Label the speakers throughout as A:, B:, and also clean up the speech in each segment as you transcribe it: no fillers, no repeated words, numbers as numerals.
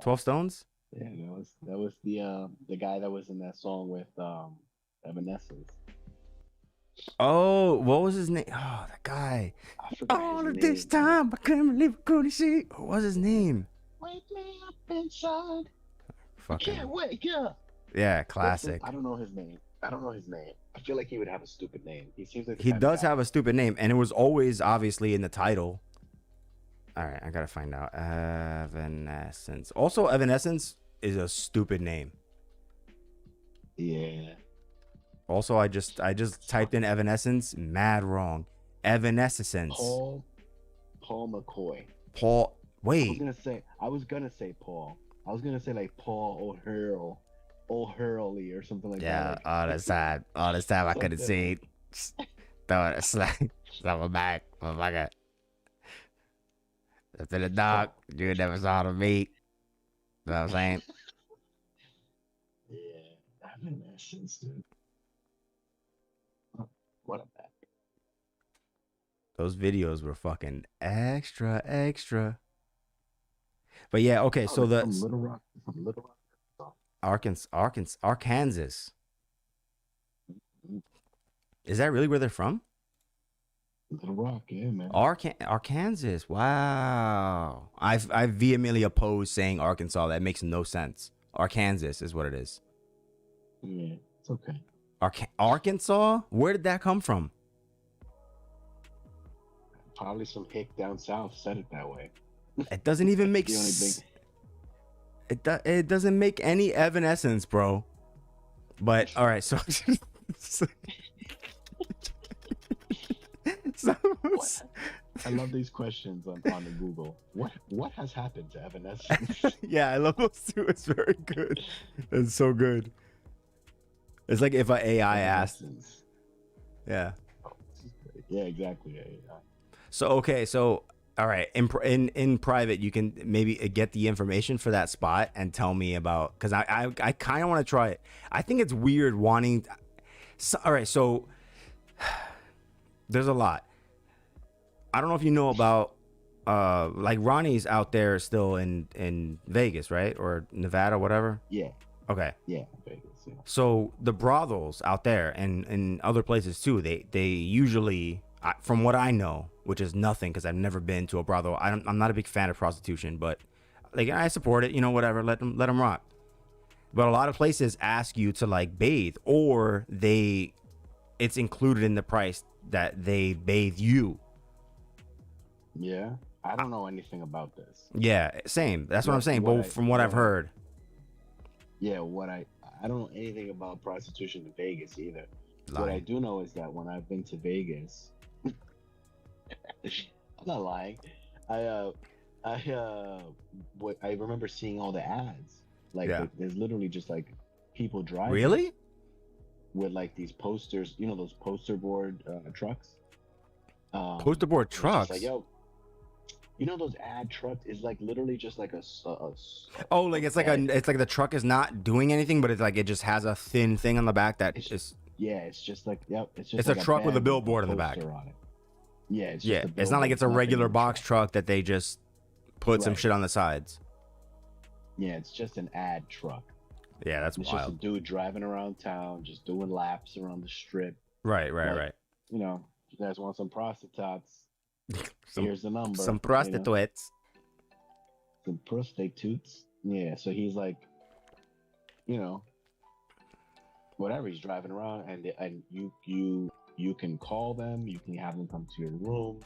A: 12 Stones?
B: Yeah, that was the guy that was in that song with Evanescence.
A: Oh, what was his name? Oh, that guy.
B: I forgot his
A: All of this
B: name, man.
A: time, I couldn't believe I couldn't see. What was his name?
B: Wake me up inside. I can't
A: Fucking
B: wake up.
A: yeah,
B: What's his? I
A: classic.
B: don't know his name. I don't know his name. I feel like he would have a stupid name. He seems like the
A: He
B: kind of
A: does have
B: guy.
A: a stupid name, and it was always obviously in the title. All right, I gotta find out. Evanescence. Also, Evanescence is a stupid name.
B: Yeah.
A: Also, I just typed in Evanescence, mad wrong. Evanescence.
B: Paul Paul McCoy.
A: Paul.
B: I was
A: Wait.
B: gonna say I was gonna say Paul. I was gonna say like Paul O'Hurley or something like that.
A: Yeah,
B: Like
A: all this time I couldn't
B: something like
A: see. Throw it slack. Something back, motherfucker. It's in the dark.
B: Paul.
A: You never saw the meat. You know what I'm saying?
B: Yeah, Evanescence, dude. What a bad.
A: Those videos were fucking extra, extra. But yeah, okay.
B: Oh,
A: So
B: they're
A: the
B: from Little Rock. They're from Little Rock. Arkansas.
A: Arkansas.
B: Mhm.
A: Is that really where they're from?
B: Little Rock, yeah, man.
A: Arkansas. Wow. I vehemently oppose saying Arkansas. That makes no sense. Arkansas is what it is.
B: Yeah, it's okay.
A: Arkansas? Where did that come from?
B: Probably some hick down south said it that way.
A: It doesn't even make
B: The only thing.
A: it doesn't make any evanescence, bro. But all right, so so, so
B: What? I love these questions on the Google. What has happened to Evanescence?
A: yeah, I love those two. It's very good. It's so good. It's like if a AI asked.
B: Evanescence.
A: Yeah.
B: Oh, this is great. Yeah, exactly. Yeah, yeah.
A: So okay, so all right, in private, you can maybe get the information for that spot and tell me about because I kind of want to try it. I think it's weird wanting. So, all right, so there's a lot. I don't know if you know about like Ronnie's out there still in Vegas, right? Or Nevada, whatever.
B: Yeah,
A: Okay.
B: yeah, Vegas. Yeah.
A: So the brothels out there and other places too, they usually, from what I know, which is nothing because I've never been to a brothel. I'm not a big fan of prostitution, but like I support it, whatever. Let them rock. But a lot of places ask you to like bathe, or it's included in the price that they bathe you.
B: Yeah, I don't know anything about this.
A: Yeah, same. That's what I'm saying.
B: What
A: But
B: I
A: from what I've
B: what I
A: heard,
B: yeah what I don't know anything about prostitution in Vegas either. What I
A: lying.
B: do know is that when I've been to Vegas, I'm not lying. I I what I remember seeing all the ads. Like
A: Yeah.
B: there's literally just like people driving
A: Really?
B: with like these posters, those poster board trucks.
A: Poster board
B: And it's just like,
A: trucks.
B: yo, those ad trucks is like literally just like
A: Oh,
B: a
A: like
B: bed.
A: it's like the truck is not doing anything, but it's like it just has a thin thing on the back that
B: It's
A: is
B: Yeah, it's just like, yep, it's just
A: it's a
B: like a
A: truck with a
B: bed with a
A: billboard in the back.
B: poster on it. Yeah, it's just
A: Yeah,
B: a
A: it's not like
B: billboard.
A: it's
B: It's
A: a
B: nothing
A: regular
B: in the
A: box
B: truck.
A: truck that they just put some
B: Right.
A: shit on the sides.
B: Yeah, it's just an ad truck.
A: Yeah, that's
B: And it's just a
A: wild.
B: dude driving around town, just doing laps around the strip.
A: Right, right,
B: Like,
A: right.
B: if you guys want some prostitutes,
A: Some
B: here's the number.
A: some prostitutes.
B: Some prostitutes. Yeah, so he's like, you know, whatever. He's driving around, and you can call them. You can have them come to your room,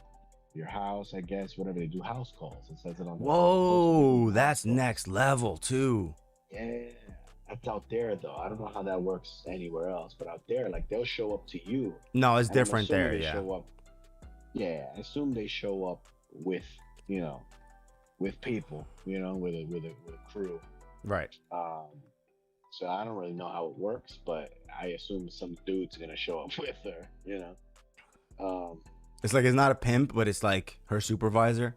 B: your house, I guess, whatever. They do house calls. It says it on the poster. They do
A: Whoa,
B: house
A: that's
B: calls.
A: next level too.
B: Yeah, that's out there though. I don't know how that works anywhere else, but out there, like they'll show up to you,
A: No, it's
B: and I'm
A: different
B: assuming
A: there.
B: they
A: Yeah.
B: show up. Yeah, I assume they show up with, you know, with people, with a crew.
A: Right.
B: Um, so I don't really know how it works, but I assume some dude's gonna show up with her.
A: It's like it's not a pimp, but it's like her supervisor.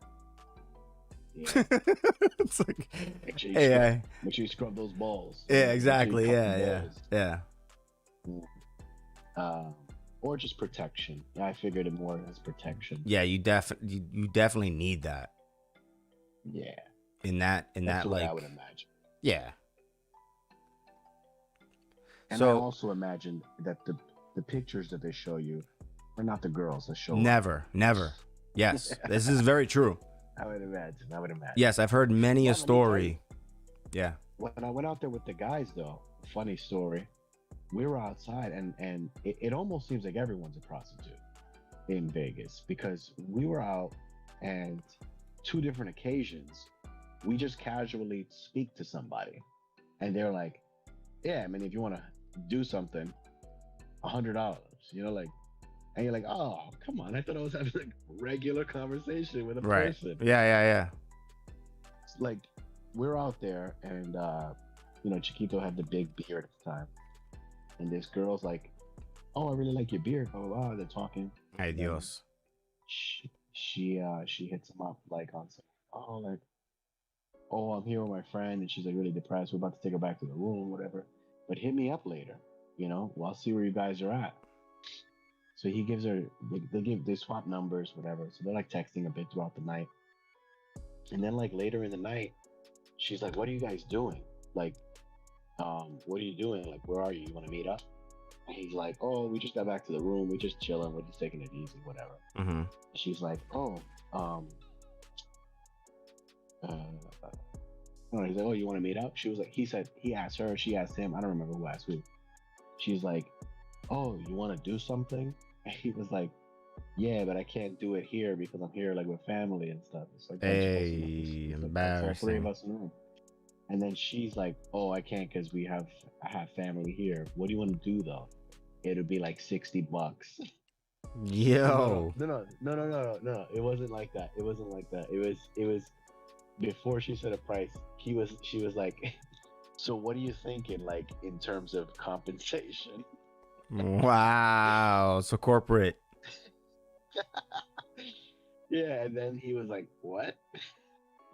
B: Yeah.
A: It's like,
B: Make sure you
A: hey,
B: scrub, make sure you scrub those balls.
A: yeah,
B: Make sure you
A: exactly.
B: cut
A: Yeah,
B: them
A: yeah,
B: balls.
A: yeah.
B: Or just protection. Yeah, I figured it more as protection.
A: Yeah, you definitely need that.
B: Yeah.
A: in that
B: That's the way I
A: like
B: would imagine.
A: yeah.
B: And I
A: So
B: also imagined that the pictures that they show you are not the girls that show up.
A: never. Yes, this is very true.
B: I would imagine. I would imagine.
A: Yes, I've heard many a
B: Well, let me tell you,
A: story. Yeah.
B: when I went out there with the guys, though, funny story. We were outside, and it almost seems like everyone's a prostitute in Vegas because we were out, and two different occasions, we just casually speak to somebody, and they're like, "Yeah, I mean, if you want to do something, $100, you know, like." And you're like, "Oh, come on! I thought I was having like regular conversation with a
A: Right.
B: person."
A: Yeah.
B: Like, we're out there, and you know, Chiquito had the big beard at the time, and this girl's like, "Oh, I really like your beard." Blah blah blah. They're talking.
A: Ay
B: And
A: Dios.
B: she hits him up like on some, oh, like, "Oh, I'm here with my friend," and she's like really depressed. We're about to take her back to the room, whatever. But hit me up later. You know, well, I'll see where you guys are at. So he gives her, they swap numbers, whatever. So they're like texting a bit throughout the night. And then like later in the night, she's like, "What are you guys doing? Like, what are you doing? Like, where are you? You want to meet up?" And he's like, "Oh, we just got back to the room. We're just chilling. We're just taking it easy, whatever."
A: Mm-hmm.
B: She's like, "Oh, no," he's like, "Oh, you want to meet up?" She was like, he asked her, she asked him. I don't remember who asked who. She's like, "Oh, you want to do something?" And he was like, "Yeah, but I can't do it here because I'm here like with family and stuff." It's like,
A: Hey,
B: "That's all three of
A: embarrassing.
B: us in the room." And then she's like, "Oh, I can't because I have family here. What do you want to do though?" It'll be like $60.
A: Yo.
B: No. It wasn't like that. It wasn't like that. It was before she said a price. She was like, "So what are you thinking, like in terms of compensation?"
A: Wow. So corporate.
B: Yeah, and then he was like, "What?"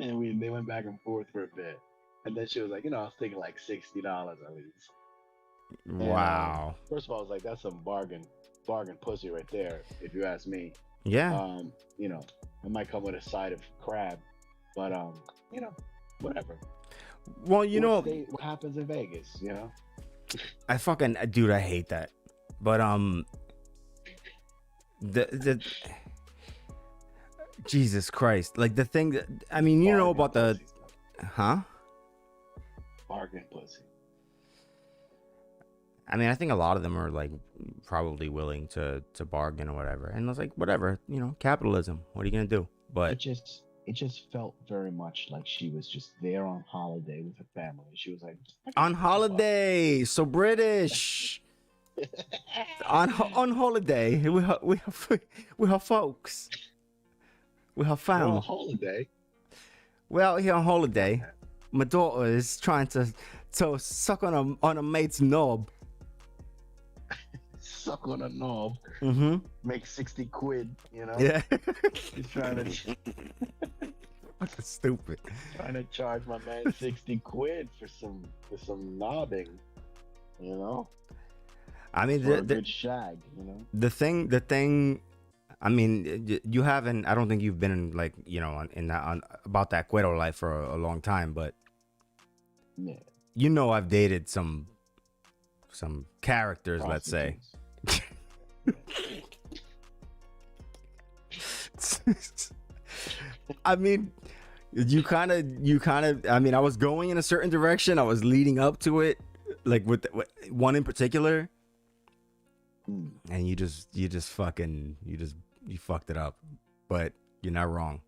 B: And they went back and forth for a bit. And then she was like, "You know, I was thinking like $60 at least." And
A: Wow.
B: first of all, I was like, "That's some bargain pussy right there, if you ask me."
A: Yeah.
B: You know, it might come with a side of crab, but you know, whatever.
A: Well, you know,
B: What happens in Vegas, you know?
A: I fucking dude, I hate that. But the Jesus Christ, like the thing that I mean, you know
B: Bargain
A: about the
B: pussy stuff.
A: huh?
B: Bargain pussy.
A: I mean, I think a lot of them are like probably willing to bargain or whatever. And I was like, whatever, you know, capitalism. What are you gonna do? But
B: It just felt very much like she was just there on holiday with her family. She was like,
A: on holiday, so British. on holiday with her folks, with her
B: "We're
A: family.
B: on holiday."
A: Well, here on holiday, my daughter is trying to suck on a mate's knob.
B: Suck on a knob,
A: Mm-hmm.
B: make 60 quid, you know?
A: Yeah.
B: He's trying to
A: Fucking stupid.
B: charge my man 60 quid for some knobbing, you know?
A: I mean,
B: For a good shag, you know?
A: the thing. I mean, you haven't. I don't think you've been in like about that Cuero life for a long time, but
B: Yeah.
A: you know, I've dated some characters, let's say. I mean, you kind of. I mean, I was going in a certain direction. I was leading up to it, like with one in particular, and you fucked it up. But you're not wrong.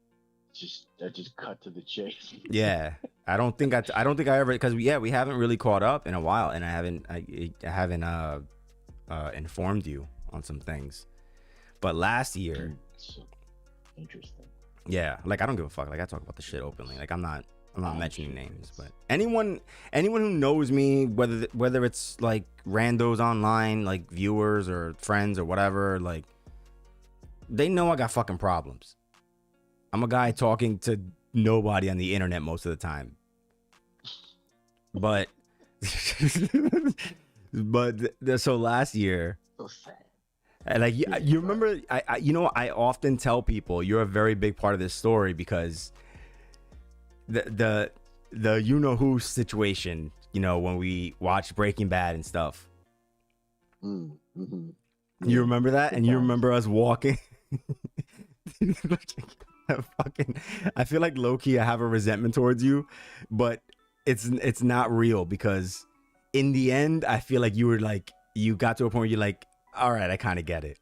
B: I just cut to the chase.
A: Yeah, I don't think I ever, because we haven't really caught up in a while, and I haven't informed you on some things. But last year,
B: So interesting.
A: yeah, like I don't give a fuck. Like I talk about the shit openly. Like I'm not mentioning names, but anyone who knows me, whether it's like randos online, like viewers or friends or whatever, like they know I got fucking problems. I'm a guy talking to nobody on the internet most of the time. But so last year,
B: So sad.
A: and like you remember, I often tell people you're a very big part of this story because the you know who situation, you know, when we watched Breaking Bad and stuff.
B: Mm-hmm.
A: You remember that?
B: Good
A: And you
B: times.
A: remember us walking? Fucking, I feel like low key I have a resentment towards you, but it's not real, because in the end I feel like you were like, you got to a point where you're like, all right, I kind of get it.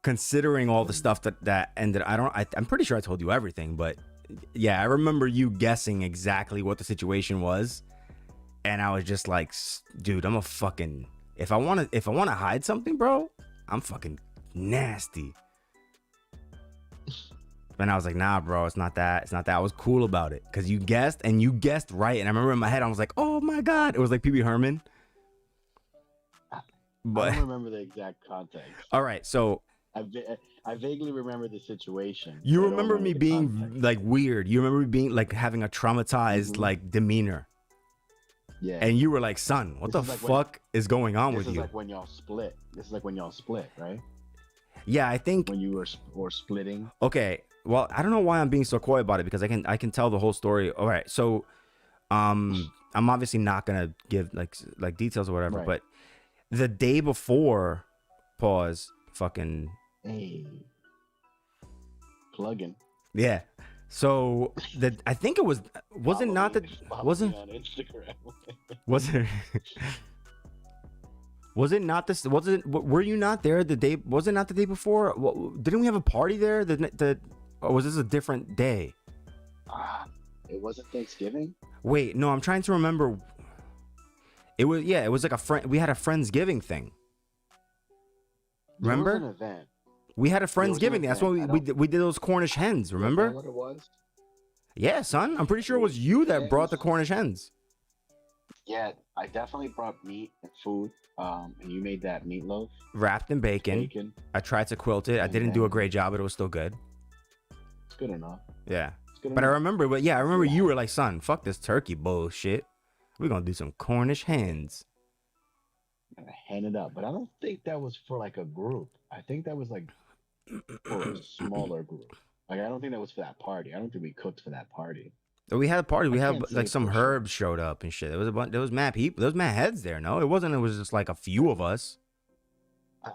A: Considering all the stuff that ended, I'm pretty sure I told you everything, but yeah, I remember you guessing exactly what the situation was, and I was just like, dude, I'm a fucking, if I want to hide something, bro, I'm fucking nasty. And I was like, nah, bro, it's not that. It's not that. I was cool about it because you guessed, and you guessed right. And I remember in my head, I was like, oh my God. It was like Pee-wee Herman. But
B: I don't remember the exact context.
A: All right. So
B: I vaguely remember the situation.
A: You
B: but I don't
A: remember me
B: the
A: being
B: context.
A: like weird. You remember me being like having a traumatized like demeanor.
B: Yeah.
A: And you were like, son, what the fuck is going on with you?
B: This is like when y'all split. This is like when y'all split, right?
A: Yeah, I think
B: when you were splitting.
A: Okay. Well, I don't know why I'm being so coy about it, because I can tell the whole story. All right. So I'm obviously not gonna give like details or whatever,
B: Right.
A: but the day before, pause, fucking
B: Hey. Plugging.
A: Yeah. So I think it was
B: Follow
A: it not
B: me-
A: that
B: follow
A: wasn't
B: me on Instagram.
A: was it was it not this was it were you not there the day, was it not the day before? Didn't we have a party there or was this a different day?
B: It wasn't Thanksgiving?
A: Wait, no, I'm trying to remember. It was like we had a Friendsgiving thing. Remember?
B: There was an event.
A: We had a
B: was an
A: Friendsgiving thing. That's when
B: event.
A: we did those Cornish hens, remember?
B: Is that what it was?
A: Yeah, son. I'm pretty sure it was you that brought the Cornish hens.
B: Yeah, I definitely brought meat and food. And you made that meatloaf.
A: Wrapped in bacon. I tried to quilt it. I didn't do a great job, but it was still good.
B: It's good enough.
A: Yeah.
B: It's good
A: But I
B: enough.
A: remember you were like, son, fuck this turkey bullshit. We're gonna do some Cornish hens.
B: Gotta hand it up. But I don't think that was for like a group. I think that was like for a smaller group. Like, I don't think that was for that party. I don't think we cooked for that party.
A: We had a party. We
B: I
A: had
B: can't
A: like
B: say
A: some
B: for sure.
A: herbs showed up and shit. There was mad people. There was mad heads there. No, it wasn't. It was just like a few of us.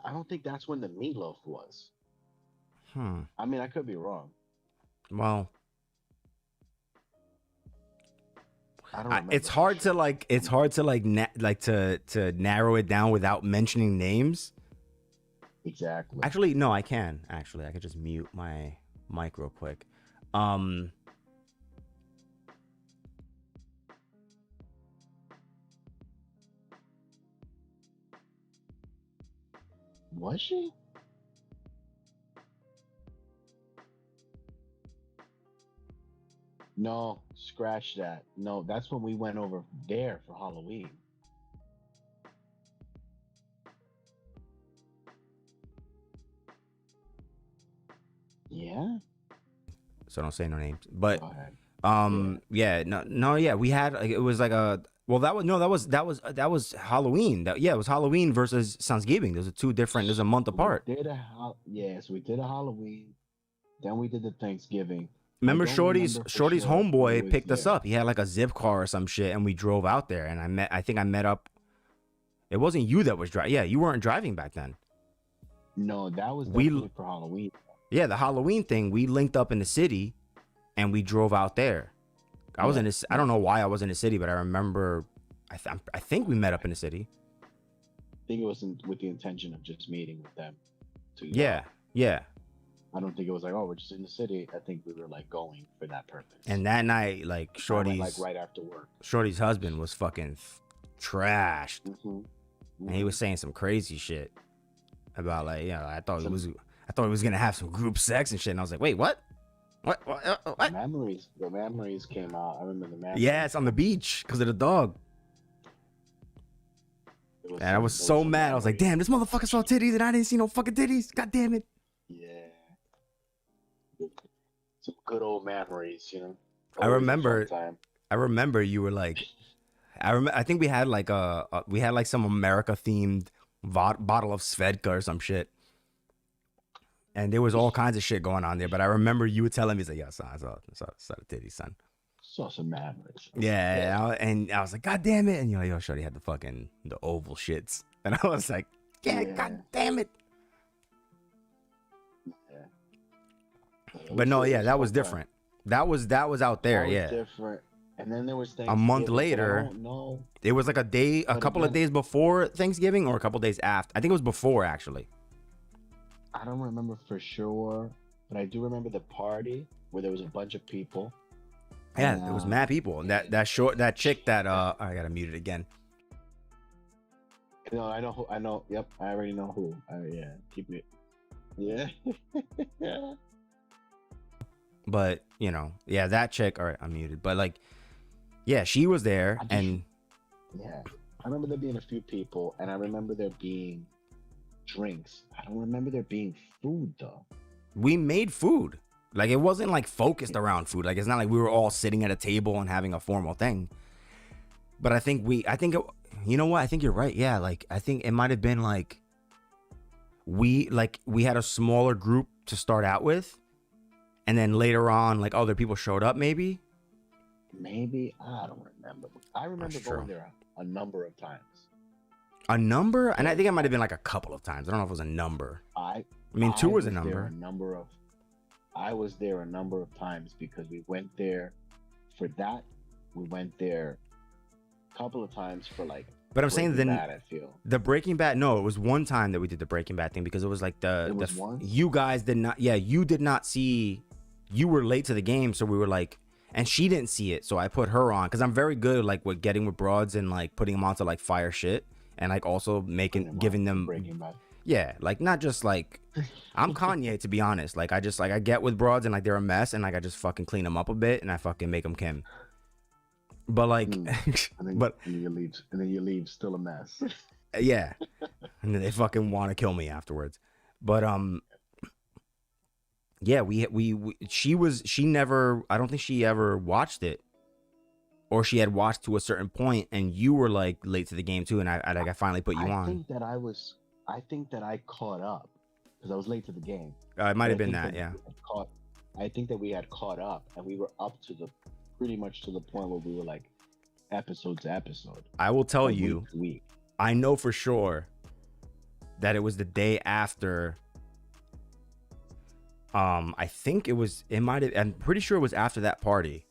B: I don't think that's when the meatloaf was. I mean, I could be wrong.
A: Well,
B: I don't remember.
A: it's hard to to narrow it down without mentioning names.
B: Exactly.
A: Actually, no, I can. Actually, I could just mute my mic real quick.
B: Was she? No, scratch that. No, that's when we went over there for Halloween. Yeah.
A: So don't say no names. But
B: Go ahead.
A: yeah, we had like, it was like a that was Halloween. It was Halloween versus Thanksgiving. Those are two different. There's a month apart.
B: So we did a Halloween. Then we did the Thanksgiving.
A: Remember
B: I don't
A: Shorty's
B: remember for sure
A: homeboy
B: who was
A: picked us
B: there.
A: up. He had like a zip car or some shit, and we drove out there. And I think I met up. It wasn't you that was driving. Yeah, you weren't driving back then.
B: No, that was definitely for Halloween.
A: Yeah, the Halloween thing. We linked up in the city, and we drove out there. I was in this. I don't know why I was in the city, but I remember. I think we met up in the city.
B: I think it was with the intention of just meeting with them.
A: Yeah.
B: I don't think it was like, oh, we're just in the city. I think we were like going for that purpose.
A: And that night, like Shorty's,
B: like right after work.
A: Shorty's husband was fucking trashed,
B: Mm-hmm.
A: and he was saying some crazy shit about like, I thought he was gonna have some group sex and shit, and I was like, wait, what? What?
B: The memories came out. I remember the memories.
A: Yeah, it's on the beach because of the dog. And I was so mad. I was like, damn, this motherfucker saw titties and I didn't see no fucking titties. God damn it.
B: Yeah. Some good old memories, you know.
A: I remember you were like, I think we had like we had like some America themed bottle of Svedka or some shit. and there was all kinds of shit going on there. But I remember you were telling me, he's like, "Yeah, son, I saw the titties, son."
B: Saw some Mavericks.
A: Yeah, and I was like, "God damn it!" And you're like, "Yo, shorty had the oval shits," and I was like, "Yeah, God damn it."
B: Yeah.
A: But no, yeah, that was different. That was out there, yeah.
B: Different. And then there was
A: a month later.
B: I don't know.
A: It was like a couple of days before Thanksgiving, or a couple of days after. I think it was before, actually.
B: I don't remember for sure, but I do remember the party where there was a bunch of people.
A: Yeah, there was mad people. And that chick that I gotta mute it again.
B: No, I know who. I know. Yep, I already know who. Yeah, keep it. Yeah. Yeah.
A: But yeah, that chick. All right, I'm muted. But like, yeah, she was there, and
B: yeah, I remember there being a few people, and I remember there being drinks. I don't remember there being food though.
A: We made food. Like, it wasn't like focused around food. Like, it's not like we were all sitting at a table and having a formal thing. But I think you know what? I think you're right. Yeah, like, I think it might have been like we had a smaller group to start out with, and then later on, like, other people showed up. Maybe
B: I don't remember. I remember going there a number of times.
A: A number? And I think it might have been like a couple of times. I don't know if it was a number. I mean, 2 was a number.
B: I was there a number of times because we went there for that. We went there a couple of times for like.
A: But I'm saying
B: I feel
A: the Breaking Bad. No, it was one time that we did the Breaking Bad thing, because it was like you guys did not. Yeah, you did not see. You were late to the game, so we were like, and she didn't see it, so I put her on, because I'm very good like with getting with broads and like putting them onto like fire shit, and like also giving them.
B: Breaking Bad.
A: Yeah, like not just like I'm Kanye, to be honest. Like I just like I get with broads and like they're a mess, and like I just fucking clean them up a bit and I fucking make them Kim. But like,
B: and then you leave still a mess.
A: Yeah, and then they fucking want to kill me afterwards. But yeah, she never. I don't think she ever watched it, or she had watched to a certain point, and you were like late to the game too, and I finally put you on.
B: I think that I caught up because I was late to the game.
A: It might have been that, yeah.
B: I think that we had caught up, and we were up to pretty much to the point where we were like episode to episode.
A: I will tell you,
B: week to week.
A: I know for sure that it was the day after. I think it might have. I'm pretty sure it was after that party,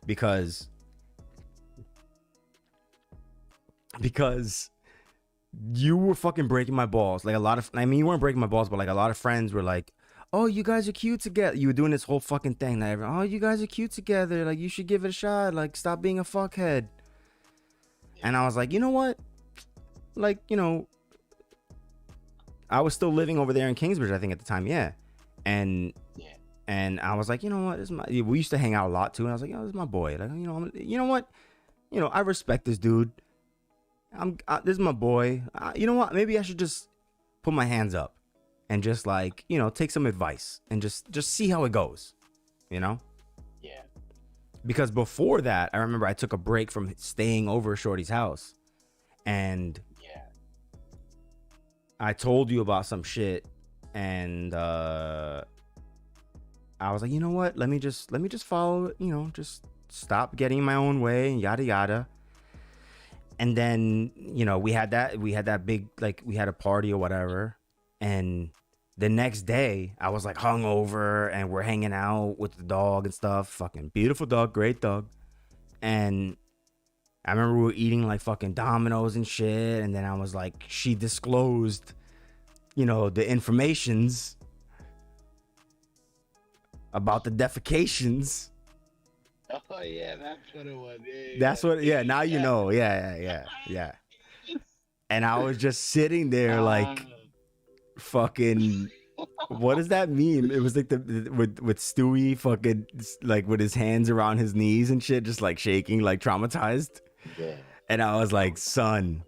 A: because you were fucking breaking my balls. Like you weren't breaking my balls, but like a lot of friends were like, "Oh, you guys are cute together." You were doing this whole fucking thing that "Oh, you guys are cute together. Like, you should give it a shot. Like, stop being a fuckhead." And I was like, you know what? Like, I was still living over there in Kingsbridge, I think, at the time, yeah. And I was like, you know what? We used to hang out a lot too, and I was like, "Oh, this is my boy. Like, you know what? I respect this dude. This is my boy. You know what? Maybe I should just put my hands up and just like, take some advice and just see how it goes, Yeah. Because before that, I remember I took a break from staying over Shorty's house, and I told you about some shit, and I was like, you know what? Let me just follow it. Just stop getting in my own way and yada yada. And then, we had that big, like, we had a party or whatever. And the next day I was like hungover, and we're hanging out with the dog and stuff. Fucking beautiful dog, great dog. And I remember we were eating like fucking Dominoes and shit. And then I was like, she disclosed, the informations about the defecations.
B: Oh yeah, that's what it was. Yeah,
A: that's what. Yeah, now you know. Yeah. And I was just sitting there like, fucking. What does that mean? It was like with Stewie fucking like with his hands around his knees and shit, just like shaking, like traumatized.
B: Yeah.
A: And I was like, son,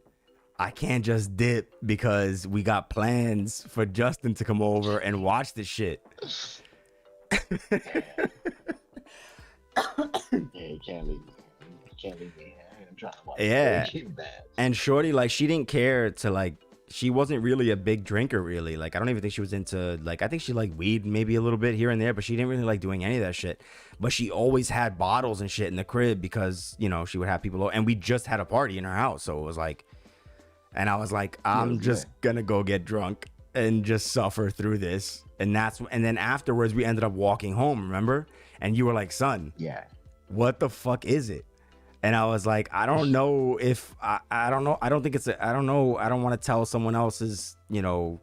A: I can't just dip because we got plans for Justin to come over and watch this shit.
B: Yeah, you can't leave me. I'm trying to watch.
A: Yeah. And Shorty, like, she didn't care to like she wasn't really a big drinker, really. Like, I don't even think she was into, like, I think she liked weed maybe a little bit here and there, but she didn't really like doing any of that shit. But she always had bottles and shit in the crib because, you know, she would have people over. And we just had a party in her house. So it was like, and I was like, I'm just gonna go get drunk and just suffer through this. And then afterwards, we ended up walking home, remember? And you were like, son,
B: Yeah.
A: what the fuck is it? And I was like, I don't know if I don't know. I don't think I don't know. I don't want to tell someone else's, you know.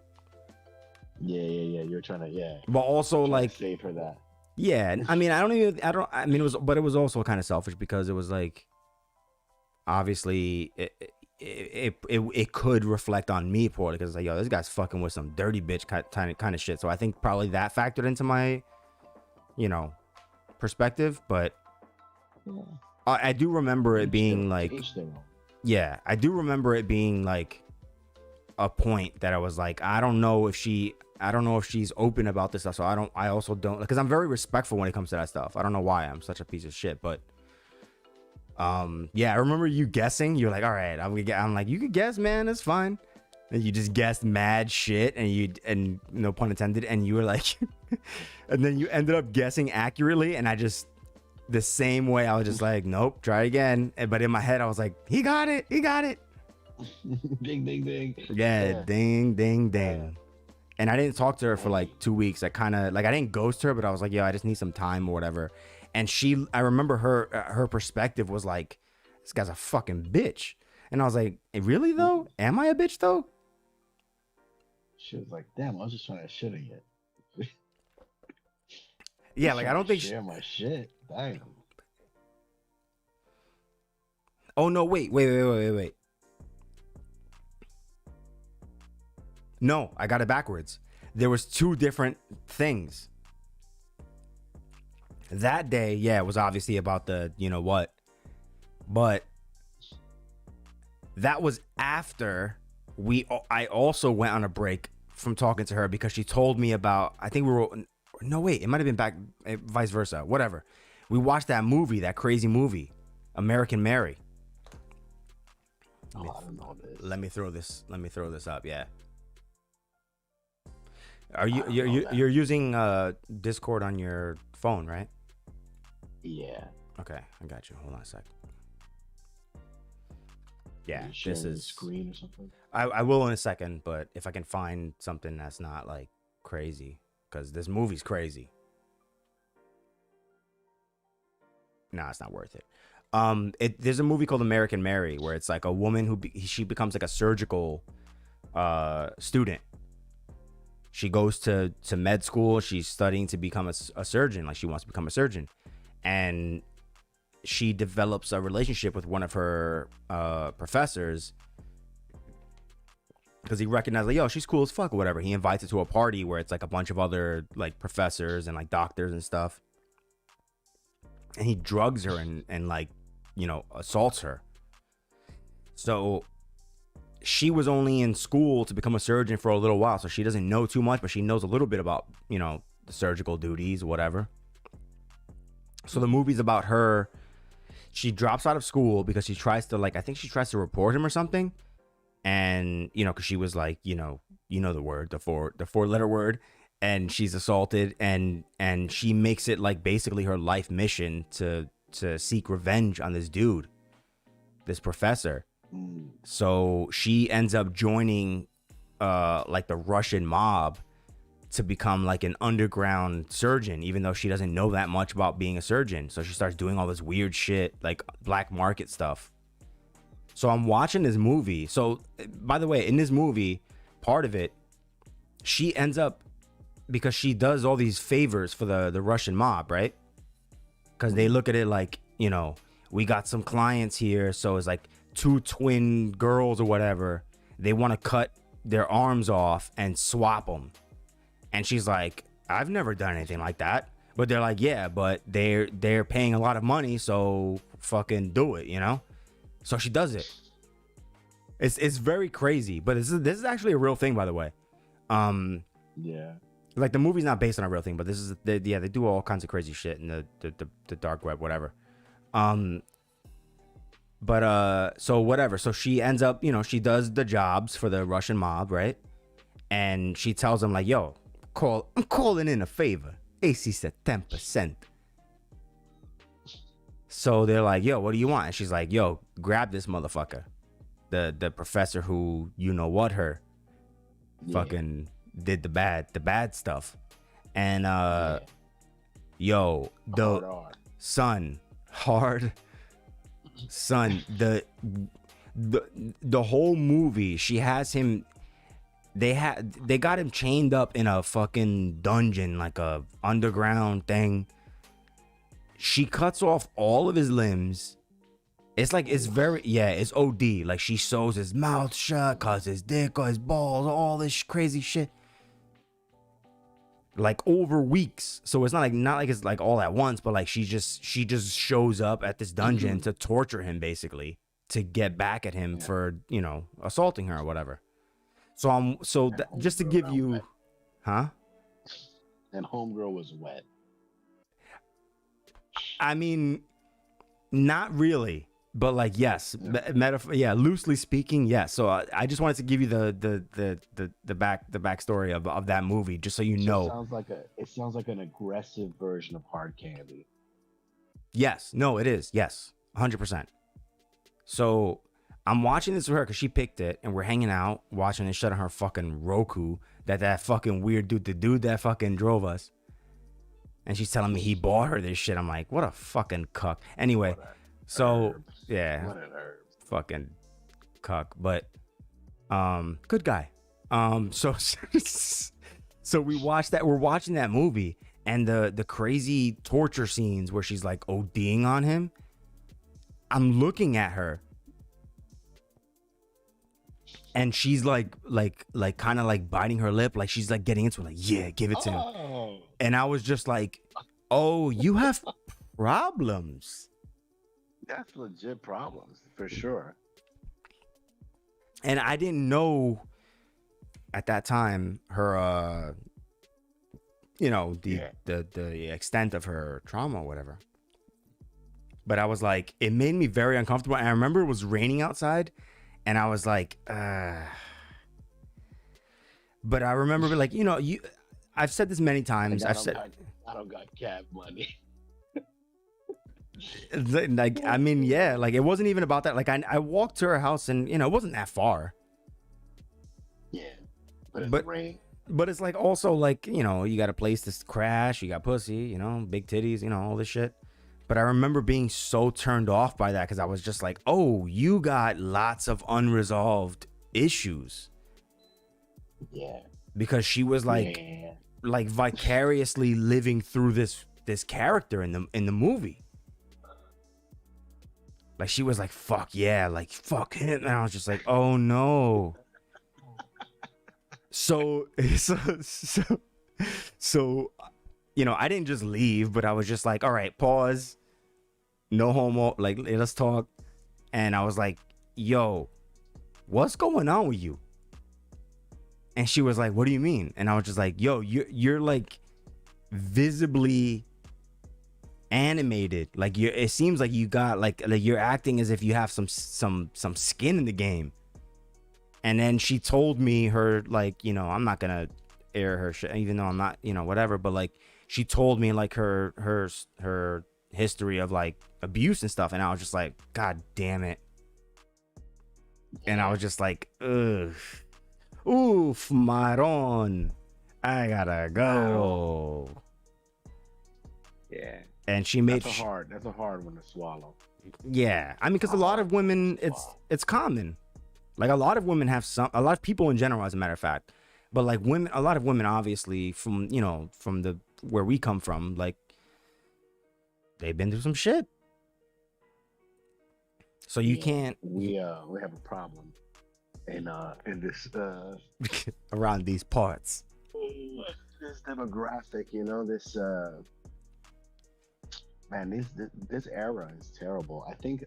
B: Yeah. You're trying to,
A: But also like
B: save her that.
A: Yeah. I mean, it was also kind of selfish because it was like, obviously it could reflect on me poorly because it's like, yo, this guy's fucking with some dirty bitch kind of shit. So I think probably that factored into my, you know, perspective. But
B: Yeah.
A: I do remember it being like, yeah, I do remember it being like a point that I was like, I don't know if she's open about this stuff. So I also don't, because I'm very respectful when it comes to that stuff. I don't know why I'm such a piece of shit, but yeah, I remember you guessing. You're like, all right, I'm like, you could guess, man, it's fine. And you just guessed mad shit, and no pun intended, and you were like, and then you ended up guessing accurately, and the same way, I was just like, nope, try again. But in my head, I was like, he got it.
B: Ding, ding, ding.
A: Yeah, ding, ding, ding.
B: Yeah.
A: And I didn't talk to her for like 2 weeks. I kind of like, I didn't ghost her, but I was like, yo, I just need some time or whatever. And I remember her perspective was like, this guy's a fucking bitch. And I was like, really though? Am I a bitch though?
B: She was like, damn, I was just trying to shit again.
A: Yeah, like I don't think
B: share my shit. Damn.
A: Oh no, wait. No, I got it backwards. There was 2 different things. That day, yeah, it was obviously about the, you know what. But that was after I also went on a break from talking to her because she told me about, I think no wait, it might have been back, vice versa, whatever. We watched that movie, that crazy movie, American Mary.
B: Oh, I don't know this.
A: Let me throw this up, yeah. You're using Discord on your phone, right?
B: Yeah.
A: Okay, I got you. Hold on a sec. Yeah,
B: this is screen or something.
A: I will in a second, but if I can find something that's not like crazy, because this movie's crazy. Nah, it's not worth it. There's a movie called American Mary where it's like a woman who she becomes like a surgical student. She goes to med school. She's studying to become a surgeon. Like she wants to become a surgeon, and she develops a relationship with one of her professors because he recognizes, like, yo, she's cool as fuck or whatever. He invites her to a party where it's like a bunch of other like professors and like doctors and stuff, and he drugs her and like, you know, assaults her. So she was only in school to become a surgeon for a little while, so she doesn't know too much, but she knows a little bit about, you know, the surgical duties, whatever. So the movie's about her. She drops out of school because she tries to, like, I think she tries to report him or something. And, you know, because she was like, you know the word, the four-letter word, and she's assaulted, and she makes it like basically her life mission to seek revenge on this dude, this professor. So she ends up joining like the Russian mob to become like an underground surgeon, even though she doesn't know that much about being a surgeon. So she starts doing all this weird shit, like black market stuff. So I'm watching this movie. So, by the way, in this movie, part of it, she ends up, because she does all these favors for the Russian mob, right? Because they look at it like, you know, we got some clients here. So it's like 2 twin girls or whatever. They want to cut their arms off and swap them. And she's like, I've never done anything like that. But they're like, yeah, but they're paying a lot of money, so fucking do it, you know? So she does it. It's very crazy, but this is actually a real thing, by the way.
B: Yeah.
A: Like the movie's not based on a real thing, but they do all kinds of crazy shit in the dark web, whatever. But so whatever. So she ends up, she does the jobs for the Russian mob, right? And she tells him like, "Yo, I'm calling in a favor. AC said 10%." So they're like, "Yo, what do you want?" And she's like, "Yo, grab this motherfucker, the professor who her fucking did the bad stuff." And yo, hard son, the whole movie, she has him. They got him chained up in a fucking dungeon, like a underground thing. She cuts off all of his limbs. It's like, it's OD. Like, she sews his mouth shut, cuts his dick or his balls, all this crazy shit. Like, over weeks. So it's not like it's like all at once, but like she just shows up at this dungeon to torture him, basically, to get back at him for, assaulting her or whatever. So just to give you, huh?
B: And homegirl was wet.
A: I mean, not really, but like, yes, loosely speaking, yes. So I just wanted to give you the backstory of that movie, just so you know.
B: It sounds like an aggressive version of Hard Candy.
A: Yes, no, it is. Yes, 100%. So I'm watching this with her because she picked it, and we're hanging out watching this shit on her fucking Roku. That fucking weird dude, the dude that fucking drove us. And she's telling me he bought her this shit. I'm like, what a fucking cuck. Anyway, so yeah,
B: what an herb.
A: Fucking cuck, but good guy. So so we watched that. We're watching that movie, and the crazy torture scenes where she's like ODing on him. I'm looking at her, and she's like kind of like biting her lip, like she's like getting into it, like, yeah, give it to him. And I was just like, oh, you have problems.
B: That's legit problems for sure.
A: And I didn't know at that time her the extent of her trauma or whatever. But I was like, it made me very uncomfortable. And I remember it was raining outside, and I was like, but I remember like, I've said this many times.
B: I don't got cab money.
A: Like, I mean, yeah, like, it wasn't even about that. Like, I walked to her house, and it wasn't that far.
B: Yeah, but rain.
A: But it's like, also like, you got a place to crash, you got pussy, big titties, all this shit. But I remember being so turned off by that because I was just like, oh, you got lots of unresolved issues.
B: Yeah.
A: Because she was like vicariously living through this character in the movie. Like, she was like, fuck yeah, like, fuck him. And I was just like, oh no. So I didn't just leave, but I was just like, all right, pause. No homo, like, let's talk. And I was like, yo, what's going on with you? And she was like, what do you mean? And I was just like, yo, you're like visibly animated. Like, it seems like you got like you're acting as if you have some skin in the game. And then she told me her, like, I'm not gonna air her shit, even though I'm not, whatever, but like, she told me like her history of like abuse and stuff, and I was just like, god damn it. And I was just like, ugh, oof, Maron, I gotta go.
B: Yeah.
A: And she made
B: that's a hard one to swallow.
A: Yeah, I mean, because a lot of women, it's common. Like, a lot of women have a lot of people in general, as a matter of fact, but like a lot of women, obviously, from where we come from, like, they've been through some shit. So you can't.
B: We have a problem in this
A: around these parts.
B: This demographic, man, this era is terrible. I think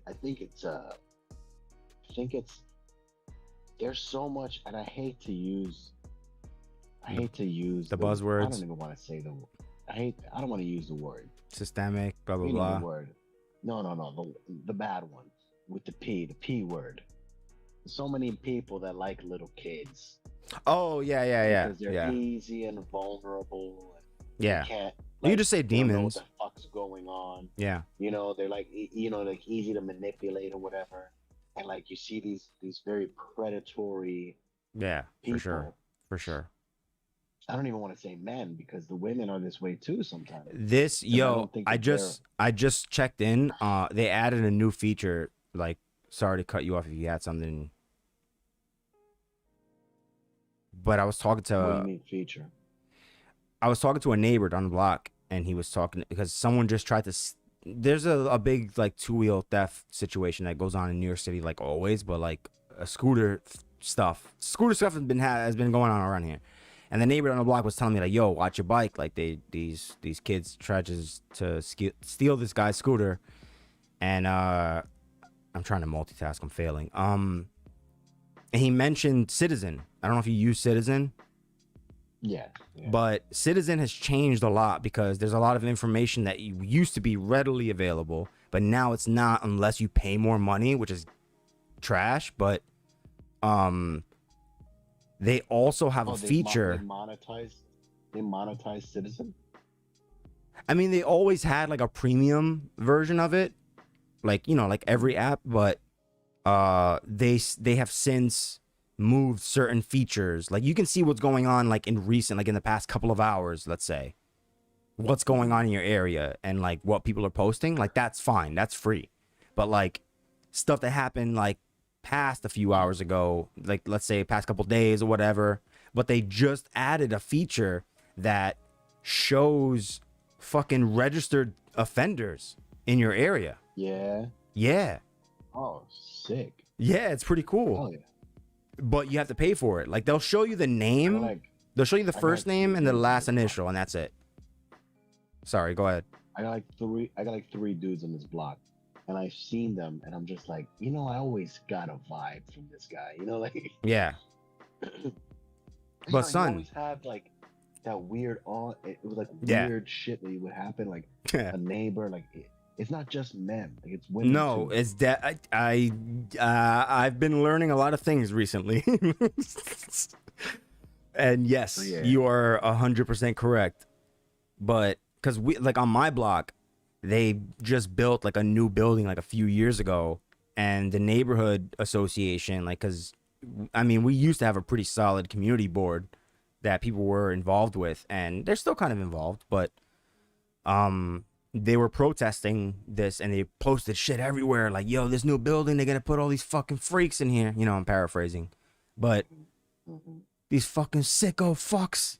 B: it's there's so much, and I hate to use
A: the buzzwords.
B: I don't even want to say I don't want to use the word
A: systemic, blah blah
B: you know
A: blah.
B: the word. No, the bad ones. with the P word. So many people that like little kids
A: Oh yeah, yeah, yeah,
B: because they're
A: yeah,
B: easy and vulnerable. And they
A: yeah.
B: can't
A: You could
B: like
A: just say
B: they don't know what
A: demons.
B: the fuck's going on.
A: Yeah,
B: You know, they're like like easy to manipulate or whatever. And like you see these very predatory
A: yeah, for sure,
B: people.
A: for sure.
B: I don't even want to say men because the women are this way too sometimes.
A: This
B: Because I
A: yo,
B: don't think
A: I
B: that they're
A: just I just checked in. They added a new feature. Like, sorry to cut you off if you had something, but
B: what do you mean feature?
A: I was talking to a neighbor down the block, and he was talking because someone just tried to. There's a big like two-wheel theft situation that goes on in New York City, like always, but like a scooter stuff has been going on around here. And the neighbor on the block was telling me like, "Yo, watch your bike! Like these kids tried to steal this guy's scooter." And I'm trying to multitask. I'm failing. And he mentioned Citizen. I don't know if you use Citizen.
B: Yeah, yeah.
A: But Citizen has changed a lot because there's a lot of information that used to be readily available, but now it's not unless you pay more money, which is trash. But they also have a feature.
B: They monetize Citizen.
A: I mean, they always had like a premium version of it, like like every app, but they have since moved certain features. Like you can see what's going on like in the past couple of hours, let's say. What's going on in your area and like what people are posting, like that's fine. That's free. But like stuff that happened like past a few hours ago, like let's say past couple days or whatever, but they just added a feature that shows fucking registered offenders in your area.
B: Yeah.
A: Yeah.
B: Oh, sick.
A: Yeah, it's pretty cool.
B: Oh yeah.
A: But you have to pay for it. Like they'll show you the name, they'll show you the first name and the last initial, and that's it. Sorry, go ahead.
B: I got like three dudes on this block, and I've seen them, and I'm just like, I always got a vibe from this guy. Like
A: Yeah. But son,
B: he always had like that weird it was like
A: Yeah.
B: weird shit that would happen, like a neighbor, like it's not just men, like it's women.
A: No,
B: too.
A: it's that I've been learning a lot of things recently. And yes,
B: Yeah.
A: you are 100% correct. But because we like on my block, they just built like a new building like a few years ago, and the neighborhood association, like, because I mean we used to have a pretty solid community board that people were involved with, and they're still kind of involved, but they were protesting this, and they posted shit everywhere like, yo, this new building, they're gonna put all these fucking freaks in here. I'm paraphrasing, but these fucking sicko fucks,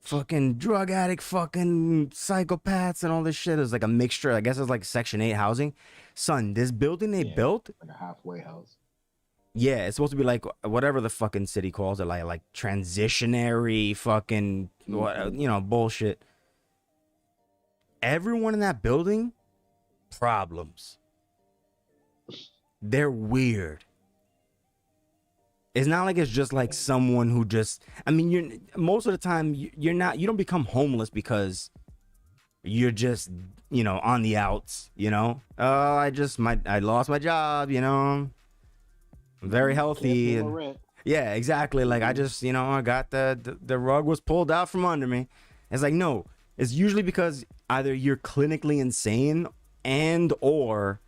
A: fucking drug addict, fucking psychopaths, and all this shit is like a mixture. I guess it's like Section 8 housing. Son, this building they built,
B: like a halfway house.
A: yeah, it's supposed to be like whatever the fucking city calls it, like transitionary fucking bullshit. Everyone in that building, problems. They're weird. It's not like it's just like someone who just, I mean, you're most of the time you don't become homeless because you're just, on the outs, oh, I lost my job, I'm very healthy.
B: Can't pay my rent.
A: Yeah, exactly. Like I just, I got the rug was pulled out from under me. It's like, no, it's usually because either you're clinically insane and or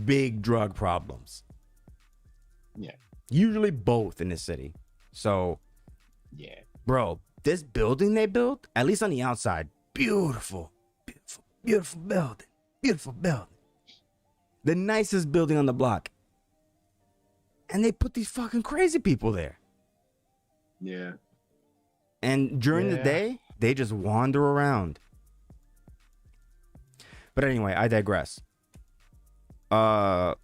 A: big drug problems.
B: Yeah.
A: Usually both in the city. So,
B: yeah,
A: bro, this building they built, at least on the outside, beautiful, beautiful, beautiful building, beautiful building. The nicest building on the block. And they put these fucking crazy people there.
B: Yeah.
A: And during the day, they just wander around. But anyway, I digress.
B: Yeah.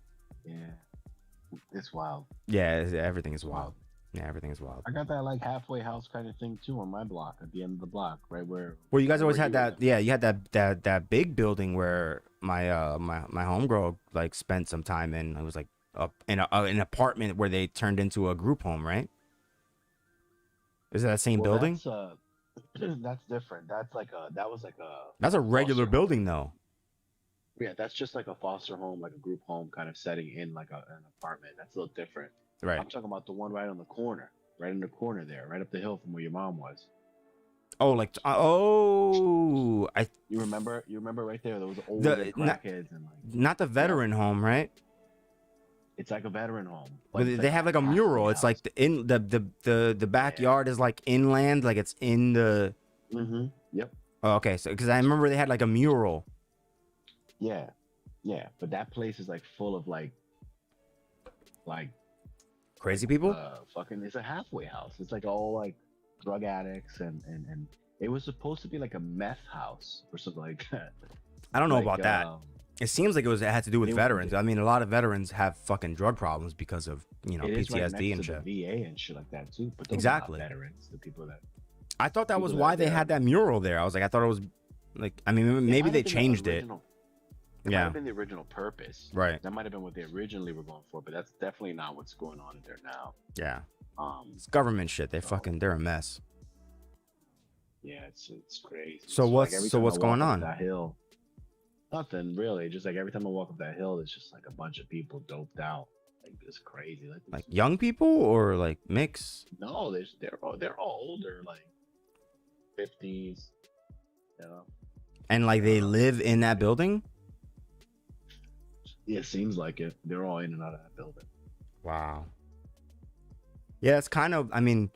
B: It's wild.
A: Yeah, everything is wild. Yeah, everything is wild.
B: I got that like halfway house kind of thing too on my block, at the end of the block, right where.
A: Well, you guys always had that. Yeah, you had that big building where my homegirl like spent some time in. It was like up in an apartment where they turned into a group home, right? Is it that same building?
B: That's different. That's like a
A: That's a regular building though.
B: Yeah, that's just like a foster home, like a group home kind of setting in like an apartment. That's a little different.
A: Right.
B: I'm talking about the one right on the corner, right in the corner there, right up the hill from where your mom was.
A: Oh, like oh, I
B: You remember? You remember right there? Those older
A: the
B: crackheads and like,
A: not the
B: yep,
A: veteran home, right?
B: it's like a veteran home, but
A: But
B: it's
A: they
B: like
A: have
B: a
A: like a
B: halfway
A: mural. It's like
B: house.
A: the
B: Yeah.
A: backyard is like inland, like it's in the.
B: Yep.
A: Oh, okay, so because I remember they had like a mural.
B: Yeah. Yeah. But that place is like full of like like
A: Crazy people.
B: fucking. It's a halfway house. It's like all like drug addicts and it was supposed to be like a meth house or something like that.
A: I don't know
B: Like
A: about that. It seems like it had to do with
B: they,
A: veterans. I mean, a lot of veterans have fucking drug problems because of
B: it is right
A: PTSD
B: next
A: and
B: to the
A: shit.
B: VA and shit like that too. But those are not
A: Exactly.
B: veterans. The
A: I thought that was
B: people that
A: why
B: are
A: they
B: there.
A: had that mural there. I was like, I thought it was like, I mean, maybe
B: might
A: they
B: have been the
A: changed it.
B: original. It might
A: Yeah.
B: have been the original purpose.
A: Right.
B: That might have been what they originally were going for, but that's definitely not what's going on in there now.
A: Yeah.
B: Um,
A: It's government shit. They
B: so,
A: fucking, they're a mess.
B: yeah, it's crazy.
A: So
B: Like every time
A: what's
B: I
A: going
B: walk up
A: on?
B: that hill, nothing really. Just like every time I walk up that hill, it's just like a bunch of people doped out. Like it's crazy.
A: Like young people or like mix?
B: no, they're all older, like 50s. You know.
A: And like they live in that building?
B: Yeah, it seems like it. They're all in and out of that building.
A: Wow. Yeah, it's kind of, I mean,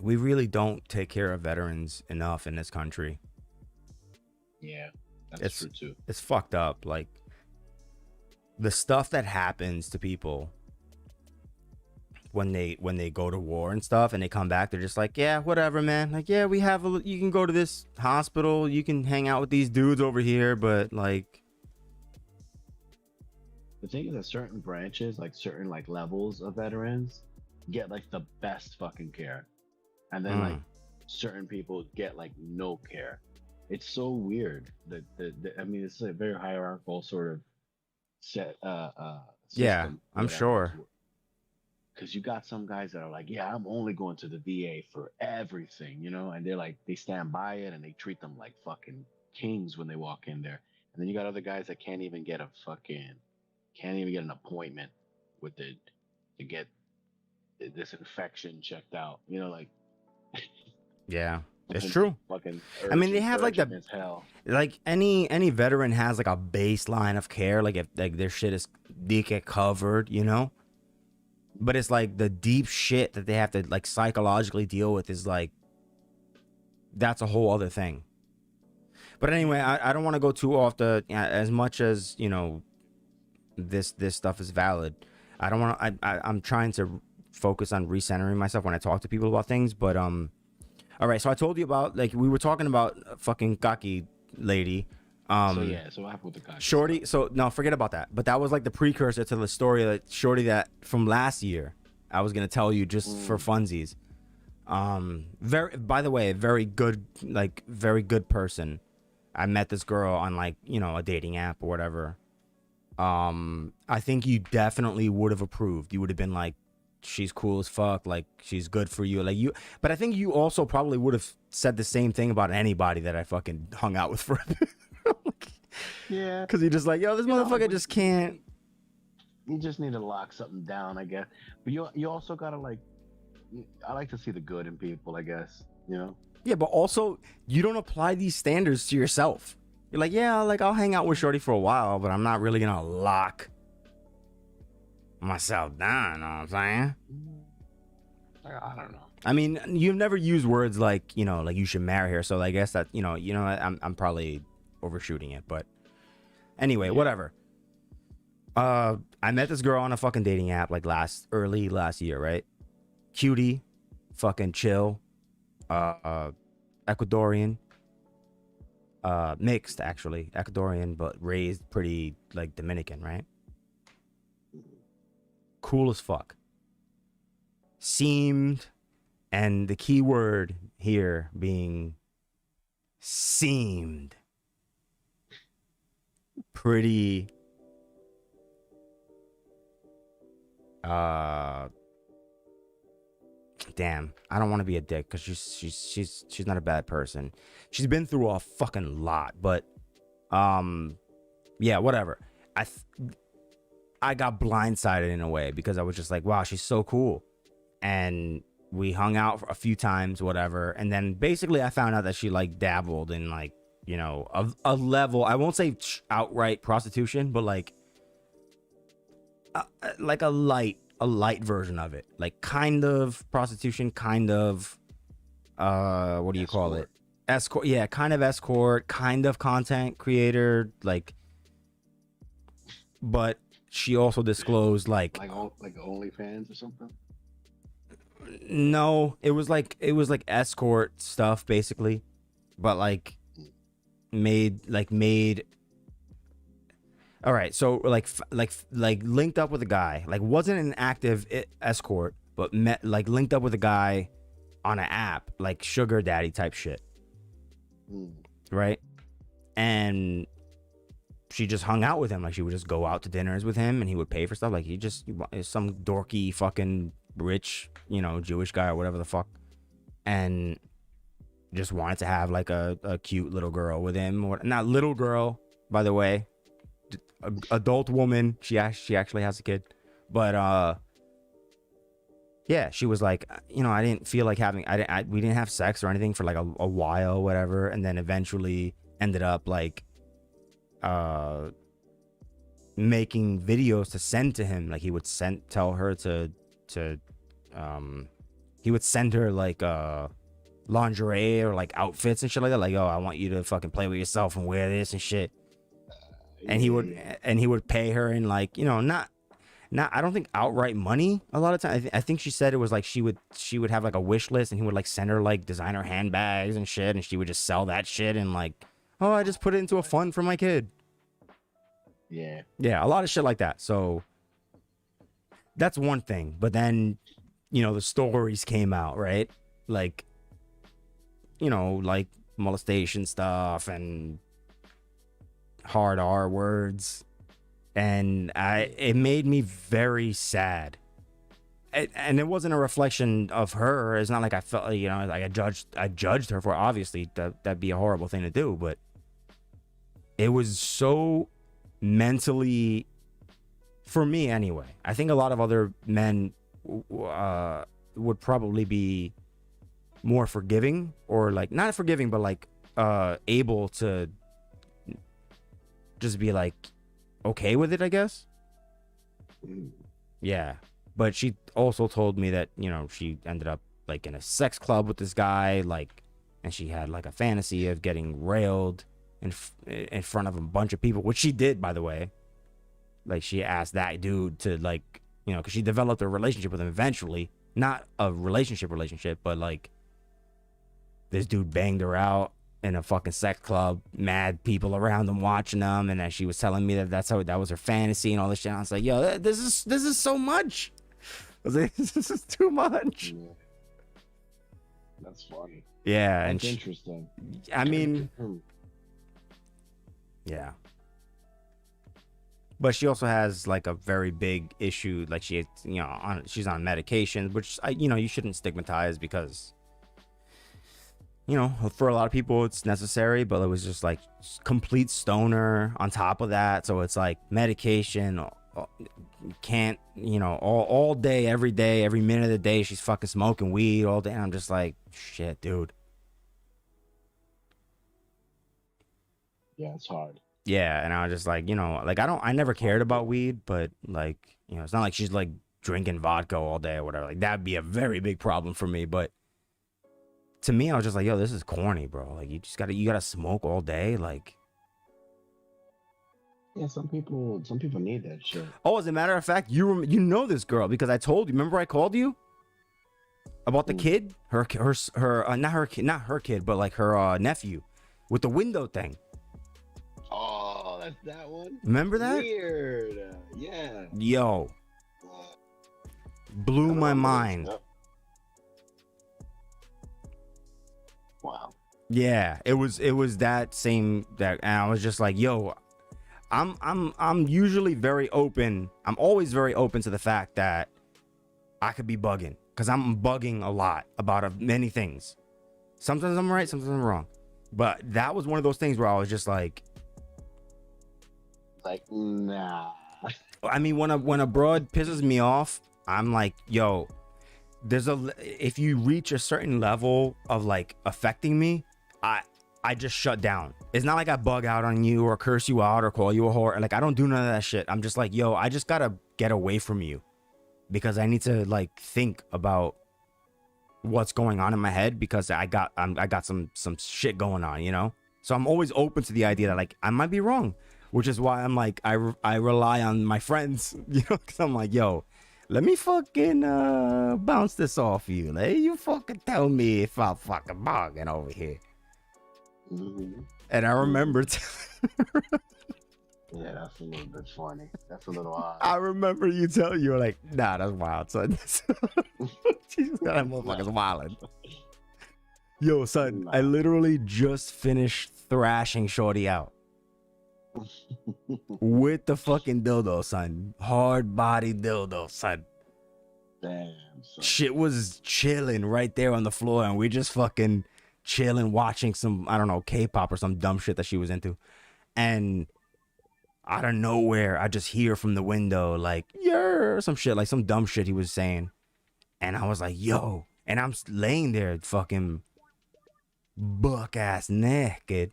A: we really don't take care of veterans enough in this country.
B: Yeah, that's true too.
A: It's fucked up. Like the stuff that happens to people when they go to war and stuff and they come back, they're just like, yeah, whatever, man. Like, yeah, you can go to this hospital, you can hang out with these dudes over here, but like
B: The thing is that certain branches, like certain like levels of veterans, get like the best fucking care, and then like certain people get like no care. It's so weird that I mean, it's a very hierarchical sort of set
A: yeah,
B: system.
A: I'm sure.
B: Because you got some guys that are like, yeah, I'm only going to the VA for everything, you know, and they're like, they stand by it and they treat them like fucking kings when they walk in there. And then you got other guys that can't even get an appointment with the to get this infection checked out. You know, like
A: Yeah, it's true.
B: Fucking
A: I mean, they have like
B: as hell.
A: like any veteran has like a baseline of care, like if like their shit is they get covered, you know. But it's like the deep shit that they have to like psychologically deal with is like that's a whole other thing. But anyway, I don't want to go too off the as much as you know this stuff is valid. I don't want to. I'm trying to focus on recentering myself when I talk to people about things. But all right. So I told you about like we were talking about fucking cocky lady.
B: So what happened with the cocky
A: Shorty.
B: stuff?
A: So no, forget about that. But that was like the precursor to the story that Shorty that from last year. I was gonna tell you just for funsies. By the way, very good person. I met this girl on like a dating app or whatever. I think you definitely would have approved. You would have been like, she's cool as fuck, like she's good for you, like you. But I think you also probably would have said the same thing about anybody that I fucking hung out with for.
B: Yeah,
A: because you're just like, yo, this motherfucker just can't.
B: You just need to lock something down, I guess. But you also gotta like. I like to see the good in people, I guess. You know.
A: Yeah, but also you don't apply these standards to yourself. You're like, yeah, like I'll hang out with Shorty for a while, but I'm not really gonna lock myself down. You know what I'm saying?
B: I don't know.
A: I mean, you've never used words like like you should marry her. So I guess that I'm probably overshooting it, but anyway, whatever. I met this girl on a fucking dating app like early last year, right? Cutie, fucking chill, Ecuadorian, mixed actually, Ecuadorian, but raised pretty like Dominican, right? Cool as fuck. Seemed, and the key word here being seemed pretty damn, I don't want to be a dick because she's not a bad person. She's been through a fucking lot, but yeah, whatever. I got blindsided in a way because I was just like, wow, she's so cool. And we hung out a few times, whatever. And then basically I found out that she like dabbled in like, you know, a level, I won't say outright prostitution, but like a light version of it. Like kind of prostitution, kind of, what do you call it? Escort. Yeah, kind of escort, kind of content creator, like, but she also disclosed like
B: OnlyFans or something.
A: No, it was like escort stuff basically, but like made. All right, so like linked up with a guy, like wasn't an active escort, but linked up with a guy on an app, like sugar daddy type shit, right? And she just hung out with him, like she would just go out to dinners with him, and he would pay for stuff. Like he some dorky fucking rich, you know, Jewish guy or whatever the fuck, and just wanted to have like a cute little girl with him. Not little girl, by the way, adult woman. She actually has a kid, but yeah, she was like, you know, I didn't feel like having, we didn't have sex or anything for like a while, whatever, and then eventually ended up like making videos to send to him. Like he would tell her to he would send her like lingerie or like outfits and shit like that, like, oh, I want you to fucking play with yourself and wear this and shit. And he would pay her in like, you know, not I don't think outright money a lot of times. I think she said it was like she would have like a wish list, and he would like send her like designer handbags and shit, and she would just sell that shit and like, oh, I just put it into a fund for my kid. Yeah, a lot of shit like that. So that's one thing. But then, you know, the stories came out, right? Like, you know, like molestation stuff and hard R words, and it made me very sad. And it wasn't a reflection of her. It's not like I felt, you know, like I judged her for it. Obviously that'd be a horrible thing to do, but it was so mentally, for me anyway. I think a lot of other men would probably be more forgiving, or like not forgiving, but like able to just be like okay with it, I guess. Yeah, but she also told me that, you know, she ended up like in a sex club with this guy, like, and she had like a fantasy of getting railed in front of a bunch of people, which she did, by the way. Like she asked that dude to, like, you know, because she developed a relationship with him eventually, not a relationship, but like this dude banged her out in a fucking sex club, mad people around them watching them, and then she was telling me that that was her fantasy and all this shit. I was like, yo, this is so much. I was like, this is too much.
B: Yeah. That's funny.
A: Yeah,
B: that's interesting.
A: I mean, yeah. But she also has like a very big issue. Like she's on medication, which you shouldn't stigmatize, because, you know, for a lot of people it's necessary, but it was just like complete stoner on top of that. So it's like medication, can't, you know, all day, every minute of the day, she's fucking smoking weed all day. And I'm just like, shit, dude.
B: Yeah, it's hard.
A: Yeah, and I was just like, you know, like I never cared about weed, but like, you know, it's not like she's like drinking vodka all day or whatever. Like that'd be a very big problem for me. But to me, I was just like, yo, this is corny, bro. Like you gotta smoke all day, like.
B: Yeah, some people need that shit.
A: Oh, as a matter of fact, you know this girl because I told you. Remember I called you about the kid, her not her kid, but like her nephew with the window thing.
B: Oh, that's that one.
A: Remember that?
B: Weird. Yeah.
A: Yo. Blew my mind.
B: Wow.
A: Yeah, it was that same, and I was just like, yo, I'm usually very open. I'm always very open to the fact that I could be bugging. because I'm bugging a lot about many things. Sometimes I'm right, sometimes I'm wrong. But that was one of those things where I was just like,
B: nah.
A: I mean, when a broad pisses me off, I'm like, yo, if you reach a certain level of like affecting me, I just shut down. It's not like I bug out on you or curse you out or call you a whore. Like, I don't do none of that shit. I'm just like, yo, I just gotta get away from you because I need to like think about what's going on in my head because I got some shit going on, you know? So I'm always open to the idea that like I might be wrong, which is why I'm like, I rely on my friends, you know, because I'm like, yo, let me fucking bounce this off you. Like, you fucking tell me if I'm fucking bugging over here.
B: Mm-hmm.
A: And I remember
B: yeah, that's a little bit funny. That's a little odd.
A: I remember you were like, nah, that's wild, son. Jesus, that motherfucker's wildin'. Yo, son, I literally just finished thrashing Shorty out. With the fucking dildo, son. Hard body dildo, son.
B: Damn, son.
A: Shit was chilling right there on the floor, and we just fucking chilling, watching some, I don't know, K-pop or some dumb shit that she was into. And out of nowhere, I just hear from the window, like, yeah, some shit, like some dumb shit he was saying. And I was like, yo. And I'm laying there fucking buck-ass naked.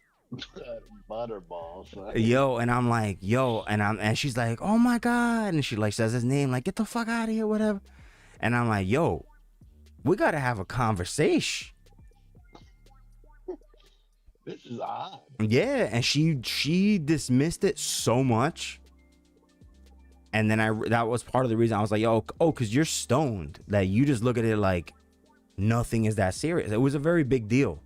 B: Butterball, son.
A: Yo, and I'm like, yo, and she's like, oh my God. And she like says his name, like, get the fuck out of here, whatever. And I'm like, yo, we gotta have a conversation.
B: This is odd.
A: Yeah, and she dismissed it so much. And then that was part of the reason I was like, yo, because you're stoned. That you just look at it like nothing is that serious. It was a very big deal.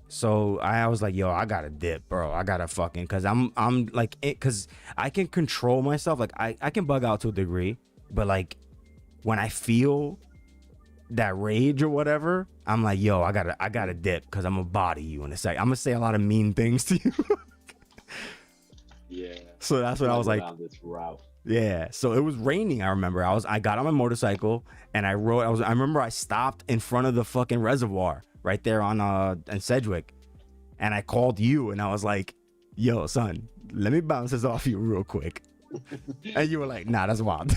A: So I was like, yo, I gotta dip, bro. I gotta fucking, because I'm like, because I can control myself. Like, I can bug out to a degree. But like, when I feel that rage or whatever, I'm like, yo, I gotta dip because I'm gonna body you in a sec. I'm gonna say a lot of mean things to you.
B: Yeah.
A: So that's what I was like.
B: This route.
A: Yeah. So it was raining. I remember I got on my motorcycle and I remember I stopped in front of the fucking reservoir right there on in Sedgwick, and I called you and I was like, yo, son, let me bounce this off you real quick. And you were like, nah, that's wild.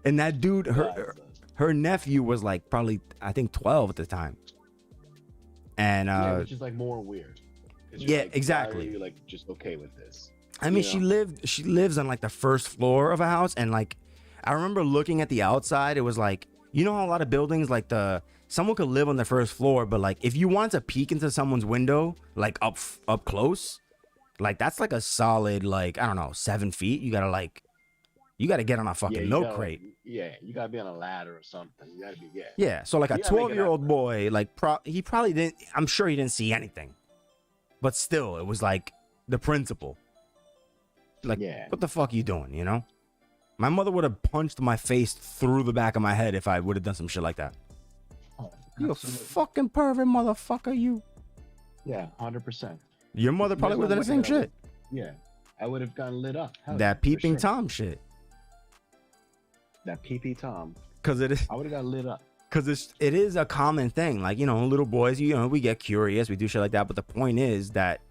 A: And that dude, her nephew was like probably, I think 12 at the time. And
B: yeah, which is like more weird.
A: Yeah,
B: like,
A: exactly.
B: why are you like just okay with this?
A: I mean, she lives on like the first floor of a house, and like I remember looking at the outside, it was like, you know how a lot of buildings like someone could live on the first floor, but like if you wanted to peek into someone's window, like up close, like that's like a solid, like, I don't know, 7 feet. You gotta get on a fucking milk crate.
B: You gotta be on a ladder or something. You gotta be,
A: Yeah, so like a 12-year-old boy, like he probably didn't, I'm sure he didn't see anything. But still, it was like the principle. Like, what the fuck are you doing, you know? My mother would have punched my face through the back of my head if I would have done some shit like that.
B: Oh,
A: you a fucking pervert motherfucker, you.
B: Yeah, 100%.
A: Your mother probably would have done the same shit.
B: Yeah, I would have gotten lit up.
A: That peeping Tom shit.
B: That pee Tom.
A: Because it is.
B: I would have got lit up.
A: Because it is a common thing. Like, you know, little boys, you know, we get curious. We do shit like that. But the point is that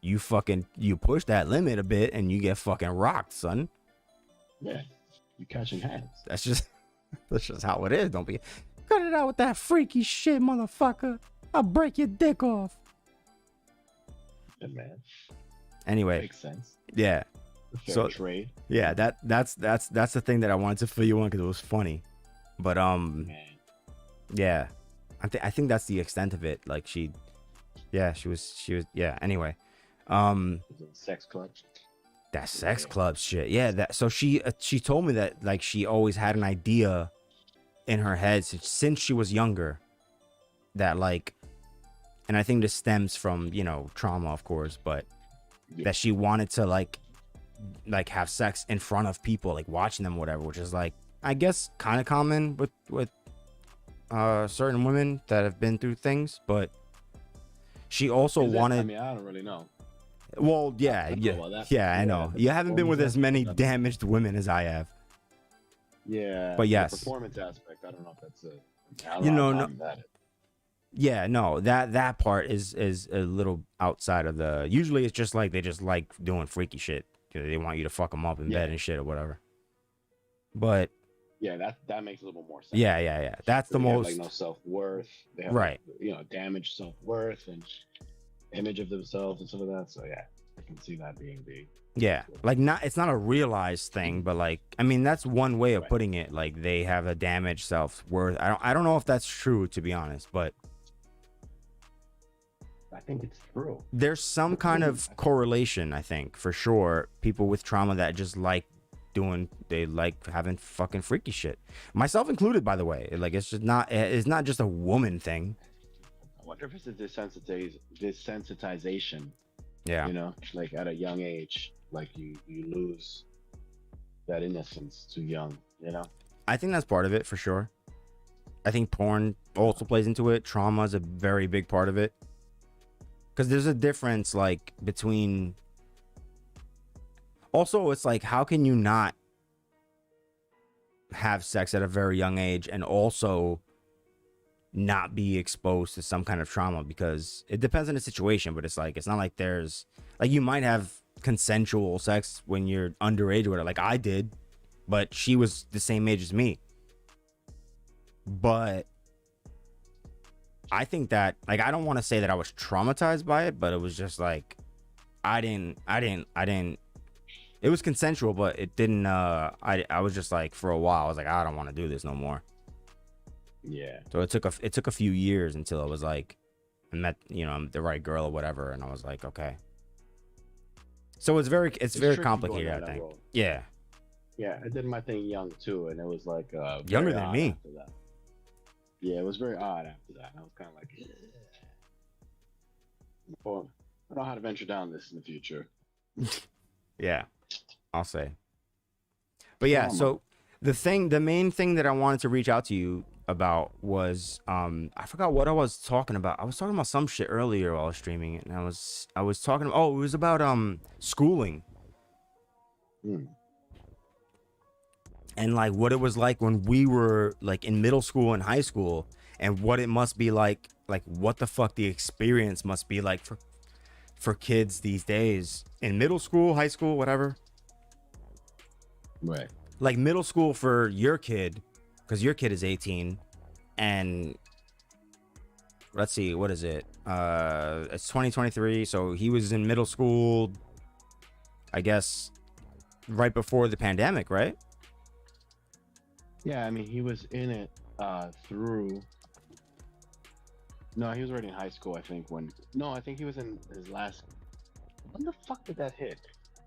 A: you push that limit a bit and you get fucking rocked, son.
B: Yeah. You catching hands.
A: That's just how it is. Don't be. Cut it out with that freaky shit, motherfucker. I'll break your dick off.
B: Yeah, man.
A: Anyway.
B: Makes sense.
A: Yeah.
B: Fair trade.
A: Yeah, that's the thing that I wanted to fill you in because it was funny. But man. Yeah, I think that's the extent of it. Like she was yeah. Anyway,
B: sex club.
A: That sex club shit. Yeah, that. So she told me that like she always had an idea in her head since she was younger. That like, and I think this stems from, you know, trauma, of course, but that she wanted to like have sex in front of people, like watching them, whatever, which is like, I guess kind of common with certain women that have been through things, but she also wanted.
B: I mean, I don't really know.
A: Well,
B: I
A: yeah,
B: don't
A: yeah,
B: know about that.
A: yeah. I
B: Yeah,
A: know
B: the
A: you haven't been with
B: performance
A: as many
B: aspect. I don't know.
A: damaged women as I have,
B: Yeah,
A: but
B: the
A: yes,
B: performance aspect. I don't know if that's a. I don't
A: you
B: know how
A: know, no,
B: common that is.
A: yeah, no, that part is a little outside of the. Usually, it's just like they just like doing freaky shit. They want you to fuck them up in bed
B: Yeah,
A: and shit or whatever. But
B: yeah, that makes a little more sense.
A: yeah, yeah, yeah. That's the
B: They have like no
A: most
B: self worth. They have like
A: right.
B: damaged self worth and image of themselves and some of that. So yeah, I can see that being the
A: Yeah, like not it's not a realized thing, but like I mean that's one way of
B: right.
A: putting it. Like they have a damaged self worth. I don't know if that's true to be honest, but
B: I think it's true.
A: there's some kind of correlation. I think for sure, people with trauma that just like they like having fucking freaky shit, myself included. By the way, like it's not just a woman thing.
B: I wonder if it's a desensitization.
A: Yeah,
B: Like at a young age, like you lose that innocence too young.
A: I think that's part of it for sure. I think porn also plays into it. Trauma is a very big part of it. Because there's a difference, like, between. Also, it's like, how can you not have sex at a very young age and also not be exposed to some kind of trauma? Because it depends on the situation, but it's like, it's not like there's. Like, you might have consensual sex when you're underage or whatever. Like, I did, but she was the same age as me. But I think that, like, I don't want to say that I was traumatized by it, but it was just like, I didn't. It was consensual, but it didn't. I was just like, for a while, I was like, I don't want to do this no more.
B: Yeah.
A: So it took a few years until I was like, I met the right girl or whatever, and I was like, okay. So it's very
B: Tricky going
A: complicated,
B: down
A: I
B: that
A: think.
B: road.
A: Yeah,
B: Yeah, I did my thing young too, and it was like
A: younger
B: very
A: than
B: odd
A: me.
B: after that. Yeah, it was very odd after that. I was kind of like, well, I don't know how to venture down this in the future.
A: Yeah, I'll say. But yeah,
B: Trauma.
A: so the main thing that I wanted to reach out to you about was I forgot what I was talking about. I was talking about some shit earlier while I was streaming it, and I was talking it was about schooling
B: Hmm.
A: and like what it was like when we were like in middle school and high school, and what it must be like what the fuck the experience must be like for kids these days in middle school, high school, whatever.
B: Right.
A: Like middle school for your kid, because your kid is 18, and let's see, what is it? It's 2023, so he was in middle school, I guess, right before the pandemic, right?
B: Yeah, I mean, he was in it through. No, he was already in high school, I think. No, I think he was in his last. When the fuck did that hit?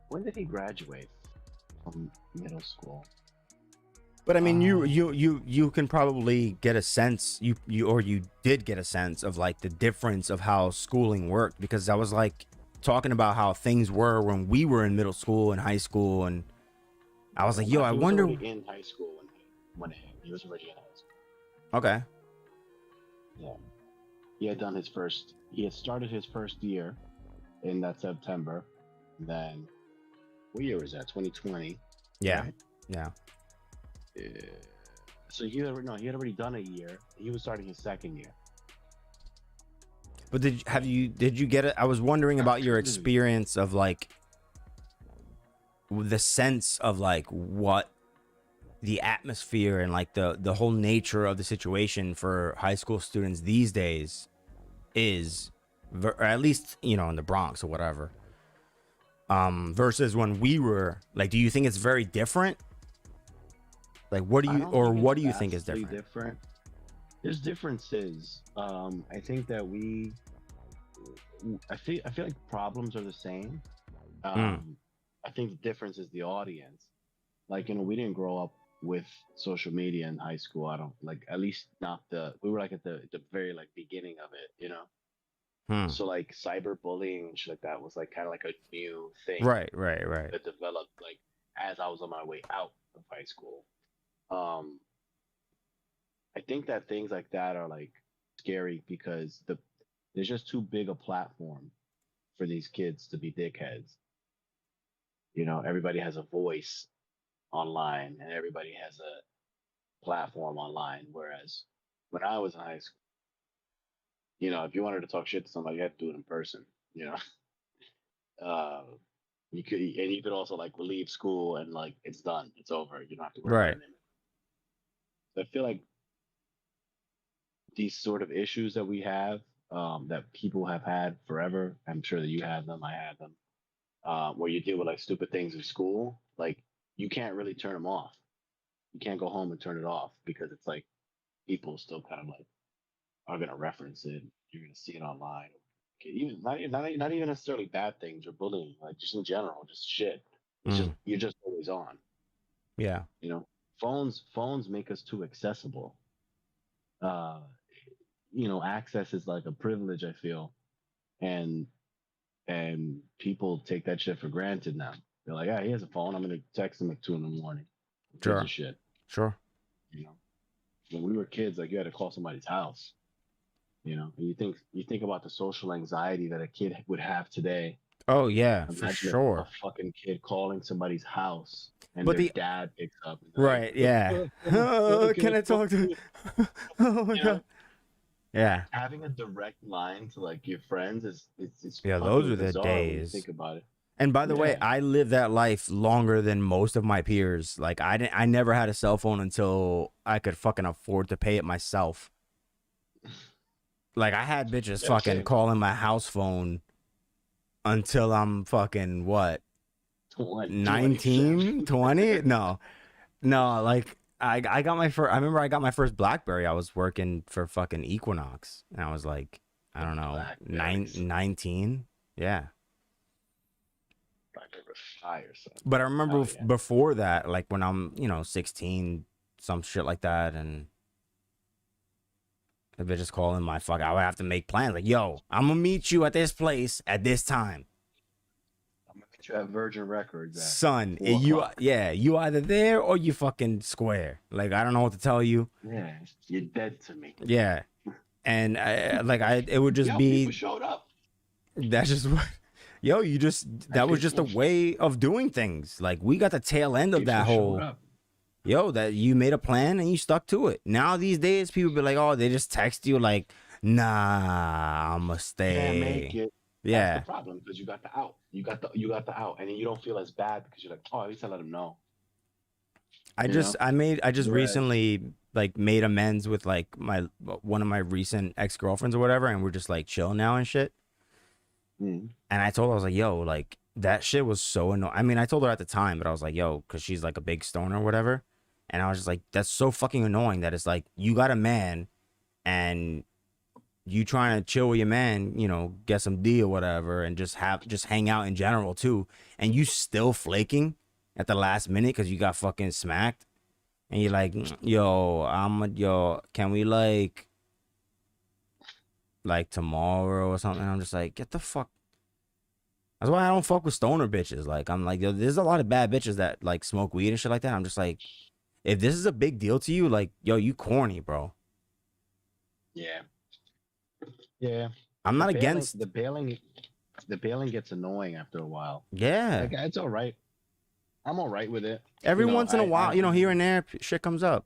B: When did he graduate from middle school?
A: But I mean,
B: Uh,
A: you can probably get a sense, you did get a sense of like the difference of how schooling worked, because I was like talking about how things were when we were in middle school and high school, and I was like, yo, I
B: he was
A: wonder.
B: already in high school when it hit. He was already in high school.
A: Okay.
B: Yeah. He had done his first. He had started his first year in that September. Then, what year was that? 2020.
A: Yeah.
B: Right?
A: Yeah.
B: So he had already done a year. He was starting his second year.
A: But did you get it? I was wondering about your experience of like the sense of like what the atmosphere and like the whole nature of the situation for high school students these days is, or at least in the Bronx or whatever, versus when we were like, do you think it's very different? Like what do
B: I
A: you
B: don't
A: or
B: think it's
A: what do you think is
B: vastly
A: different?
B: There's differences. I think that I feel like problems are the same. I think the difference is the audience. Like, we didn't grow up with social media in high school. I don't like, at least not we were like at the very like beginning of it.
A: Hmm.
B: So like cyberbullying and shit like that was like kind of like a new thing
A: Right.
B: that developed like as I was on my way out of high school. I think that things like that are like scary because there's just too big a platform for these kids to be dickheads. You know, everybody has a voice online and everybody has a platform online. Whereas when I was in high school, you know, if you wanted to talk shit to somebody, you had to do it in person. You know, uh, you could also like leave school and like it's done, it's over. You don't have to worry about
A: Right.
B: it anymore. So I feel like these sort of issues that we have, that people have had forever. I'm sure that you have them. I have them. Where you deal with like stupid things in school, like you can't really turn them off. You can't go home and turn it off because it's like people still kind of like are gonna reference it. You're gonna see it online. Okay, even not even necessarily bad things or bullying, like just in general, just shit. It's just
A: Mm.
B: you're just always on.
A: Yeah.
B: You know, phones make us too accessible. Uh, you know, access is like a privilege. I feel, and people take that shit for granted now. They're like, ah, he has a phone. I'm gonna text him at 2 in the morning. Who gives a
A: Sure.
B: shit?
A: Sure.
B: You know, when we were kids, like you had to call somebody's house. You know, and you think about the social anxiety that a kid would have today.
A: Oh yeah, for
B: Imagine a
A: sure.
B: fucking kid calling somebody's house and
A: But
B: their
A: the
B: dad picks up and they're like,
A: right, yeah.
B: can
A: Can
B: I
A: I
B: talk
A: talk
B: to
A: to?
B: you?
A: Oh my
B: You
A: god.
B: know,
A: Yeah.
B: having a direct line to like your friends is it's
A: Yeah, those
B: fucking
A: are the
B: bizarre when you
A: days.
B: think about it.
A: And by the way,
B: Yeah.
A: I lived that life longer than most of my peers. Like I never had a cell phone until I could fucking afford to pay it myself. Like I had bitches
B: Yeah,
A: fucking
B: same.
A: calling my house phone until I'm fucking what? 19,
B: 27.
A: 20? No. No, like I got my first I remember I got my first BlackBerry. I was working for fucking Equinox. And I was like, I don't know,
B: Blackberries.
A: 19. Yeah.
B: Blackberry was fire, son.
A: But I remember
B: Oh yeah.
A: before that, like when I'm, 16, some shit like that, and the bitch is calling my fuck, I would have to make plans. Like, yo, I'm gonna meet you at this place at this time.
B: I'm gonna meet you at Virgin Records at
A: Son,
B: 4 o'clock.
A: you either there or you fucking square. Like, I don't know what to tell you.
B: Yeah, you're dead to me.
A: Yeah. And it would just
B: Yo, people
A: be,
B: showed up.
A: that's just what, yo, that was just a
B: People,
A: way of doing things. Like, we got the tail end of
B: people
A: that
B: showed
A: whole,
B: up.
A: yo, that you made a plan and you stuck to it. Now these days, people be like, oh, they just text you like, nah, I'ma
B: Can't make
A: stay.
B: it. That's the
A: Yeah.
B: problem because you got the out. You got the out, and then you don't feel as bad because you're like, oh, at least I let him know. You know.
A: I just
B: Whereas,
A: recently like made amends with like one of my recent ex-girlfriends or whatever, and we're just like chill now and shit.
B: mm,
A: And I told her, I was like, yo, like that shit was so annoying. I mean, I told her at the time, but I was like, yo, because she's like a big stoner or whatever. And I was just like, that's so fucking annoying that it's like you got a man and you trying to chill with your man, get some D or whatever, and just hang out in general too, and you still flaking at the last minute because you got fucking smacked, and you're like, yo, can we like tomorrow or something? I'm just like, get the fuck. That's why I don't fuck with stoner bitches. Like I'm like, yo, there's a lot of bad bitches that like smoke weed and shit like that. I'm just like, if this is a big deal to you, like, yo, you corny, bro.
B: yeah, yeah.
A: I'm
B: The
A: not
B: bailing,
A: against.
B: the bailing gets annoying after a while.
A: Yeah.
B: Like it's all right. I'm all right with it.
A: Every
B: You know,
A: once in a while, here and there, shit comes up.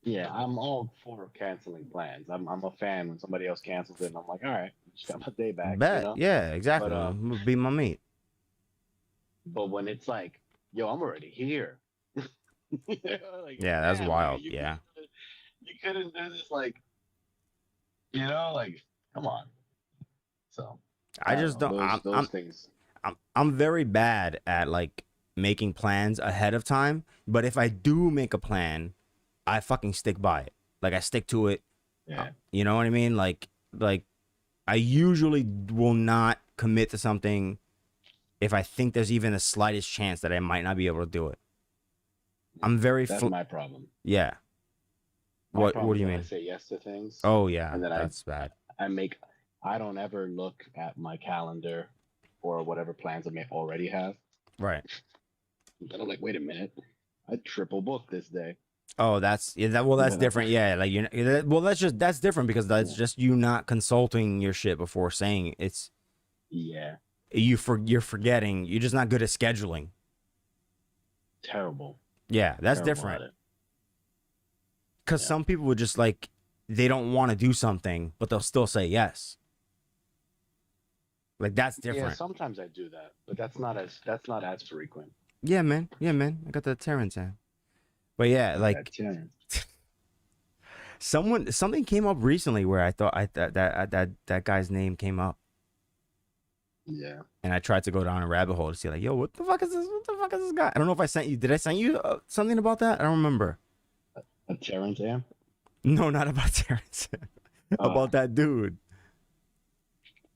B: yeah, I'm all for canceling plans. I'm a fan when somebody else cancels it, and I'm like, all right, just got my day back, you
A: Bet.
B: know.
A: Yeah, exactly.
B: But
A: Be my mate.
B: but when it's like, yo, I'm already here. Like,
A: Yeah, that's
B: damn,
A: wild.
B: you
A: Yeah.
B: you couldn't do this, like, like, come on. So
A: I
B: I don't
A: just
B: know
A: don't
B: those things.
A: I'm very bad at like making plans ahead of time, but if I do make a plan, I fucking stick by it. Like I stick to it.
B: Yeah,
A: You know what I mean? Like I usually will not commit to something if I think there's even the slightest chance that I might not be able to do it. I'm very
B: that's my problem.
A: yeah.
B: My
A: What
B: problem
A: do
B: is
A: you
B: when I
A: mean?
B: say yes to things,
A: Oh yeah,
B: and then
A: that's bad.
B: I make I don't ever look at my calendar or whatever plans I may already have.
A: Right.
B: Then I'm like, wait a minute, I triple booked this day.
A: Oh, that's
B: You know?
A: different. Yeah, like well, that's different because that's
B: Yeah.
A: just you not consulting your shit before saying it's
B: Yeah,
A: You're forgetting. You're just not good at scheduling.
B: terrible,
A: Yeah, that's
B: terrible
A: different.
B: at it.
A: Because
B: Yeah,
A: some people would just like they don't want to do something, but they'll still say yes. Like that's
B: yeah.
A: different.
B: Sometimes I do that, but that's not as frequent.
A: Yeah, man. Yeah, man. I got the Terrence in. But yeah,
B: That
A: like
B: chance.
A: something came up recently where I thought that guy's name came up,
B: Yeah,
A: and I tried to go down a rabbit hole to see like, yo, what the fuck is this? What the fuck is this guy? I don't know if I sent you. Did I send you something about that? I don't remember.
B: a Terrence Am.
A: No, not about Terrence.
B: Uh,
A: About that dude.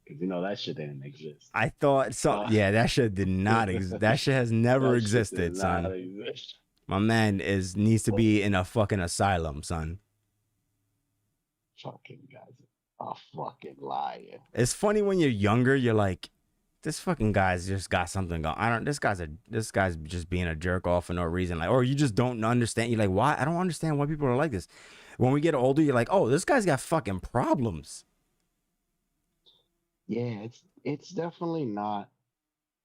B: 'Cause that shit didn't exist.
A: I thought so.
B: Uh,
A: Yeah, that shit did not exist. That shit has never
B: that shit did
A: existed,
B: not
A: son.
B: exist.
A: My man needs to
B: Oh,
A: be in a fucking asylum, son.
B: fucking guys, a fucking liar.
A: It's funny when you're younger, you're like, this fucking guy's just got something going. I don't. This guy's just being a jerk off for no reason. Like, or you just don't understand. You're like, why? I don't understand why people are like this. When we get older, you're like, oh, this guy's got fucking problems.
B: Yeah, it's definitely not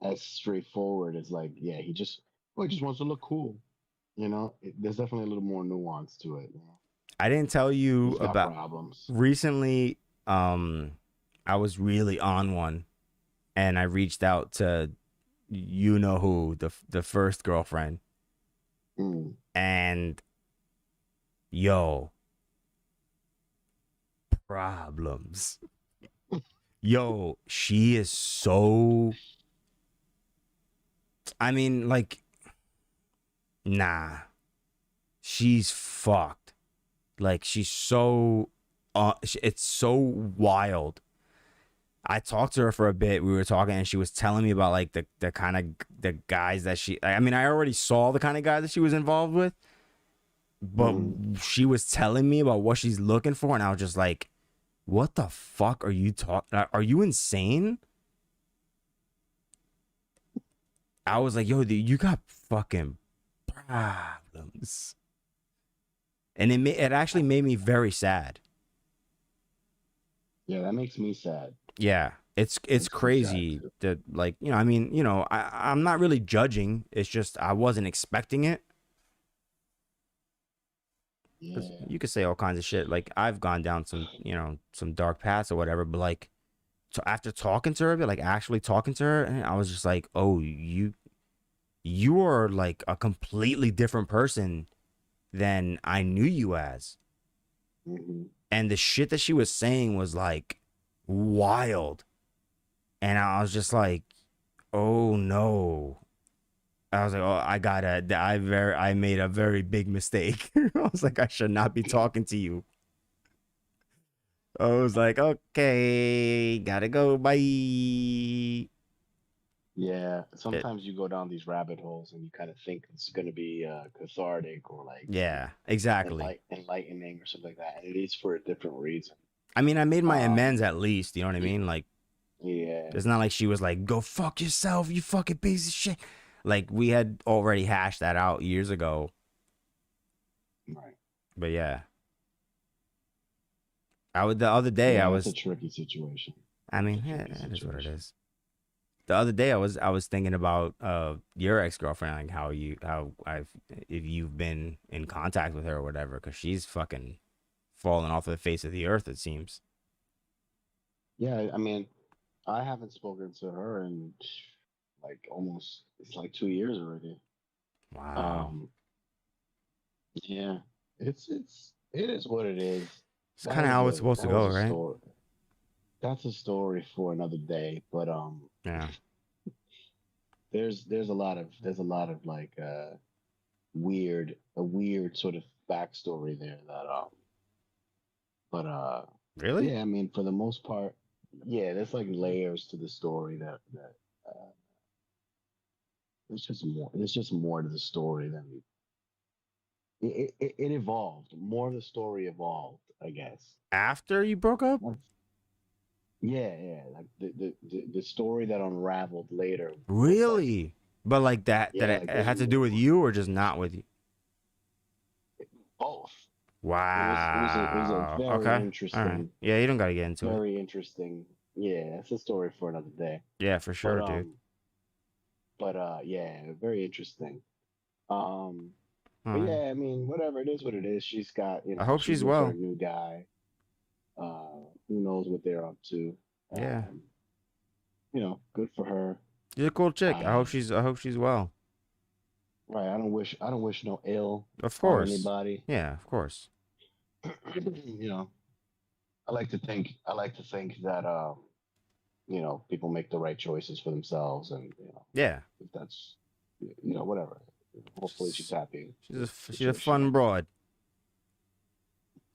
B: as straightforward as like, yeah, he just wants to look cool. There's definitely a little more nuance to it.
A: I didn't tell you
B: He's got
A: about
B: problems.
A: recently. I was really on one, and I reached out to you know who the first girlfriend,
B: Mm.
A: and yo problems. Yo, she is so. I mean, like, nah, she's fucked. Like, she's so. It's so wild. I talked to her for a bit. We were talking, and she was telling me about like the kind of the guys that she. I mean, I already saw the kind of guys that she was involved with, but
B: Mm.
A: she was telling me about what she's looking for, and I was just like, "What the fuck are you talking? Are you insane?" I was like, "Yo, dude, you got fucking problems," and it actually made me very sad.
B: Yeah, that makes me sad.
A: Yeah, it's
B: Makes me sad
A: crazy
B: too.
A: that like I mean I'm not really judging. It's just I wasn't expecting it. 'Cause
B: Yeah.
A: you could say all kinds of shit. Like I've gone down some some dark paths or whatever, but like after talking to her, but like actually talking to her, and I was just like, oh, you are like a completely different person than I knew you as.
B: Hmm.
A: And the shit that she was saying was like wild. And I was just like, oh no. I was like, oh, I made a very big mistake. I was like, I should not be talking to you. I was like, okay, gotta go. Bye.
B: Yeah.
A: It-
B: Sometimes you go down these rabbit holes and you kind of think it's going to be cathartic or like
A: yeah, exactly.
B: enlightening or something like that, and it is for a different reason.
A: I mean, I made my
B: Um.
A: amends at least. You know what I mean? Like,
B: Yeah.
A: it's not like she was like, go fuck yourself, you fucking piece of shit. Like, we had already hashed that out years ago.
B: Right.
A: But yeah. The other day I
B: Yeah, it's a
A: was
B: tricky situation.
A: I
B: It's a
A: mean,
B: tricky
A: it is what it
B: situation.
A: is. The other day I was thinking about your ex girlfriend, like how I've if you've been in contact with her or whatever, because she's fucking falling off the face of the earth. It seems.
B: Yeah, I mean, I haven't spoken to her in like almost it's like 2 years already.
A: Wow,
B: Um, yeah, it is what it is.
A: it's kind of how it's supposed to
B: That was
A: go,
B: a
A: right?
B: story. That's a story for another day. But
A: Yeah.
B: there's a lot of like weird sort of backstory there that but
A: Really?
B: yeah, I mean for the most part, yeah, there's like layers to the story that there's just more to the story than it evolved. More of the story evolved, I guess.
A: After you broke up?
B: That's- Yeah, yeah. Like the story that unraveled later was like,
A: Really? But like that
B: yeah, like
A: it
B: there's
A: had to do with you or just not with you?
B: both. It was a
A: Wow.
B: very
A: Okay. All right.
B: interesting,
A: Yeah, you don't gotta get into it.
B: very interesting. yeah, it's a story for another day.
A: Yeah, for
B: But
A: sure, dude.
B: yeah, very interesting. Um,
A: All
B: but
A: right.
B: yeah, I mean, whatever it is, what it is. She's got,
A: I hope
B: she's
A: she's
B: with her
A: well.
B: new guy. Who knows what they're up to?
A: Yeah.
B: Um, good for her.
A: She's a cool chick.
B: Uh,
A: I hope she's well.
B: right. I don't wish no ill
A: Of
B: on
A: course.
B: anybody.
A: Yeah, of course.
B: you know, I like to think that, people make the right choices for themselves, and
A: Yeah.
B: if that's, whatever. Hopefully, she's
A: She's
B: happy with the
A: she's a
B: situation.
A: fun broad.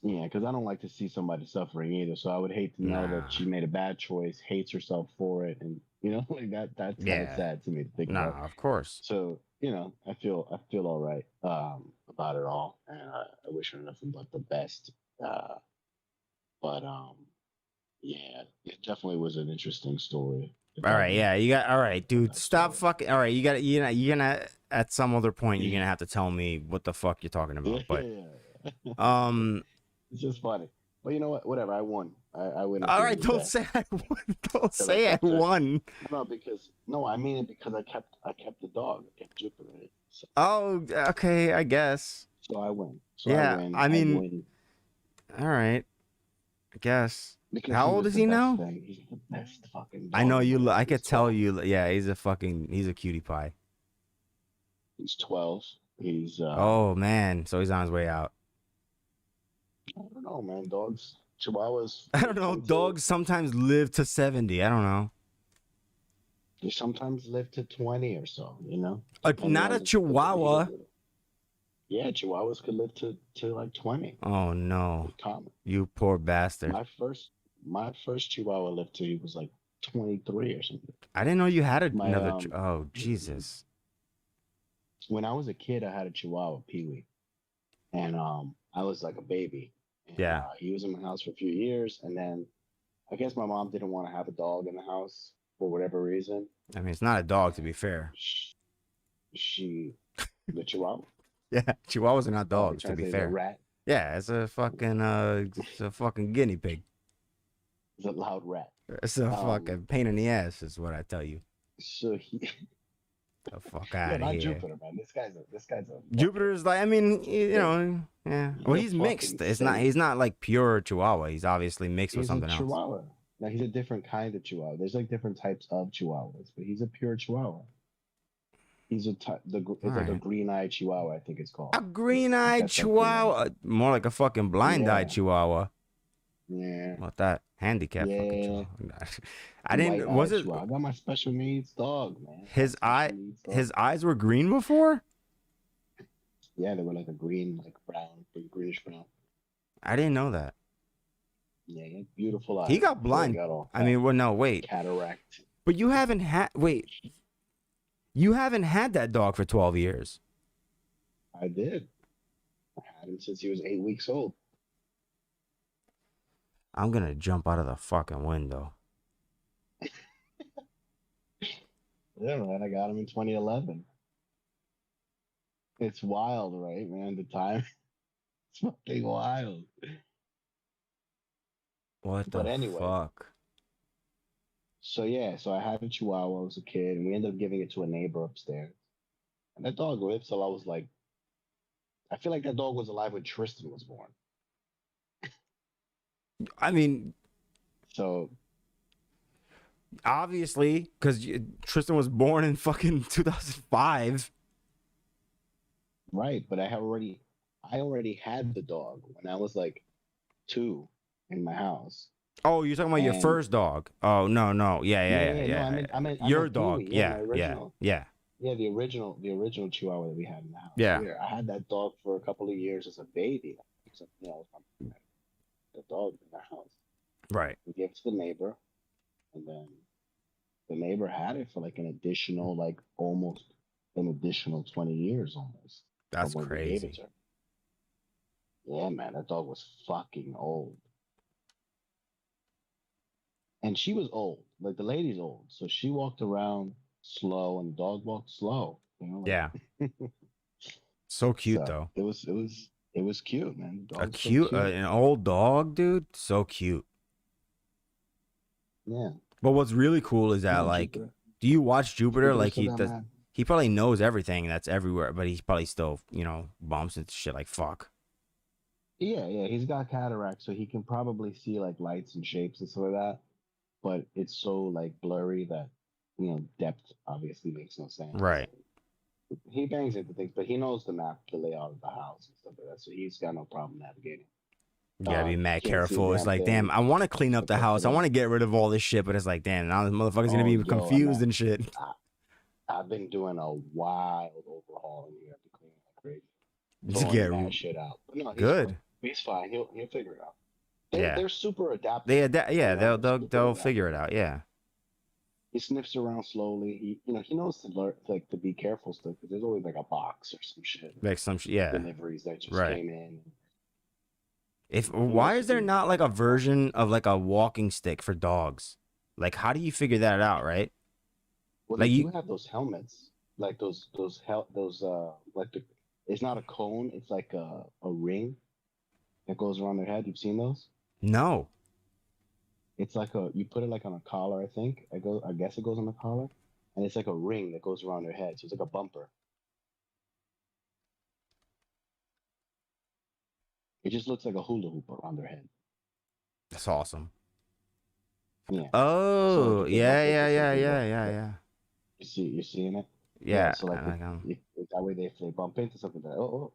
B: Yeah, because I don't like to see somebody suffering either. So I would hate to know that
A: Nah.
B: she made a bad choice, hates herself for it, and like that. That's kind of
A: Yeah.
B: sad to me to think about.
A: Nah, of course.
B: So I feel all right about it all, and I wish her nothing but the best. Uh, but yeah, it definitely was an interesting story. If
A: All
B: I
A: right,
B: can
A: yeah, you got all right,
B: tell
A: dude.
B: that
A: Stop
B: story.
A: fucking. All right, you got you're gonna at some other point you're gonna have to tell me what the fuck you're talking
B: Yeah,
A: about. But
B: it's
A: um,
B: just funny. But you know what? Whatever. I won. I win at
A: all
B: the end
A: right,
B: of the
A: don't
B: day
A: say I won. Don't
B: because I
A: say I
B: kept her.
A: won.
B: No, because no, I mean it because I kept the dog. I kept Jupiter. Right?
A: Oh, okay, I guess.
B: So I win. So I
A: Yeah,
B: win.
A: I
B: I
A: mean,
B: win
A: all right, I guess.
B: because
A: How
B: he
A: old
B: was
A: is
B: the
A: he
B: best
A: now?
B: thing. He's the best fucking
A: I
B: dog
A: know
B: in the
A: you.
B: world.
A: I
B: He's
A: could tell
B: 12.
A: you. Yeah, he's a cutie pie.
B: He's 12. He's
A: Oh man, so he's on his way out.
B: I don't know, man. Dogs, Chihuahuas,
A: I
B: they
A: don't know.
B: tend to
A: Dogs sometimes live to 70. I don't know.
B: they sometimes live to 20 or so. Depending
A: Not
B: on
A: a
B: the breed of
A: Chihuahua.
B: the. Yeah, Chihuahuas could live to like 20.
A: Oh no,
B: Pretty common.
A: you poor bastard.
B: My first my first Chihuahua lived to he was like 23 or something.
A: I didn't know you had
B: My
A: another. Oh Jesus.
B: when I was a kid, I had a Chihuahua, Pee Wee, and I was like a baby, and
A: Yeah.
B: he was in my house for a few years, and then I guess my mom didn't want to have a dog in the house for whatever reason,
A: I mean, it's not a dog to be
B: and
A: fair.
B: she the Chihuahua.
A: Yeah, Chihuahuas are not
B: Oh, you're
A: dogs to
B: trying to
A: be
B: say the
A: fair.
B: rat
A: Yeah, it's a fucking guinea pig.
B: is a loud rat.
A: It's a
B: Um,
A: fucking pain in the ass, is what I tell you.
B: so he,
A: The fuck
B: yeah,
A: out of
B: not
A: here.
B: Jupiter, man. This guy's a fucking
A: Jupiter's like, I mean,
B: sick.
A: yeah.
B: He's
A: Well,
B: a
A: he's
B: fucking
A: mixed.
B: saint.
A: He's not like pure Chihuahua. He's obviously mixed with
B: He's a
A: something else.
B: Chihuahua. Now he's a different kind of Chihuahua. There's like different types of Chihuahuas, but he's a pure Chihuahua. He's
A: All
B: it's like a
A: right.
B: green-eyed Chihuahua, I think it's
A: A
B: called. I think
A: green-eyed
B: that's like the name.
A: Chihuahua, more like a fucking blind-eyed
B: Yeah,
A: Chihuahua.
B: yeah,
A: What that handicapped fucking
B: yeah.
A: Chihuahua? I didn't. Was
B: White-eyed
A: it
B: Chihuahua. I got my special needs dog, man. My
A: his
B: special needs dog.
A: His eyes were green before?
B: Yeah, they were like a green, like brown, greenish brown.
A: I didn't know that.
B: Yeah, he had beautiful
A: He
B: eyes
A: got
B: before he
A: blind.
B: got all
A: I mean, well, no, wait.
B: cataract.
A: But you haven't had. Wait, you haven't had that dog for 12 years.
B: I did. I had him since he was 8 weeks old.
A: I'm gonna jump out of the fucking window.
B: Yeah, man, I got him in 2011. It's wild, right, man? The time, it's fucking wild.
A: What
B: But
A: the
B: anyway,
A: fuck?
B: so yeah, so I had a Chihuahua. I was a kid, and we ended up giving it to a neighbor upstairs. And that dog lived till I was like, I feel like that dog was alive when Tristan was born.
A: I mean,
B: So
A: obviously, because Tristan was born in fucking 2005.
B: right, but I already had the dog when I was like 2 in my house.
A: Oh, you're talking about your
B: And
A: first dog? Oh no, no,
B: yeah, no, I
A: Your
B: meant Pee
A: dog?
B: Wee. Yeah, my
A: Yeah, yeah,
B: original.
A: yeah,
B: Yeah, the original Chihuahua that we had in the house.
A: yeah.
B: I had that dog for a couple of years as a baby. So, the dog in the house.
A: Right.
B: We gave it to the neighbor, and then the neighbor had it for like almost an additional 20 years almost
A: That's
B: from when we gave it
A: crazy.
B: to her. Yeah, man, that dog was fucking old. And she was old. Like the lady's old. So she walked around slow and the dog walked slow.
A: Yeah. So cute
B: So
A: though.
B: it was cute, man. The
A: A
B: dog was so
A: cute,
B: cute.
A: an old dog, dude. So cute.
B: Yeah,
A: But what's really cool is that like,
B: Jupiter.
A: do you watch Jupiter?
B: Jupiter
A: Like
B: still
A: he
B: got
A: does.
B: mad.
A: He probably knows everything that's everywhere, but he probably still, bumps into shit like fuck.
B: Yeah, yeah, he's got cataract, so he can probably see like lights and shapes and stuff like that. But it's so like blurry that depth obviously makes no sense.
A: Right.
B: He bangs into things, but he knows the map, the layout of the house and stuff like that, so he's got no problem navigating.
A: You gotta be
B: He
A: mad
B: can't see a
A: careful. It's
B: damn
A: like, damn,
B: thing
A: I want to clean up the
B: except for
A: house. I
B: the.
A: want to get rid of all this shit, but it's like, damn, now this motherfucker's gonna
B: Oh,
A: be
B: yo, I'm
A: confused
B: at.
A: and shit.
B: I, I've been doing a wild overhaul in here to clean like crazy,
A: To
B: throwing
A: get
B: mad shit out. But no, he's fine.
A: good.
B: He's fine. He'll figure it out. They're
A: Yeah.
B: they're super
A: They
B: adaptable.
A: adapt.
B: They're
A: Yeah,
B: like
A: they'll
B: super
A: figure it
B: adaptable.
A: out. Yeah.
B: He sniffs around slowly. He knows to learn, like to be careful stuff because there's always like a box or some shit,
A: Like some. Yeah.
B: deliveries that just
A: Right.
B: came in.
A: If
B: He
A: why
B: knows
A: is
B: to
A: there
B: be
A: not like a
B: cautious.
A: version of like a walking stick for dogs? Like, how do you figure that out? Right.
B: Well, they
A: Like you.
B: do have those helmets, like those like it's not a cone, it's like a ring that goes around their head. You've seen those?
A: No.
B: It's like you put it like on a collar, I think. I guess it goes on the collar, and it's like a ring that goes around their head, so it's like a bumper. It just looks like a hula hoop around their head.
A: That's awesome.
B: Yeah. So like
A: Oh,
B: if they bump
A: yeah, yeah,
B: into
A: yeah,
B: something,
A: yeah, yeah, yeah.
B: you're seeing it. Yeah.
A: Yeah,
B: So like
A: like
B: if that way if they bump into something, they're like, oh,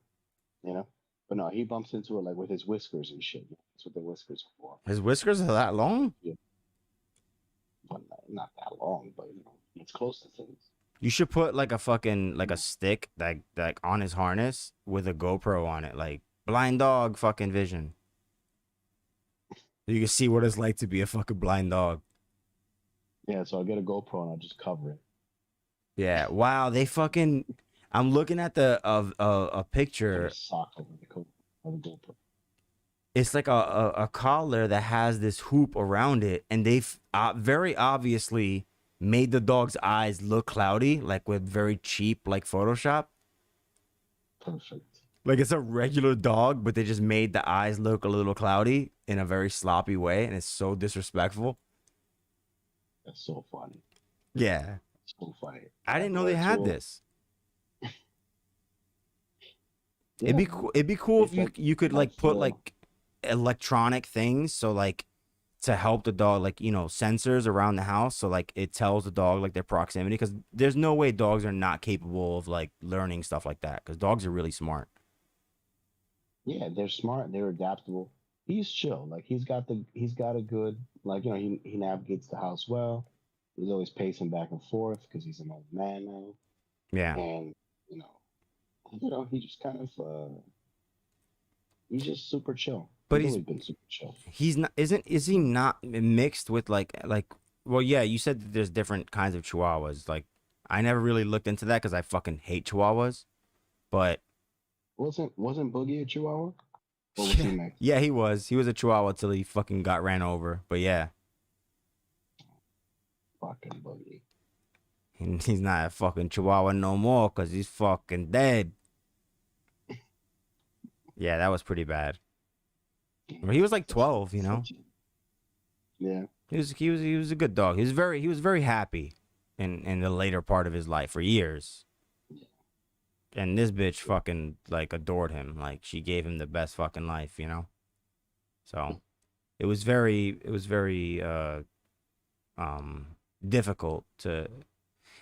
B: you know. But no, he bumps into it like with his whiskers and shit. That's what the whiskers are for.
A: his whiskers are that long.
B: Yeah. But not that long, but it's close to things.
A: You should put like a fucking like a stick like on his harness with a GoPro on it, like blind dog fucking vision. You can see what it's like to be a fucking blind dog.
B: Yeah, so I'll get a GoPro and I'll just cover it.
A: Yeah. Wow. They fucking. I'm looking at the of a
B: Put a
A: picture.
B: sock over the GoPro.
A: It's like a collar that has this hoop around it, and they've very obviously made the dog's eyes look cloudy, like with very cheap like Photoshop.
B: Perfect.
A: Like it's a regular dog, but they just made the eyes look a little cloudy in a very sloppy way, and it's so disrespectful.
B: That's so funny.
A: Yeah,
B: So funny.
A: I
B: That
A: didn't know they had
B: virtual.
A: this. It'd
B: Yeah,
A: be
B: man.
A: cool. It'd be cool if
B: It's
A: you could like
B: that's
A: put
B: the
A: like electronic things, so like to help the dog, like sensors around the house, so like it tells the dog like their proximity, because there's no way dogs are not capable of like learning stuff like that, because dogs are really smart.
B: yeah, they're smart, they're adaptable. He's chill. Like he's got a good like he navigates the house well. He's always pacing back and forth because he's an old man now,
A: Yeah,
B: and you know he just kind of he's just super chill.
A: but
B: He's always been super chill.
A: he's not isn't is he not mixed with like well, yeah, you said that there's different kinds of chihuahuas. Like I never really looked into that because I fucking hate chihuahuas. But
B: Wasn't Boogie a Chihuahua or was he
A: yeah,
B: mixed?
A: yeah, he was a chihuahua till he fucking got ran over. But yeah,
B: Fucking Boogie.
A: he's not a fucking chihuahua no more because he's fucking dead. Yeah, that was pretty bad. But he was like 12,
B: Yeah.
A: He was a good dog. He was very happy in the later part of his life for years. And this bitch fucking like adored him. Like she gave him the best fucking life. So it was very difficult to.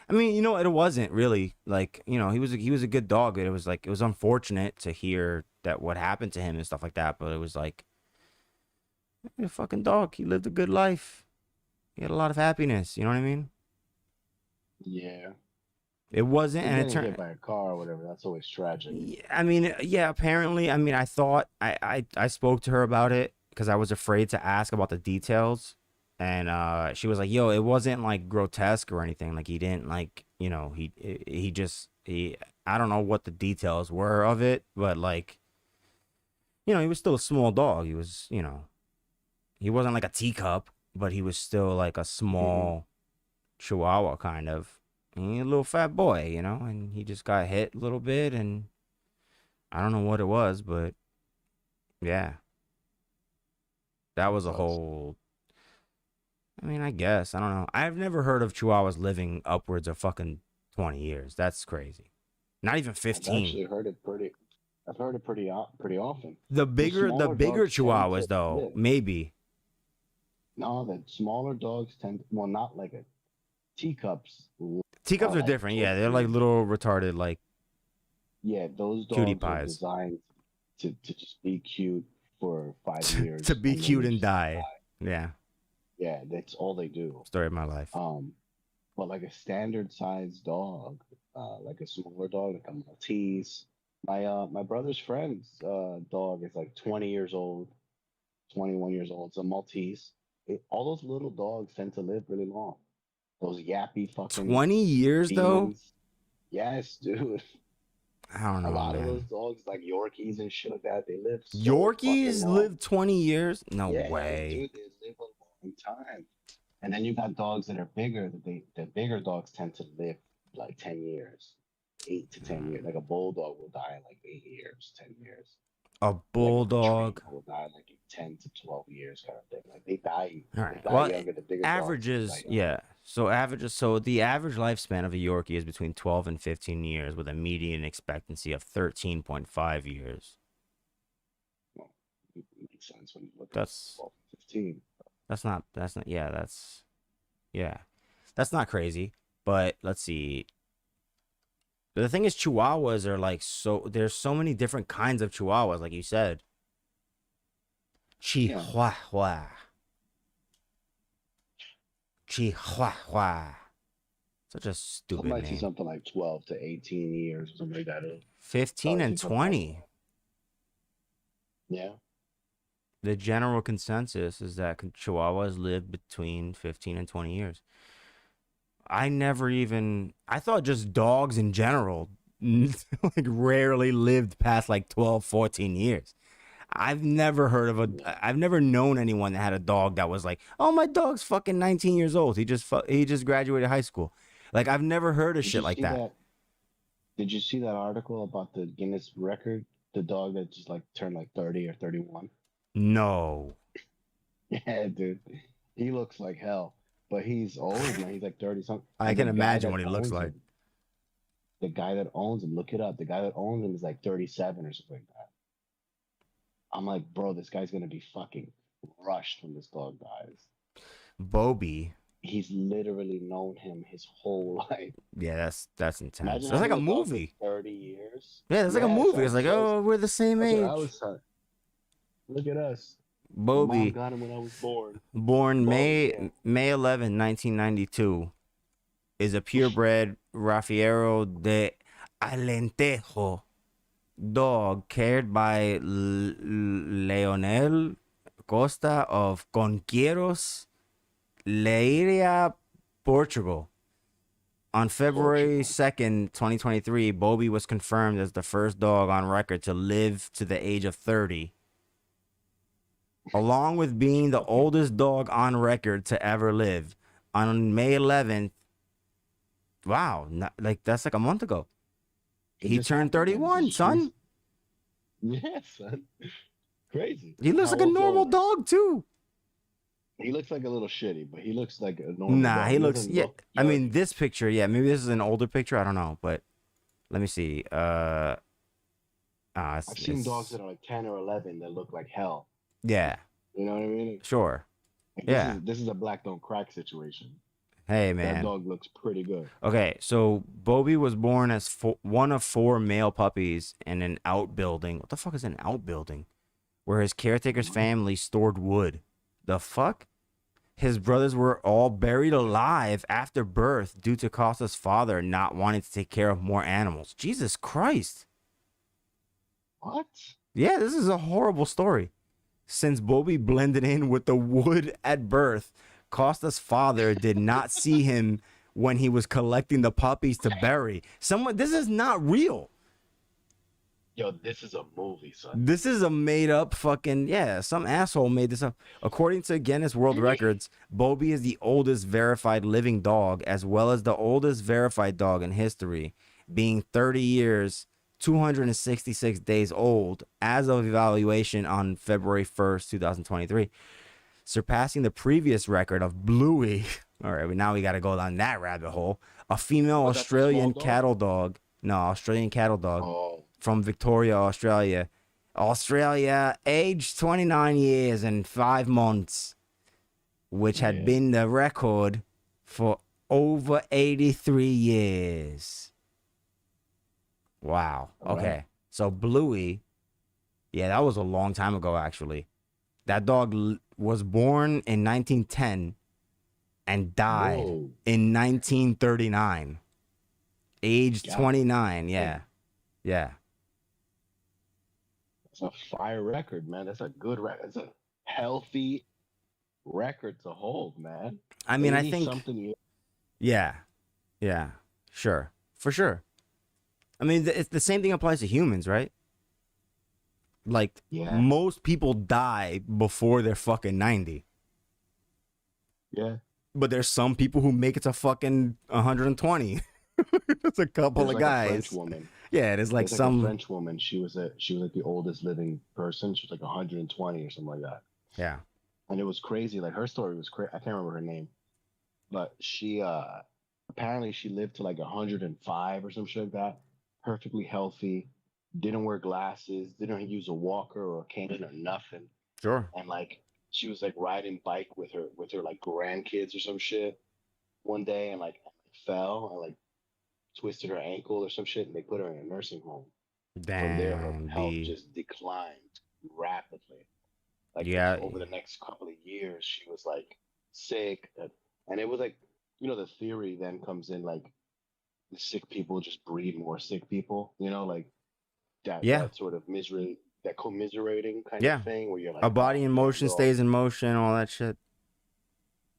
A: I mean, it wasn't really like he was a good dog. It was like it was unfortunate to hear that what happened to him and stuff like that. But it was like a fucking dog. He lived a good life. He had a lot of happiness. You know what I mean?
B: Yeah.
A: It wasn't,
B: But
A: and it
B: getting
A: turned.
B: hit by a car or whatever, that's always tragic.
A: Yeah, I mean, yeah. Apparently, I mean, I thought I spoke to her about it because I was afraid to ask about the details, and she was like, "Yo, it wasn't like grotesque or anything. Like he didn't like he just he I don't know what the details were of it, but like he was still a small dog. He wasn't like a teacup, but he was still like a
B: Hmm.
A: small chihuahua kind of. And a little fat boy, and he just got hit a little bit, and I don't know what it was, but yeah, that
B: That
A: was a
B: sucks.
A: whole. I mean, I guess. I don't know. I've never heard of Chihuahuas living upwards of fucking 20 years. That's crazy. Not even
B: I've
A: 15.
B: actually heard it pretty. I've heard it pretty often.
A: The
B: The
A: bigger
B: smaller dogs tend
A: Chihuahuas
B: to
A: though,
B: live.
A: maybe.
B: No, the smaller dogs tend. Well, not like a teacups.
A: Teacups
B: Are
A: are
B: like
A: different. Yeah, they're like
B: 15.
A: little retarded, like
B: Yeah, those
A: cutie
B: dogs are
A: pies.
B: designed to just be cute for 5 years,
A: To be
B: and then
A: cute
B: they
A: and
B: just
A: die.
B: die.
A: Yeah,
B: Yeah, that's all they do.
A: story of my life.
B: But like a standard sized dog, like a smaller dog, like a Maltese. My brother's friend's dog is like 20 years old, 21 years old. It's a Maltese. All those little dogs tend to live really long. Those yappy fucking
A: 20 years though?
B: demons. Yes, dude.
A: I don't
B: A
A: know,
B: lot of those
A: man.
B: dogs, like Yorkies and shit like that, they live so fucking
A: Yorkies
B: long.
A: live 20 years? No
B: Yeah,
A: way.
B: dude, they live a long time. And then you got dogs that are bigger. The bigger dogs tend to live like 10 years, 8 to 10 years. Like a bulldog will die in like 8 years, 10 years.
A: A
B: Like a
A: bulldog.
B: retriever will die in like 10 to 12 years, kind of thing. Like they die,
A: All
B: they
A: right.
B: die
A: Well,
B: younger. The bigger dogs die
A: averages,
B: younger.
A: yeah. So averages, so the average lifespan of a Yorkie is between 12 and 15 years with a median expectancy of 13.5 years.
B: Well, it makes sense when you look at
A: That's
B: 12 and 15.
A: yeah. That's not crazy, but let's see. But the thing is Chihuahuas are like there's so many different kinds of Chihuahuas like you said.
B: Yeah,
A: Chihuahua. Chihuahua. Such a
B: some
A: stupid
B: might see
A: name.
B: something like 12 to 18 years or something like that. It'll
A: 15
B: probably
A: and
B: see something like
A: 20.
B: that. Yeah.
A: The general consensus is that Chihuahuas live between 15 and 20 years. I thought just dogs in general like rarely lived past like 12, 14 years. I've never known anyone that had a dog that was like, "Oh, my dog's fucking 19 years old. He just graduated high school." Like I've never heard of
B: Did
A: shit
B: you
A: like
B: see
A: that.
B: that? Did you see that article about the Guinness record? The dog that just like turned like 30 or 31?
A: No.
B: Yeah, dude. He looks like hell. But he's old, man. He's like 30 something.
A: I
B: And the
A: can
B: guy
A: imagine
B: that
A: what he looks
B: owns
A: like.
B: him, the guy that owns him, look it up. The guy that owns him is like 37 or something like that. I'm like, bro, this guy's gonna be fucking rushed when this dog dies.
A: Bobby.
B: He's literally known him his whole life.
A: Yeah, that's intense.
B: Imagine
A: That's like
B: having
A: a
B: a dog for
A: movie.
B: 30 years.
A: Yeah, that's like a
B: Yeah,
A: movie. It's like, oh, we're the same
B: that's what I
A: age.
B: was saying. Look at us. My mom
A: Bobby,
B: got him when I was born.
A: born
B: Bobby, yeah.
A: May 11, 1992, is a purebred Rafiero de Alentejo dog cared by Leonel Costa of Conqueros, Leiria, Portugal. On February
B: Portugal.
A: 2nd, 2023, Bobby was confirmed as the first dog on record to live to the age of 30, along with being the
B: Okay.
A: oldest dog on record to ever live. On May 11th, wow, like that's like a month ago.
B: It
A: He
B: just
A: turned
B: happened, man.
A: 31,
B: Just
A: son.
B: yeah, son. Crazy.
A: He looks
B: How
A: like a
B: old's
A: normal
B: old?
A: dog too.
B: He looks like a little shitty, but he looks like a normal
A: Nah,
B: dog.
A: he
B: He
A: looks
B: doesn't
A: yeah.
B: look
A: I mean,
B: dirty.
A: this picture, yeah, maybe this is an older picture. I don't know, but let me see.
B: I've seen dogs that are like 10 or 11 that look like hell.
A: Yeah,
B: You know what I mean?
A: sure.
B: Like,
A: Yeah.
B: this is a black don't crack situation.
A: Hey,
B: That
A: man.
B: dog looks pretty good.
A: Okay, so Bobby was born as one of four male puppies in an outbuilding. What the fuck is an outbuilding? Where his caretaker's family stored wood. The fuck? His brothers were all buried alive after birth due to Costa's father not wanting to take care of more animals. Jesus Christ.
B: What?
A: Yeah, this is a horrible story. Since Bobby blended in with the wood at birth, Costa's father did not see him when he was collecting the puppies to bury. This is not real.
B: Yo, this is a movie, son.
A: This is a made up fucking, yeah, some asshole made this up. According to Guinness World Records, Bobby is the oldest verified living dog, as well as the oldest verified dog in history, being 30 years, 266 days old as of evaluation on February 1st, 2023. surpassing the previous record of Bluey. All right, now we got to go down that rabbit hole. A female
B: Oh, that's a small
A: Australian
B: dog?
A: cattle dog. No, Australian cattle dog
B: Oh,
A: from Victoria, Australia. Australia, aged 29 years and 5 months, which had
B: yeah.
A: been the record for over 83 years. Wow.
B: All
A: Okay.
B: right.
A: So Bluey, yeah, that was a long time ago, actually. That dog was born in 1910 and died
B: Whoa.
A: in 1939. Aged
B: God
A: 29. Yeah.
B: damn.
A: Yeah.
B: That's a fire record, man. That's a good record. That's a healthy record to hold, man.
A: I mean, I
B: 80
A: think,
B: something years.
A: yeah. Yeah. Sure. For sure. I mean, it's the same thing applies to humans, right? Like,
B: Yeah.
A: most people die before they're fucking 90.
B: Yeah.
A: But there's some people who make it to fucking 120. There's a couple
B: There's
A: of
B: like a
A: guys.
B: French woman.
A: Yeah, there's like
B: There's
A: some.
B: a French woman. She was like the oldest living person. She was like 120 or something like that.
A: Yeah.
B: And it was crazy. Like her story was crazy. I can't remember her name, but she apparently she lived to like 105 or some shit like that. Perfectly healthy. Didn't wear glasses. Didn't use a walker or a cane or nothing.
A: Sure.
B: And like she was like riding bike with her like grandkids or some shit one day and like fell and like twisted her ankle or some shit and they put her in a nursing home. From there, her
A: Damn,
B: health
A: B.
B: just declined rapidly. Like
A: Yeah.
B: over the next couple of years, she was like sick, and it was like, the theory then comes in like the sick people just breed more sick people, like that
A: Yeah.
B: that sort of misery, that commiserating kind
A: Yeah.
B: of thing where you're like,
A: A body
B: oh
A: in
B: man,
A: motion stays in motion, all that shit.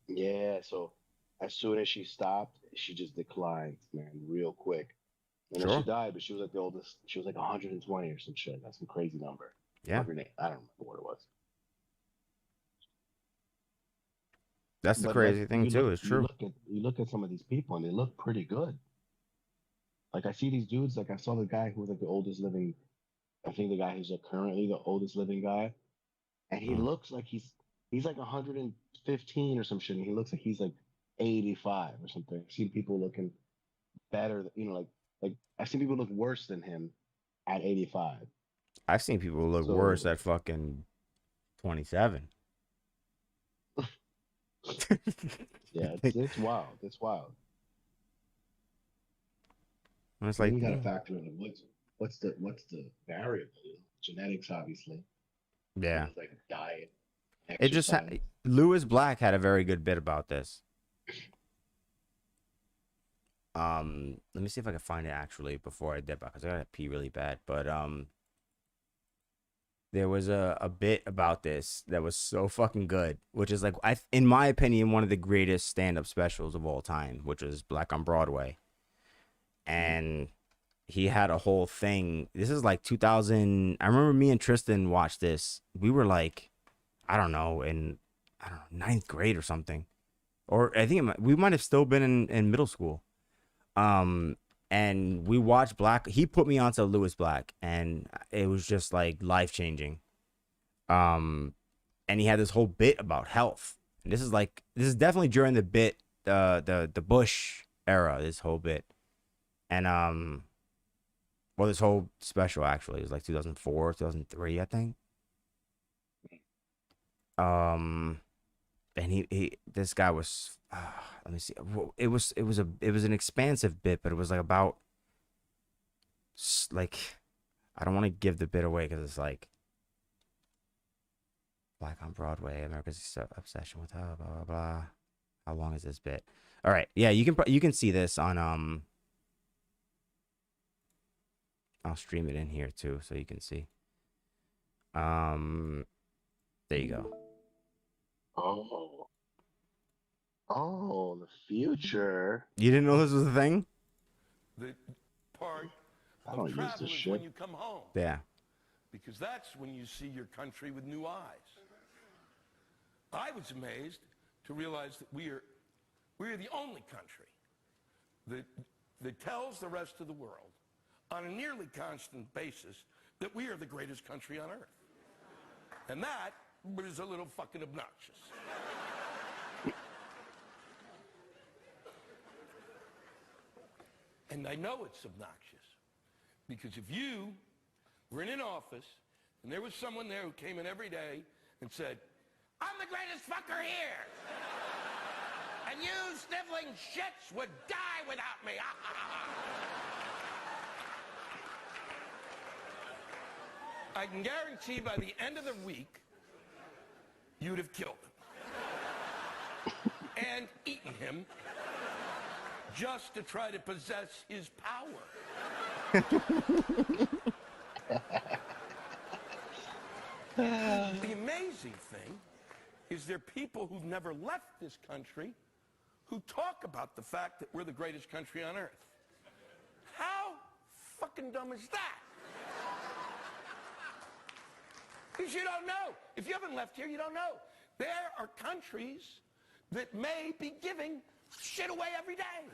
B: yeah. So as soon as she stopped, she just declined, man, real quick. And then
A: Sure.
B: she died, but she was like the oldest. She was like 120 or some shit. That's some crazy number.
A: Yeah.
B: I don't remember what it was.
A: That's the
B: But
A: crazy thing too. It's true.
B: You look at some of these people and they look pretty good. Like I see these dudes. Like I saw the guy who was like the oldest living. I think the guy who's like currently the oldest living guy, and he
A: Mm.
B: looks like he's like 115 or some shit. And he looks like he's like 85 or something. I've seen people looking better. Like I've seen people look worse than him at 85.
A: I've seen people look
B: So
A: worse at fucking 27.
B: yeah, it's wild. It's wild.
A: And it's
B: Then
A: like,
B: you got to factor in what's the variable? Genetics, obviously.
A: yeah.
B: Like diet,
A: It just
B: exercise.
A: Lewis Black had a very good bit about this. Let me see if I can find it actually before I dip out because I gotta pee really bad. But there was a bit about this that was so fucking good, which is like in my opinion, one of the greatest stand-up specials of all time, which is Black on Broadway. And he had a whole thing. This is like 2000. I remember me and Tristan watched this. We were like, I don't know, ninth grade or something, or I think we might have still been in middle school. And we watched Black. He put me onto Lewis Black, and it was just like life changing. And he had this whole bit about health. And this is definitely during the bit, the Bush era. This whole bit, and well, this whole special actually was like 2004, 2003, I think. And this guy was let me see, it was an expansive bit, but it was like about like, I don't want to give the bit away because it's like Black on Broadway, America's obsession with blah blah blah. How long is this bit? All right, yeah, you can see this on I'll stream it in here too so you can see. There you go.
B: Oh, the future.
A: You didn't know this was a thing?
C: The part
B: I
C: of
B: don't use
C: travel
B: this
C: is
B: shit.
C: when you come home,
A: Yeah.
C: because that's when you see your country with new eyes. I was amazed to realize that we're the only country that tells the rest of the world on a nearly constant basis that we are the greatest country on earth. And that but is a little fucking obnoxious. And I know it's obnoxious because if you were in an office and there was someone there who came in every day and said, I'm the greatest fucker here, and you sniveling shits would die without me. I can guarantee by the end of the week, you'd have killed him and eaten him just to try to possess his power. The amazing thing is there are people who've never left this country who talk about the fact that we're the greatest country on earth. How fucking dumb is that? Because you don't know. If you haven't left here, you don't know. There are countries that may be giving shit away every day.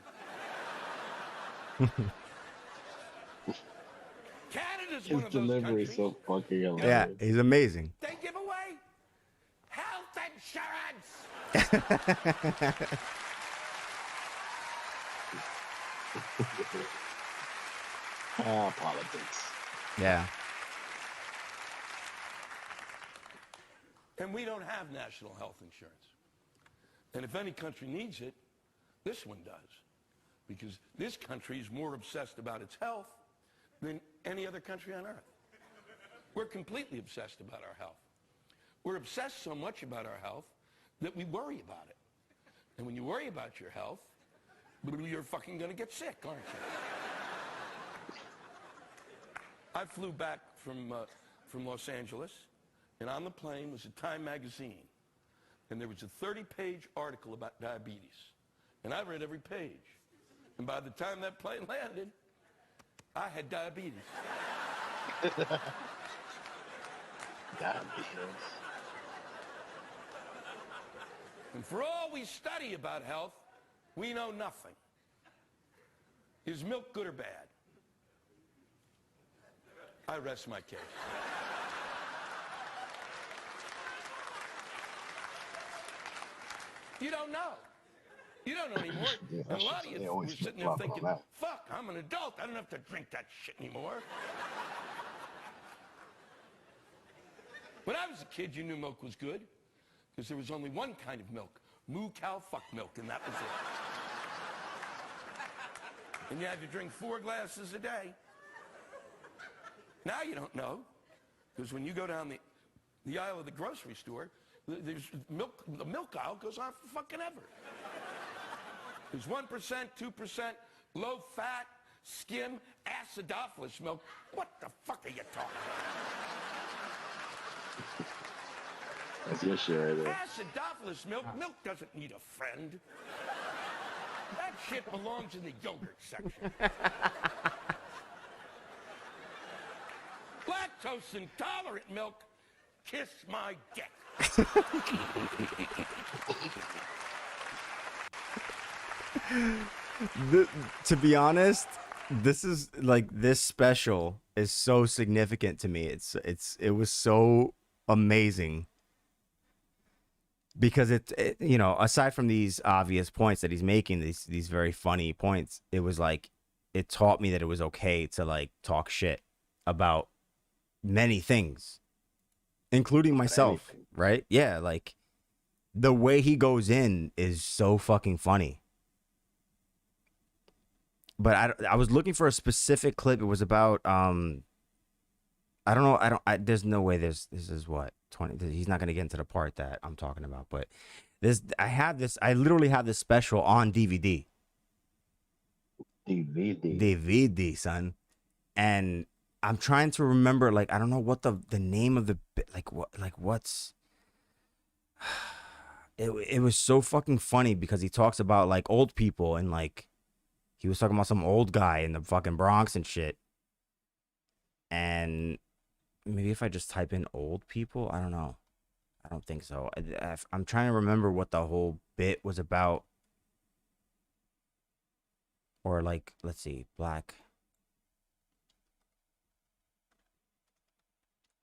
C: Canada's one of those
B: delivery
C: countries.
B: so fucking hilarious.
A: Yeah, he's amazing.
C: They give away health insurance.
B: Politics.
A: Yeah.
C: And we don't have national health insurance. And if any country needs it, this one does. Because this country is more obsessed about its health than any other country on earth. We're completely obsessed about our health. We're obsessed so much about our health that we worry about it. And when you worry about your health, you're fucking gonna get sick, aren't you? I flew back from Los Angeles, and on the plane was a Time magazine. And there was a 30-page article about diabetes. And I read every page. And by the time that plane landed, I had diabetes.
B: Diabetes.
C: And for all we study about health, we know nothing. Is milk good or bad? I rest my case. You don't know. You don't know anymore.
B: Yeah,
C: And a lot of
B: they
C: you
B: always
C: were sitting there
B: flop on
C: thinking,
B: that.
C: fuck, I'm an adult. I don't have to drink that shit anymore. When I was a kid, you knew milk was good because there was only one kind of milk, moo cow fuck milk, and that was it. And you had to drink 4 glasses a day. Now you don't know because when you go down the aisle of the grocery store, there's milk. The milk aisle goes on for fucking ever. There's 1%, 2%, low fat, skim, acidophilus milk. What the fuck are you talking about?
B: That's your shit right there.
C: Acidophilus milk? Milk doesn't need a friend. That shit belongs in the yogurt section. Lactose intolerant milk, kiss my dick.
A: To be honest, this is like this special is so significant to me. It was so amazing because it you know, aside from these obvious points that he's making, these very funny points, it was like it taught me that it was okay to like talk shit about many things, including myself, right? Yeah, like the way he goes in is so fucking funny. But I was looking for a specific clip. It was about I don't know. There's no way this is what 20. He's not gonna get into the part that I'm talking about. But I literally have this special on DVD. DVD, son. And I'm trying to remember. Like I don't know what the name of the what's. It was so fucking funny because he talks about like old people and like. He was talking about some old guy in the fucking Bronx and shit. And maybe if I just type in old people, I don't know. I don't think so. I'm trying to remember what the whole bit was about. Or like, let's see, black.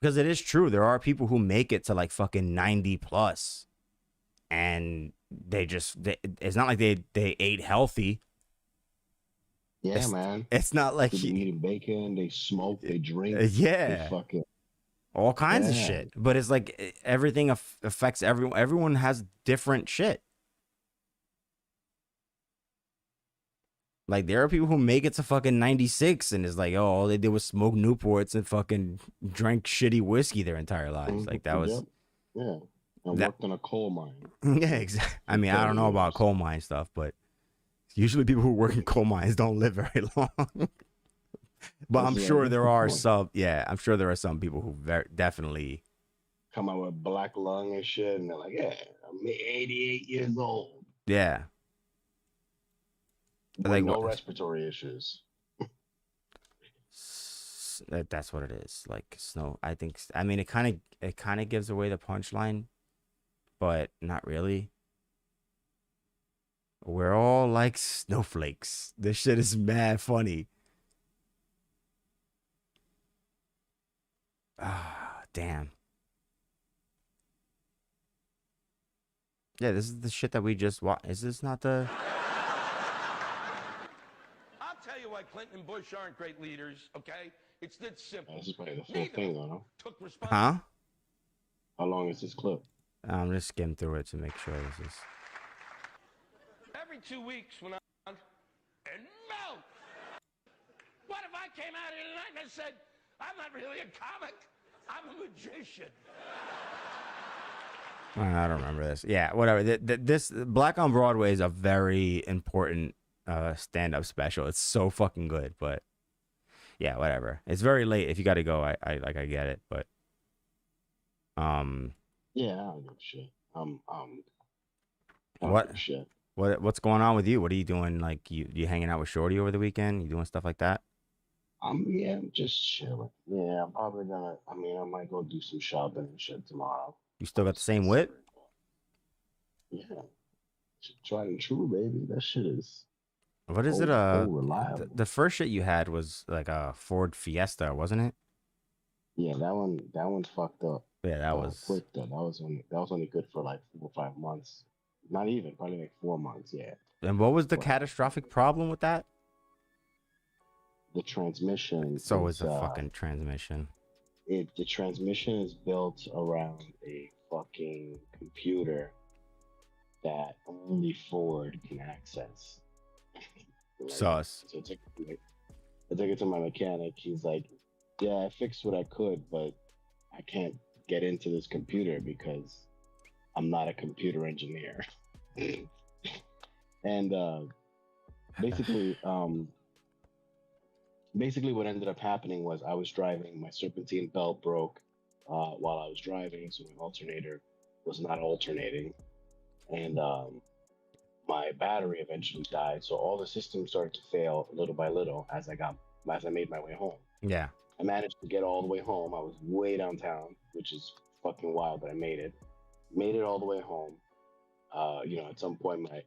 A: Because it is true. There are people who make it to like fucking 90 plus, and it's not like they ate healthy.
B: Yeah, man.
A: It's not like
B: They be eating bacon, they smoke, they drink, they
A: yeah,
B: fucking
A: all kinds of
B: yeah.
A: shit. But it's like everything affects everyone. Everyone has different shit. Like there are people who make it to fucking 96 and it's like, oh, all they did was smoke Newports and fucking drank shitty whiskey their entire lives. Like that was,
B: yeah. And worked in a coal mine.
A: Yeah, exactly. I mean, I don't know about coal mine stuff, but usually people who work in coal mines don't live very long. But I'm sure there are some. Yeah, I'm sure there are some people who definitely
B: come out with black lung and shit, and they're like, "Yeah, I'm 88 years old."
A: Yeah.
B: Like no respiratory issues.
A: That's what it is. Like snow. I mean, it kind of gives away the punchline, but not really. We're all like snowflakes. This shit is mad funny. Ah, damn. Yeah, this is the shit that we just watched. Is this not the...
C: I'll tell you why Clinton and Bush aren't great leaders, okay? It's that simple.
B: This is probably the full thing, though.
A: Huh?
B: How long is this clip?
A: I'm just skim through it to make sure this is...
C: Every 2 weeks when I'm... And melt! What if I came out here tonight and I said, I'm not really a comic, I'm a magician.
A: I don't remember this. Yeah, whatever. This Black on Broadway is a very important stand-up special. It's so fucking good, but yeah, whatever. It's very late. If you got to go, I get it, but
B: yeah, I don't give a shit.
A: What?
B: Shit.
A: What's going on with you? What are you doing? Like you hanging out with Shorty over the weekend? You doing stuff like that?
B: Yeah, I'm just chilling. Yeah, I'm probably gonna. I mean, I might go do some shopping and shit tomorrow.
A: You still got the same whip?
B: Yeah, tried and true, baby. That shit is.
A: What is it?
B: Reliable.
A: The first shit you had was like a Ford Fiesta, wasn't it?
B: Yeah, that one fucked up.
A: Yeah, that was
B: quick though. That was only good for like 4 or 5 months. Not even, probably like 4 months. Yeah.
A: And what was the catastrophic problem with that?
B: The transmission.
A: So is the fucking transmission.
B: The transmission is built around a fucking computer that only Ford can access.
A: Like, Sus.
B: So I took it to my mechanic. He's like, yeah, I fixed what I could, but I can't get into this computer because I'm not a computer engineer. And basically what ended up happening was I was driving, my serpentine belt broke while I was driving, so my alternator was not alternating, and my battery eventually died, so all the systems started to fail little by little as I made my way home.
A: Yeah.
B: I managed to get all the way home. I was way downtown, which is fucking wild, but I made it. Made it all the way home. At some point I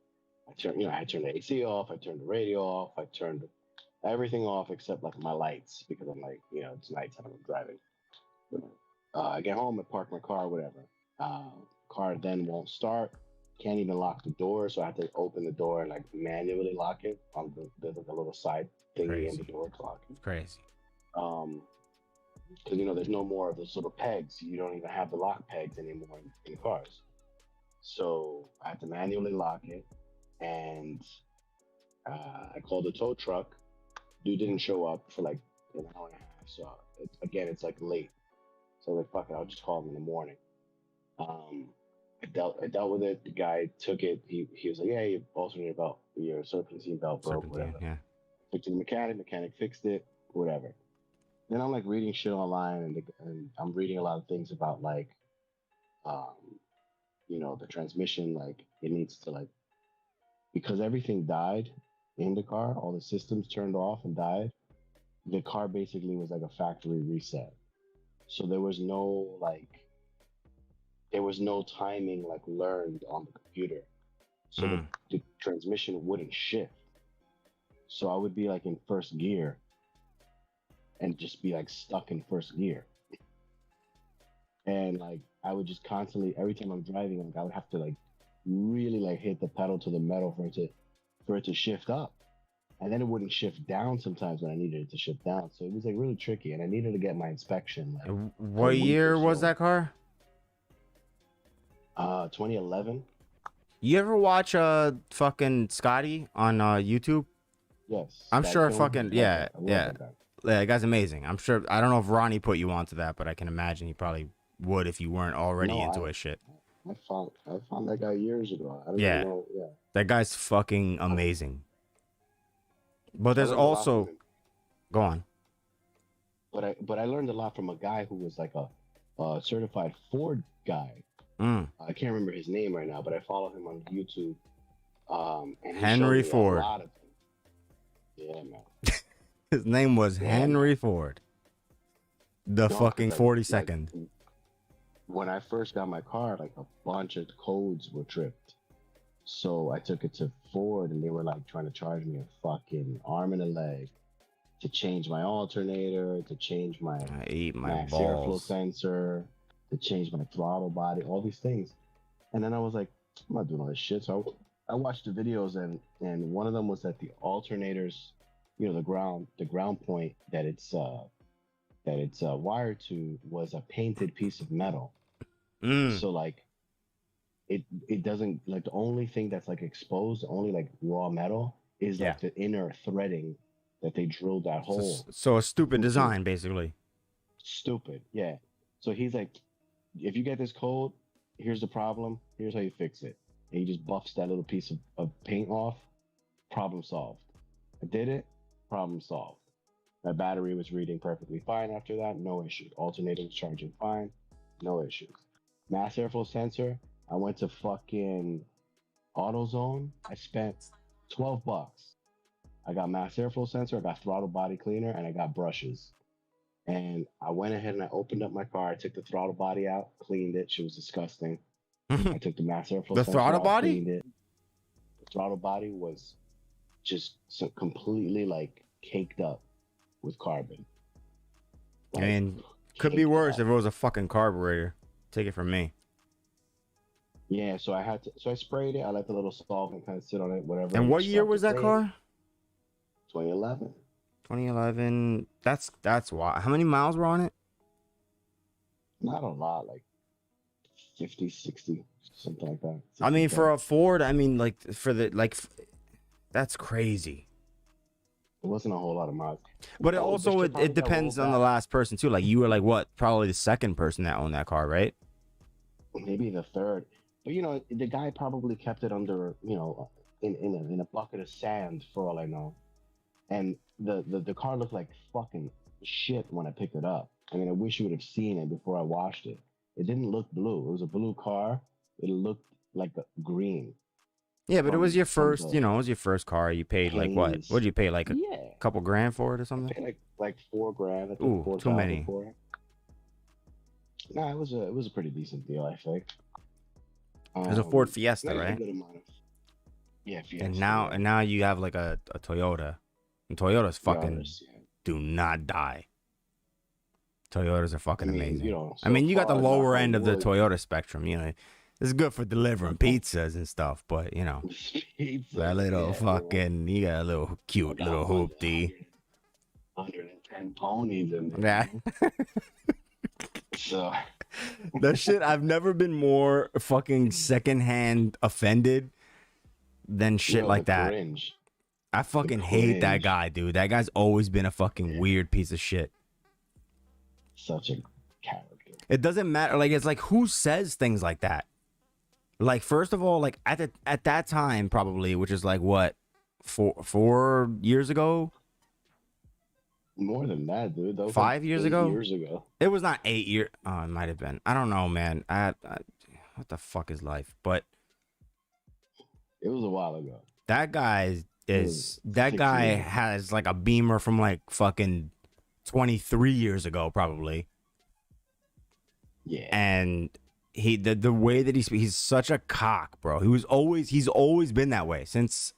B: turned the AC off, I turned the radio off, I turned everything off except like my lights because I'm like, it's nighttime, I'm driving. I get home, I park my car, whatever. Car then won't start. Can't even lock the door, so I have to open the door and like manually lock it. There's like a little side thingy in the door to lock it.
A: Crazy.
B: Because there's no more of those little pegs. You don't even have the lock pegs anymore in cars. So I had to manually lock it, and I called the tow truck. Dude didn't show up for like an hour and a half. So it's like late. So I was like, fuck it, I'll just call him in the morning. I dealt with it. The guy took it. He was like, yeah, your alternator belt, your serpentine belt broke, whatever.
A: Yeah.
B: Took to the mechanic fixed it, whatever. Then I'm like reading shit online, and I'm reading a lot of things about like, the transmission, like it needs to like, because everything died in the car, all the systems turned off and died. The car basically was like a factory reset. So there was no timing like learned on the computer. So the transmission wouldn't shift. So I would be like in first gear and just be like stuck in first gear. and like I would just constantly every time I'm driving, like I would have to like really like hit the pedal to the metal for it to shift up, and then it wouldn't shift down sometimes when I needed it to shift down. So it was like really tricky, and I needed to get my inspection like per
A: What
B: week or
A: year was
B: so.
A: that car?
B: 2011.
A: You ever watch fucking Scotty on YouTube?
B: Yes,
A: I'm
B: Scotty
A: sure
B: Pilgrim.
A: fucking
B: I love
A: yeah,
B: that. I love
A: yeah.
B: that guy.
A: Yeah, that guy's amazing. I'm sure. I don't know if Ronnie put you onto that, but I can imagine he probably would if you weren't already
B: No,
A: into his shit.
B: I found that guy years ago. I don't even
A: Yeah,
B: know. Yeah,
A: that guy's fucking amazing. But
B: I
A: there's
B: learned a lot from
A: also
B: him.
A: go on.
B: But I learned a lot from a guy who was like a certified Ford guy.
A: Mm.
B: I can't remember his name right now, but I follow him on YouTube. And he showed
A: Henry
B: me a
A: Ford.
B: lot of things. Yeah, man.
A: His name was
B: Yeah,
A: Henry Ford. The
B: no, 'cause,
A: fucking
B: like
A: 42nd.
B: when I first got my car, like a bunch of codes were tripped. So I took it to Ford, and they were like trying to charge me a fucking arm and a leg to change my alternator, to change my
A: I ate my
B: max airflow
A: balls.
B: sensor, to change my throttle body, all these things. And then I was like, I'm not doing all this shit. So I watched the videos, and one of them was that the alternators, the ground point that it's wired to was a painted piece of metal.
A: Mm.
B: So like it doesn't like the only thing that's like exposed, only like raw metal is
A: Yeah.
B: like the inner threading that they drilled that hole.
A: So a stupid
B: into.
A: design, basically.
B: Stupid, yeah. So he's like, if you get this code, here's the problem. Here's how you fix it. And he just buffs that little piece of paint off. Problem solved. I did it. Problem solved. My battery was reading perfectly fine after that. No issues. Alternator was charging fine. No issues. Mass airflow sensor. I went to fucking AutoZone. I spent $12. I got mass airflow sensor. I got throttle body cleaner, and I got brushes. And I went ahead and I opened up my car. I took the throttle body out, cleaned it. She was disgusting. I took the mass airflow
A: The
B: sensor
A: throttle
B: out,
A: body?
B: cleaned it. The throttle body was just so completely like caked up with carbon.
A: I
B: Like,
A: mean, could be
B: caked
A: worse
B: up.
A: if it was a fucking carburetor. Take it from me.
B: Yeah, so I sprayed it. I let the little solvent kind of sit on it, whatever.
A: And
B: it
A: what year
B: started
A: was
B: to
A: that
B: clean.
A: car?
B: 2011.
A: 2011. That's why. How many miles were on it?
B: Not a lot, like 50, 60, something like that.
A: I mean,
B: 60,
A: for a Ford, I mean, like for the like, that's crazy.
B: it wasn't a whole lot of miles.
A: But it
B: Oh, the
A: also
B: shit
A: it
B: probably got
A: depends
B: rolled
A: on the
B: back.
A: last person too. Like you were like what? Probably the second person that owned that car, right?
B: Maybe the third. But the guy probably kept it under, in a bucket of sand for all I know. And the car looked like fucking shit when I picked it up. I mean, I wish you would have seen it before I washed it. It didn't look blue. It was a blue car. It looked like a green
A: Yeah, but it was your
B: from
A: first. You know, it was your first car. You paid like what?
B: haze.
A: What'd you pay? Like a
B: Yeah,
A: couple grand for it or
B: I
A: something?
B: paid like $4,000. I paid
A: Ooh, too
B: 4,000
A: many.
B: for it. Nah, it was a pretty decent deal, I think.
A: It was a Ford
B: I
A: Fiesta,
B: got a
A: right?
B: good amount of yeah, Fiesta,
A: And
B: yeah.
A: now you have like a Toyota. And Toyotas fucking
B: Yaris, yeah.
A: do not die. Toyotas are fucking
B: I mean,
A: amazing.
B: so
A: I mean, you got the
B: far, knock
A: lower
B: on
A: end of the
B: wood,
A: Toyota spectrum. You know, it's good for delivering pizzas and stuff. But you know,
B: pizza,
A: that little
B: yeah,
A: fucking, you got a little cute
B: got
A: little
B: 100,
A: hoopty.
B: 110 ponies in there.
A: Yeah.
B: So
A: That shit, I've never been more fucking secondhand offended than shit like
B: the
A: that.
B: cringe.
A: I fucking hate that
B: cringe.
A: guy, dude. That guy's always been a fucking weird piece of shit.
B: Such a character.
A: It doesn't matter. Like, it's like, who says things like that? Like, first of all, like at that time, probably, which is like what, 4 years ago?
B: More than that, dude. That was
A: 5
B: like
A: years
B: 8
A: ago?
B: Years ago.
A: It was not 8 years. Oh, it might have been. I don't know, man. What the fuck is life? But
B: It was a while ago.
A: that guy
B: was
A: that
B: 6
A: guy
B: years ago.
A: has like a Beamer from like fucking 23 years ago, probably.
B: Yeah.
A: And the way that he's such a cock, bro. He's always been that way since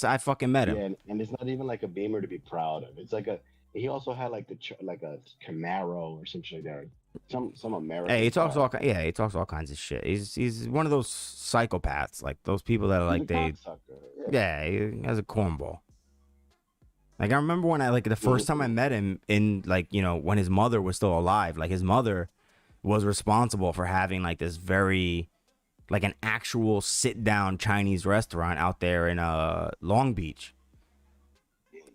A: I fucking met him.
B: Yeah, and it's not even like a Beamer to be proud of. It's like he also had like like a Camaro or something like that. Some American.
A: Hey, he talks
B: guy.
A: yeah, he talks all kinds of shit. He's one of those psychopaths, like those people that are
B: He's a
A: like
B: cocksucker.
A: yeah, he has a cornball. Like I remember when I like the first time I
B: Mhm.
A: met him in like, you know, when his mother was still alive, like his mother was responsible for having like this very like an actual sit down Chinese restaurant out there in Long Beach.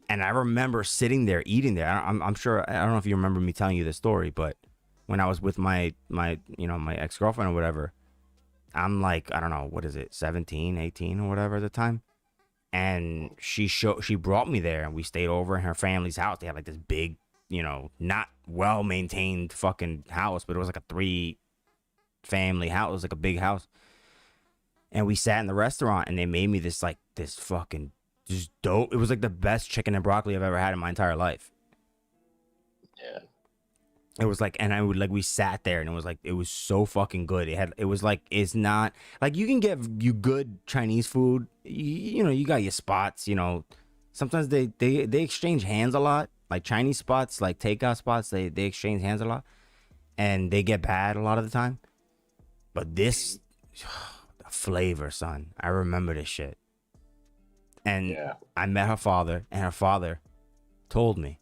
A: And I remember sitting there eating there. I'm sure I don't know if you remember me telling you this story, but when I was with my you know my ex girlfriend or whatever, I'm like I don't know what is it 17, 18 or whatever at the time, and she brought me there and we stayed over in her family's house. They had like this big, you know, not well maintained fucking house, but it was like a 3 family house. It was like a big house, and we sat in the restaurant and they made me this like this fucking just dope. It was like the best chicken and broccoli I've ever had in my entire life.
B: Yeah.
A: It was like, and I would like, we sat there and it was like, it was so fucking good. It was like, it's not like you can get you good Chinese food. You know, you got your spots, you know, sometimes they exchange hands a lot. Like Chinese spots, like takeout spots, they exchange hands a lot and they get bad a lot of the time. But this, the flavor, son, I remember this shit. And
B: Yeah.
A: I met her father and her father told me,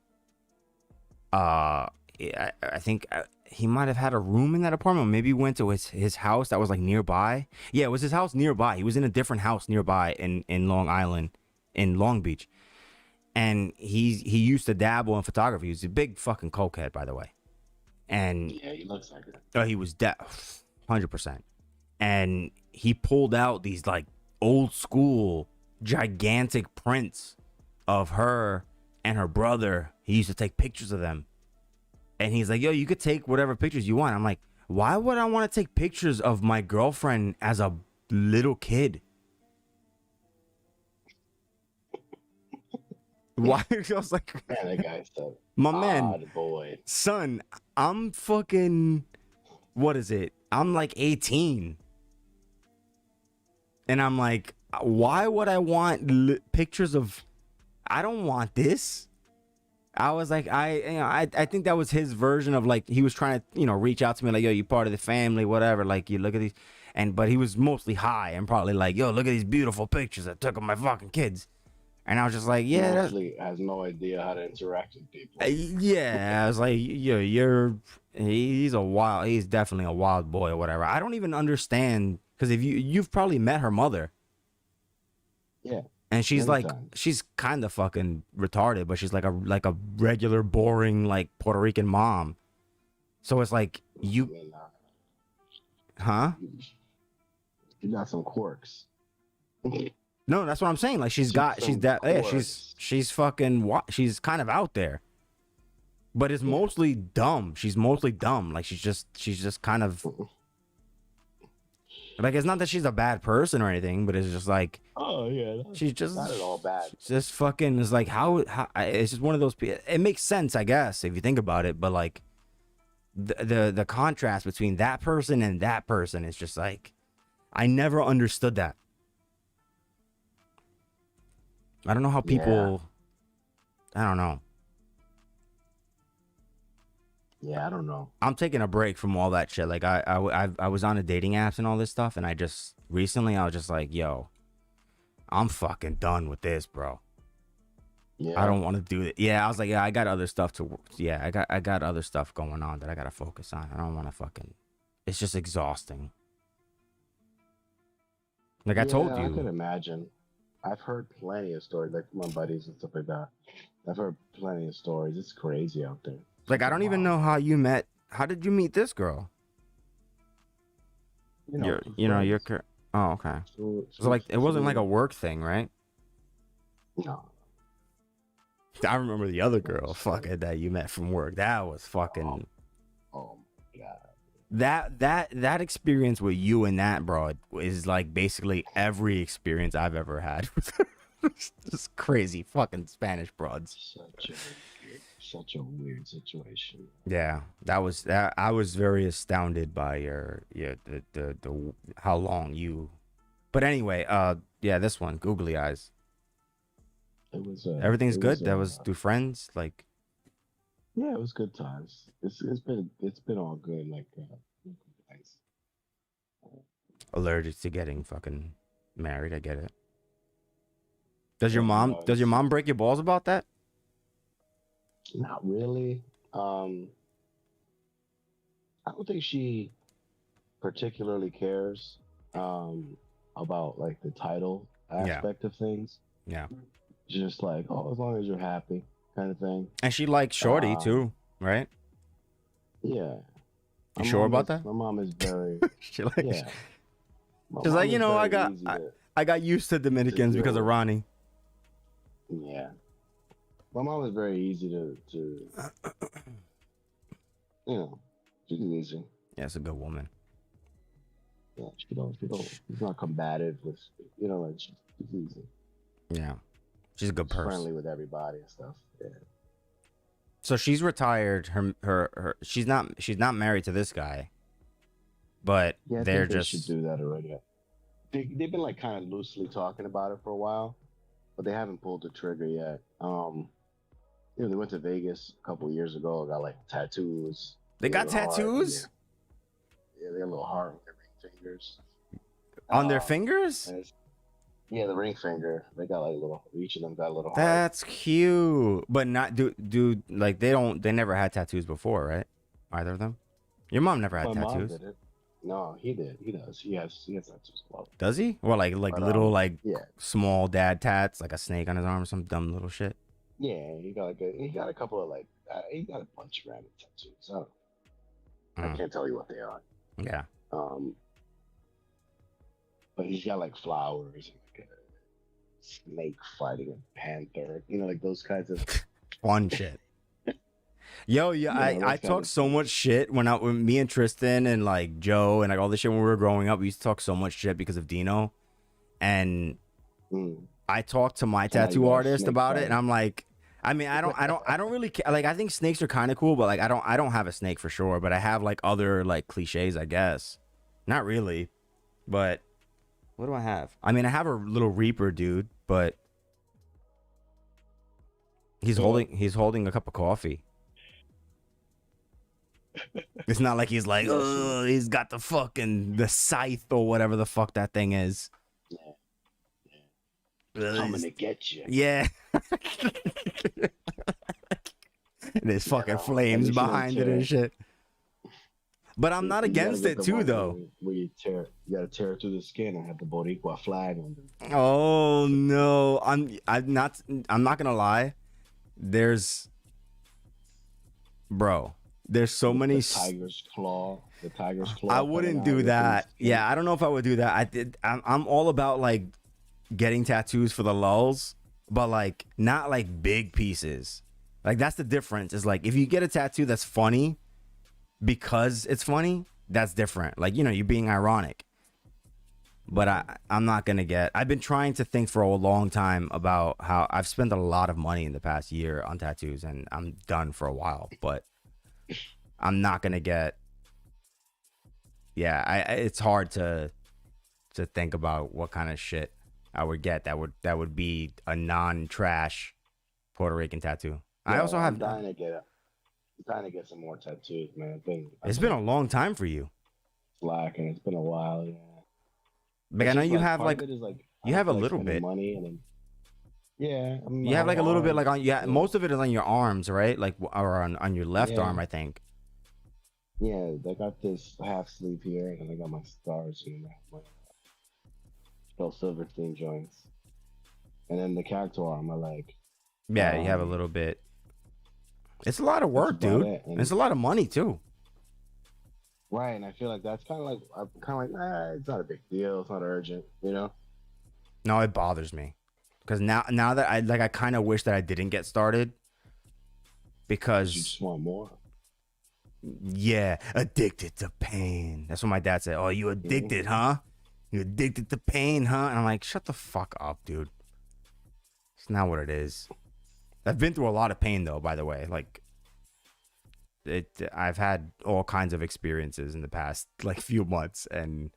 A: I think he might have had a room in that apartment. Maybe he went to his house that was like nearby. Yeah, it was his house nearby. He was in a different house nearby in Long Island, in Long Beach. And he used to dabble in photography. He was a big fucking cokehead, by the way. And
B: Yeah, he looks like it.
A: he was 100%. And he pulled out these like old school gigantic prints of her and her brother. He used to take pictures of them. And he's like, yo, you could take whatever pictures you want. I'm like, why would I want to take pictures of my girlfriend as a little kid? Why? I was like,
B: Man, that guy's so
A: my
B: odd
A: man,
B: boy.
A: son, I'm fucking, what is it? I'm like 18. And I'm like, why would I want pictures of, I don't want this. I was like, I think that was his version of like, he was trying to, you know, reach out to me like, yo, you part of the family, whatever. Like, you look at these, but he was mostly high and probably like, yo, look at these beautiful pictures I took of my fucking kids. And I was just like,
B: He
A: yeah,
B: actually has no idea how to interact with people.
A: yeah. I was like, he's definitely a wild boy or whatever. I don't even understand because if you've probably met her mother.
B: Yeah.
A: And she's
B: Many
A: like,
B: times.
A: she's kind of fucking retarded, but she's like a regular, boring, like Puerto Rican mom. So it's like you,
B: I mean,
A: huh?
B: you got some quirks.
A: No, that's what I'm saying. Like she's fucking, she's kind of out there, but it's mostly dumb. She's mostly dumb. Like she's just kind of like, it's not that she's a bad person or anything, but it's just like,
B: Oh yeah,
A: she's just
B: not at all bad.
A: just fucking is like how it's just one of those. It makes sense, I guess, if you think about it. But like the contrast between that person and that person is just like, I never understood that. I don't know how people. I don't know.
B: Yeah, I don't know.
A: I'm taking a break from all that shit. Like I was on the dating apps and all this stuff, and I was just like, yo, I'm fucking done with this, bro.
B: Yeah.
A: I don't want to do it. Yeah, I was like, yeah, I got other stuff to. Yeah, I got other stuff going on that I gotta focus on. I don't want to fucking. It's just exhausting. Like I told
B: I
A: you.
B: could imagine. I've heard plenty of stories, like my buddies and stuff like that. I've heard plenty of stories. It's crazy out there.
A: Like I don't even know how you met. How did you meet this girl? You're. Oh, okay. So like, it wasn't like a work thing, right?
B: No.
A: I remember the other girl, fucking, that you met from work. That was fucking.
B: Oh my god.
A: That experience with you and that broad is like basically every experience I've ever had. Just crazy fucking Spanish broads.
B: Such a weird situation.
A: Yeah, that was that. I was very astounded by the how long you. But anyway, yeah, this one, googly eyes.
B: It was
A: Everything's good. That was through friends, like.
B: Yeah, it was good times. It's been all good. Like, no complaints.
A: Allergic to getting fucking married. I get it.
B: Yeah, no,
A: Does your
B: it's
A: mom break your balls about that?
B: not really. Um, I don't think she particularly cares about like the title
A: Yeah.
B: aspect of things.
A: Yeah.
B: Just like, oh, as long as you're happy, kind of thing.
A: And she likes Shorty
B: Um,
A: too, right?
B: yeah,
A: You sure about that?
B: my mom is very
A: she like
B: yeah. My
A: she's like,
B: mom
A: you
B: is
A: know,
B: very easy
A: I got used to
B: to
A: Dominicans
B: deal
A: because of
B: with.
A: Ronnie.
B: Yeah, my mom is very easy to you know, she's easy.
A: Yeah, it's a good woman.
B: Yeah, she's not combative with, like she's easy.
A: Yeah. She's a good
B: She's
A: person.
B: friendly with everybody and stuff. Yeah.
A: So she's retired. Her she's not married to this guy, but
B: Yeah, I
A: they're
B: think they should
A: just
B: do that already. They've been like kind of loosely talking about it for a while, but they haven't pulled the trigger yet. They went to Vegas a couple years ago, got like tattoos,
A: they
B: a
A: got
B: little heart on
A: tattoos
B: yeah, they got a little heart on their ring fingers.
A: on their
B: Um,
A: fingers.
B: and yeah, the ring finger, they got like little, each of them got a little heart.
A: That's cute, but not do like they never had tattoos before, right? Either of them. Your mom never had
B: My mom
A: tattoos,
B: did it. No, he did. He does. He has tattoos. Well,
A: does he? Or like
B: but
A: little like
B: yeah,
A: small dad tats, like a snake on his arm, or some dumb little shit.
B: yeah, he got a couple of like he got a bunch of random tattoos. I
A: Mm,
B: can't tell you what they are.
A: yeah,
B: Um, but he's got like flowers and like a snake fighting a panther. Like those kinds of
A: fun shit. Yo, yeah, I
B: those kind
A: talked
B: of
A: so much
B: things.
A: shit when me and Tristan and like Joe and like all this shit when we were growing up. We used to talk so much shit because of Dino, and
B: Mm.
A: I talked to my
B: So now you
A: tattoo
B: got a
A: artist
B: snake
A: about it, and
B: fighter.
A: I'm like, I mean, I don't really like. I think snakes are kind of cool, but like, I don't have a snake for sure. But I have like other like cliches, I guess. Not really, but what do I have? I mean, I have a little Reaper dude, but
B: So
A: he's holding a cup of coffee. It's not like he's like,
B: yeah, so
A: oh, he's got the scythe or whatever the fuck that thing is.
B: yeah, coming
A: Ugh,
B: to get you.
A: yeah. There's fucking
B: At
A: flames
B: least you don't
A: behind it and
B: tear.
A: shit. But I'm not
B: You gotta
A: against
B: get
A: it
B: the
A: too,
B: one
A: though.
B: where you gotta tear it through the skin and have the Boricua flag on them.
A: Oh no, I'm not gonna lie. There's, bro. There's so many.
B: The tiger's
A: I
B: claw coming
A: wouldn't
B: out
A: do
B: within the
A: that.
B: skin.
A: Yeah, I don't know if I would do that. I'm all about like getting tattoos for the lulls, but like not like big pieces. Like that's the difference. Is like if you get a tattoo that's funny because it's funny, that's different. Like you're being ironic. But I'm not gonna get. I've been trying to think for a long time about how I've spent a lot of money in the past year on tattoos, and I'm done for a while. But I'm not gonna get. Yeah, it's hard to think about what kind of shit I would get that would be a non-trash Puerto Rican tattoo. I
B: Yo,
A: also
B: I'm
A: have.
B: dying to get some more tattoos, man.
A: It's
B: I've
A: been
B: been
A: a long time for you.
B: slacking. It's been a while. Yeah.
A: Like I
B: It's
A: know
B: just
A: you
B: like
A: have
B: part of
A: like
B: it is like I
A: you
B: don't
A: have a
B: feel like
A: little
B: spending
A: bit.
B: money, and then yeah, I mean,
A: You
B: my
A: have like
B: whole
A: a little bit like
B: arm.
A: on most of it is on your arms, right? Like or on your left
B: Yeah,
A: arm, I think.
B: yeah. I got this half sleeve here, and I got my stars and my Bill Silverstein joints, and then the character arm. I like.
A: Yeah, you have a
B: Um,
A: little bit. It's a lot of
B: that's
A: work,
B: about
A: dude.
B: it.
A: And it's
B: And
A: a lot of money too.
B: right, and I feel like that's kind of like I'm kind of like, it's not a big deal. It's not urgent, you know.
A: No, it bothers me because now that I kind of wish that I didn't get started
B: 'Cause you
A: because
B: just want more.
A: yeah, addicted to pain. That's what my dad said. Oh, you
B: Hmm.
A: addicted, huh? You addicted to pain, huh? And I'm like, shut the fuck up, dude. It's not what it is. I've been through a lot of pain though, by the way. Like I've had all kinds of experiences in the past like few months and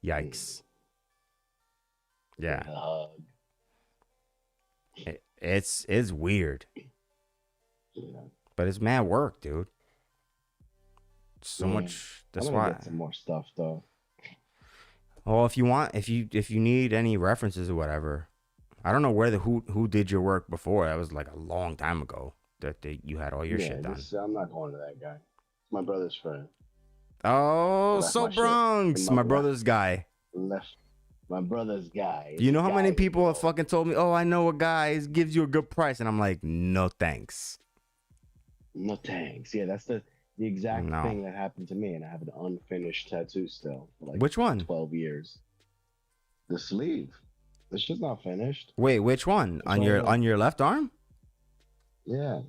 A: yikes.
B: Give
A: Yeah.
B: it a hug.
A: It's weird.
B: You know.
A: But it's mad work, dude. So
B: Yeah.
A: much. That's
B: I'm gonna
A: why.
B: get some more stuff though.
A: Well, if you want, if you need any references or whatever, I don't know where who did your work before. That was like a long time ago that you had all your shit done.
B: I'm not going to that guy. It's my brother's friend.
A: Oh,
B: Left
A: so
B: my shit
A: Bronx,
B: in
A: my
B: my
A: brother's guy.
B: Left my brother's guy.
A: You know
B: The
A: how many
B: guy
A: people have
B: who-
A: fucking told me, "Oh, I know a guy who gives you a good price," and I'm like, "No, thanks."
B: No thanks. Yeah, that's the exact
A: No.
B: thing that happened to me, and I have an unfinished tattoo still for like
A: Which one?
B: 12 years. The sleeve. It's just not finished.
A: Wait, which one?
B: It's
A: On
B: right
A: your
B: here.
A: left arm?
B: Yeah.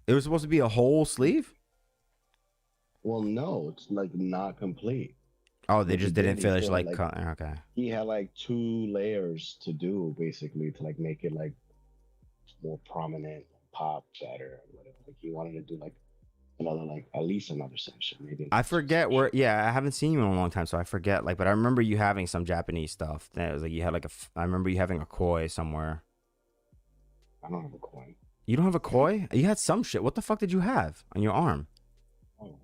A: It was supposed to be a whole sleeve?
B: Well, no, it's like not complete.
A: Oh, they
B: What
A: just
B: he did,
A: didn't
B: he
A: finish
B: still had,
A: like okay.
B: He had like 2 layers to do basically to like make it like more prominent, pop better, whatever. Like he wanted to do like another like at least another session, maybe.
A: I forget where. Yeah, I haven't seen you in a long time, so I forget. Like, but I remember you having some Japanese stuff. That was like you had like I remember you having a koi somewhere.
B: I don't have a coin.
A: You don't have a koi? You had some shit. What the fuck did you have on your arm?
B: Oh,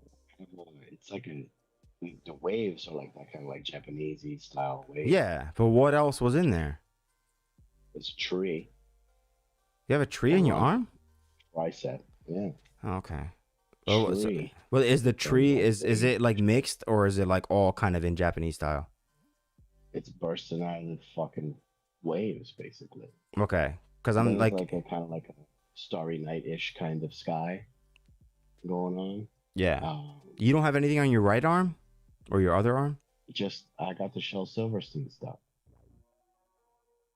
B: it's like the waves are like that kind of like Japanesey style wave.
A: Yeah, but what else was in there?
B: It's a tree.
A: You have a tree in your arm?
B: Tricep. Yeah.
A: Oh, okay. Oh, so,
B: Tree.
A: well, is the tree is it like mixed or is it like all kind of in Japanese style?
B: It's bursting out of the fucking waves, basically.
A: Okay, because I'm
B: There's
A: like
B: a kind of like a starry night-ish kind of sky going on.
A: yeah. You don't have anything on your right arm or your other arm?
B: Just I got the Shel Silverstein stuff.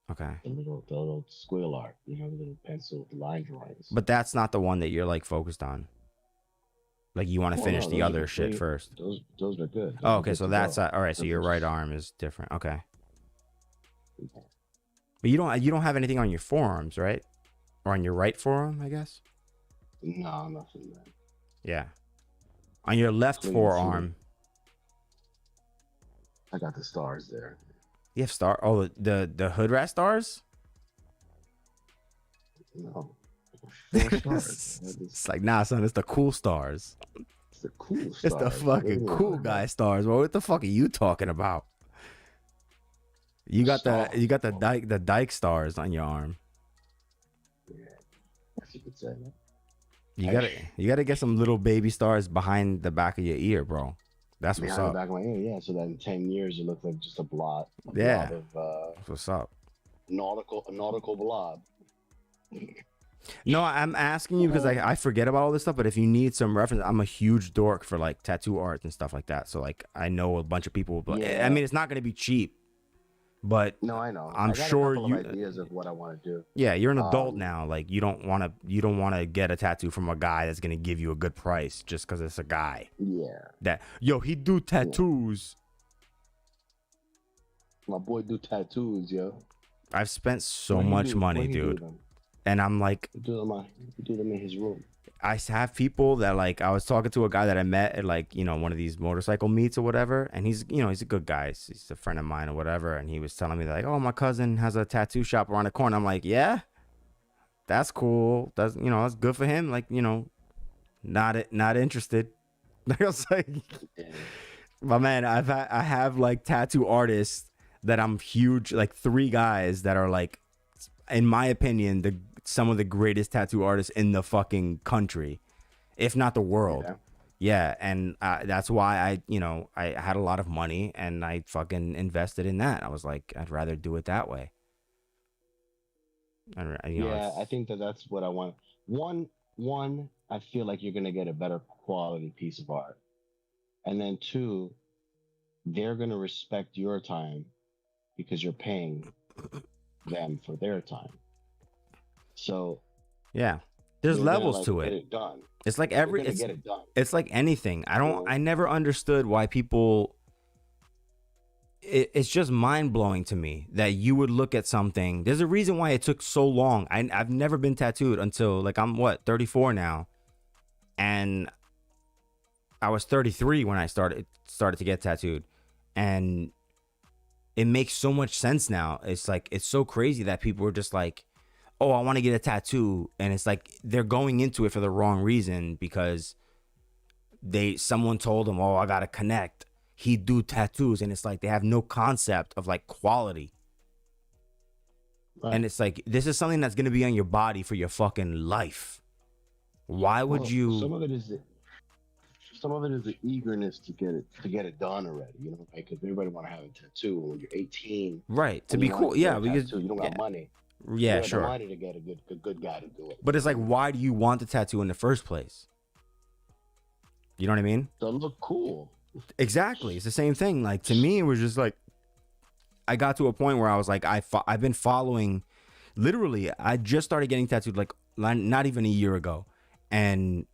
A: Okay.
B: The little squill art, the little pencil line drawings.
A: But that's not the one that you're like focused on. Like you want to finish the
B: those
A: other
B: are
A: shit
B: great.
A: first.
B: Those are good. Those
A: Oh,
B: are
A: okay.
B: good
A: So
B: to
A: that's
B: go.
A: all right. So
B: Those
A: your
B: are
A: right
B: just-
A: arm is different. Okay. But you don't have anything on your forearms, right? Or on your right forearm, I guess.
B: No, nothing, man.
A: Yeah. On your left
B: Clean
A: forearm,
B: I got the stars there.
A: you have star. Oh, the hood rat stars.
B: No. 4 stars.
A: It's like nah, son. It's the cool stars.
B: It's the cool stars.
A: It's the fucking cool guy stars. Well, what the fuck are you talking about? You got the dyke stars on your arm.
B: Yeah. That's what you could say, man.
A: You gotta get some little baby stars behind the back of your ear, bro. That's what's
B: Behind
A: up.
B: the back of my ear, yeah. So that in 10 years it looks like just a blob.
A: Yeah.
B: Blob of
A: That's what's up.
B: nautical blob.
A: No, I'm asking you because I forget about all this stuff. But if you need some reference, I'm a huge dork for like tattoo art and stuff like that. So like I know a bunch of people. But
B: Yeah.
A: I mean, it's not gonna be cheap. But
B: No, I know.
A: I'm
B: I got
A: sure
B: a couple
A: you-
B: of ideas of what I want to do.
A: yeah, you're an adult
B: Um,
A: now. Like you don't wanna get a tattoo from a guy that's gonna give you a good price just because it's a guy.
B: Yeah.
A: That he do tattoos.
B: My boy do tattoos, yo.
A: I've spent so
B: What he
A: much
B: do?
A: money,
B: What he do
A: dude,
B: them?
A: and I'm like.
B: He do them in his room.
A: I have people that like I was talking to a guy that I met at like one of these motorcycle meets or whatever, and he's he's a good guy, he's a friend of mine or whatever, and he was telling me that, like, oh, my cousin has a tattoo shop around the corner. I'm like, yeah, that's cool, that's that's good for him, like not interested. I was like,
B: Yeah.
A: my man, I have like tattoo artists that I'm huge, like 3 guys that are like, in my opinion, some of the greatest tattoo artists in the fucking country, if not the world. Yeah, and that's why I had a lot of money and I fucking invested in that. I was like, I'd rather do it that way.
B: I think that's what I want. One, I feel like you're gonna get a better quality piece of art, and then 2, they're gonna respect your time because you're paying them for their time. So
A: yeah, there's
B: they're gonna,
A: levels
B: like,
A: to
B: get
A: it.
B: it done.
A: It's like
B: They're gonna get it done.
A: it's like anything. I never understood why people. It's just mind blowing to me that you would look at something. There's a reason why it took so long. I've never been tattooed until like I'm 34 now, and I was 33 when I started to get tattooed, and it makes so much sense now. It's like it's so crazy that people are just like, oh, I want to get a tattoo, and it's like they're going into it for the wrong reason because someone told them, oh, I gotta connect. He do tattoos, and it's like they have no concept of like quality.
B: Right.
A: And it's like this is something that's gonna be on your body for your fucking life. Why would you?
B: Some of it is the eagerness to get it done already. You know, because everybody want to have a tattoo when you're 18.
A: Right, to
B: and
A: be
B: you want
A: cool.
B: to get
A: Yeah,
B: a
A: because
B: tattoo, you don't got money. You
A: yeah,
B: don't have
A: sure.
B: the money to get a good guy to do it.
A: But it's like, why do you want the tattoo in the first place? You know what I mean?
B: To look cool.
A: Exactly. It's the same thing. Like, to me, it was just like, I got to a point where I was like, I've been following, literally, I just started getting tattooed like not even a year ago. And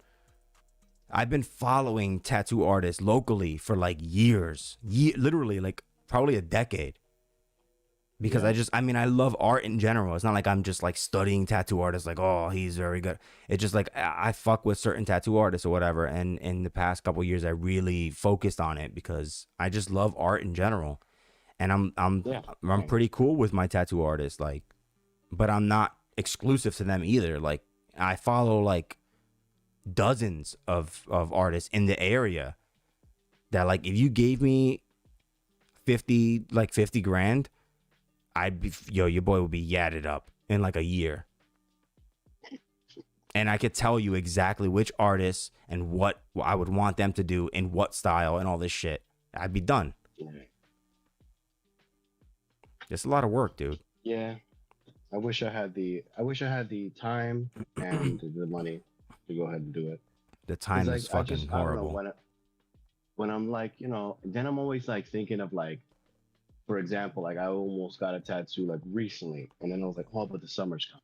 A: I've been following tattoo artists locally for like years, literally like probably a decade. Because I mean, I love art in general. It's not like I'm just like studying tattoo artists, like, oh, he's very good. It's just like I fuck with certain tattoo artists or whatever. And in the past couple of years, I really focused on it because I just love art in general. And I'm pretty cool with my tattoo artists, like, but I'm not exclusive to them either. Like, I follow like dozens of artists in the area that, like, if you gave me 50 grand, your boy would be yadded up in like a year. And I could tell you exactly which artists and what I would want them to do in what style and all this shit. I'd be done. It's a lot of work, dude.
B: Yeah. I wish I had the time and the money to go ahead and do it.
A: The time is fucking horrible.
B: I don't know, when I'm like, you know, then I'm always like thinking of like, for example, like I almost got a tattoo like recently, and then I was like, oh, but the summer's coming.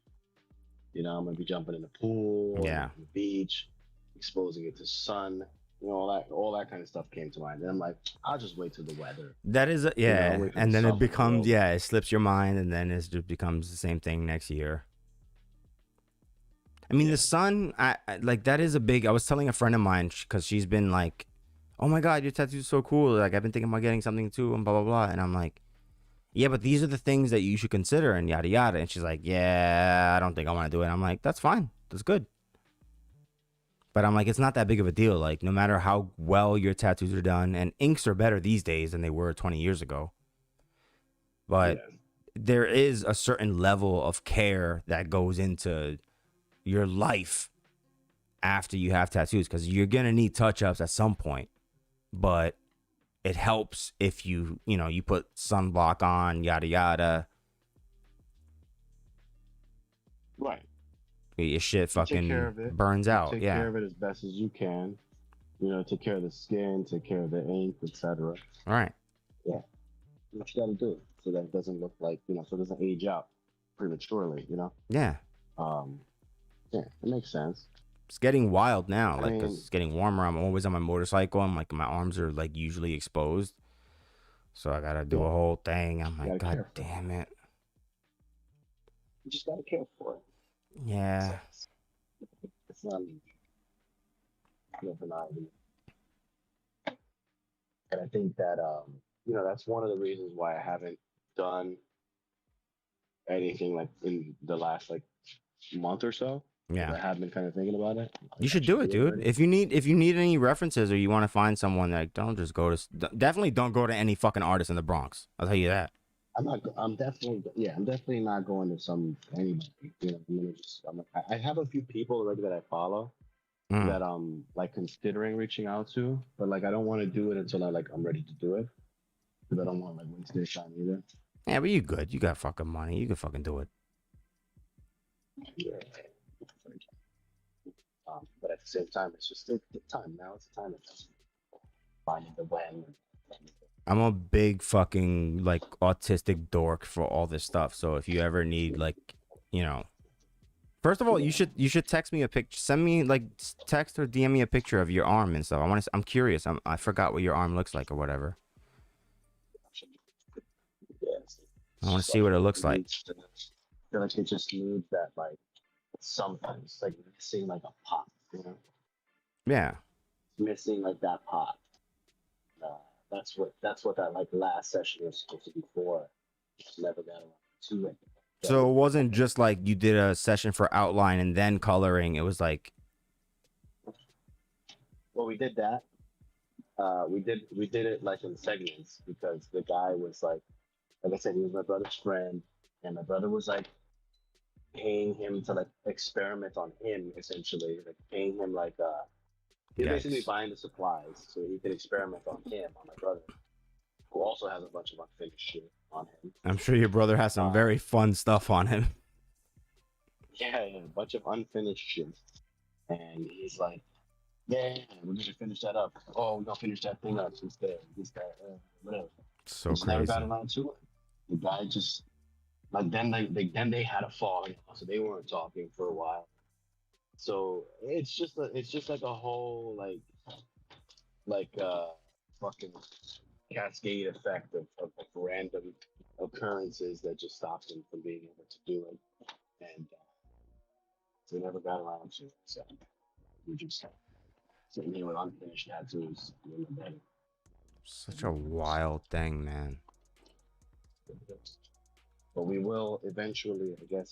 B: You know, I'm gonna be jumping in the pool,
A: yeah,
B: on the beach, exposing it to sun. You know, all that kind of stuff came to mind. And I'm like, I'll just wait till the weather.
A: That is, and then it becomes, it slips your mind, and then it just becomes the same thing next year. I mean, the sun, I like, that is a big, I was telling a friend of mine, because she's been like, oh my God, your tattoo's so cool. Like, I've been thinking about getting something too, and blah, blah, blah. And I'm like, yeah, but these are the things that you should consider, and yada, yada. And she's like, yeah, I don't think I want to do it. I'm like, that's fine. That's good. But I'm like, it's not that big of a deal. Like, no matter how well your tattoos are done, and inks are better these days than they were 20 years ago. But there is a certain level of care that goes into your life after you have tattoos, because you're going to need touch-ups at some point. But it helps if you put sunblock on, yada, yada.
B: Right.
A: Your shit fucking burns out.
B: Take care of it as best as you can. You know, take care of the skin, take care of the ink, etc.
A: All right.
B: Yeah. What you got to do so that it doesn't look like, so it doesn't age out prematurely,
A: Yeah.
B: Yeah, it makes sense.
A: It's getting wild now. Like, 'cause it's getting warmer. I'm always on my motorcycle. I'm like, my arms are like usually exposed. So I got to do a whole thing. I'm like, God damn it.
B: You just got to care for it.
A: Yeah.
B: It's not easy. And I think that, that's one of the reasons why I haven't done anything like in the last like month or so.
A: Yeah.
B: I have been kind of thinking about it.
A: You should do it, dude. If you need any references, or you want to find someone, like, don't just go to, definitely don't go to any fucking artist in the Bronx. I'll tell you that.
B: I'm definitely not going to anybody. I have a few people already that I follow that I'm like considering reaching out to, but like I don't want to do it until I'm ready to do it, because I don't want to like waste their time either.
A: Yeah, but you good. You got fucking money. You can fucking do it.
B: Yeah. But at the same time, it's just the time now. It's the time of finding the when.
A: I'm a big fucking like autistic dork for all this stuff. So if you ever need like, first of all, you should text me a picture. Send me like text or DM me a picture of your arm and stuff. I'm curious. I forgot what your arm looks like or whatever.
B: Yes.
A: I want to see what it looks like.
B: I feel like it just needs that like sometimes like missing like a pop,
A: Yeah.
B: Missing like that pop. That's what that like last session was supposed to be for. Just never got around to it.
A: So it wasn't just like you did a session for outline and then coloring. It was like,
B: Well, we did that. We did it like in segments because the guy was like I said, he was my brother's friend, and my brother was like paying him to like experiment on him essentially, like paying him he's basically
A: yikes.
B: buying the supplies so he could experiment on him, on my brother, who also has a bunch of unfinished shit on him.
A: I'm sure your brother has some
B: Uh,
A: very fun stuff on him.
B: yeah, a bunch of unfinished shit, and he's like, yeah, we're gonna finish that up. Oh, we're gonna finish that thing up instead. Whatever.
A: So
B: We just never got
A: crazy.
B: around to it. The guy just like then they had a fall, so they weren't talking for a while. So it's just like a whole like fucking cascade effect of random occurrences that just stopped him from being able to do it, and so we never got around to it. So we just sitting here with unfinished tattoos in the bed.
A: Such a wild thing, man.
B: But we will eventually, I guess,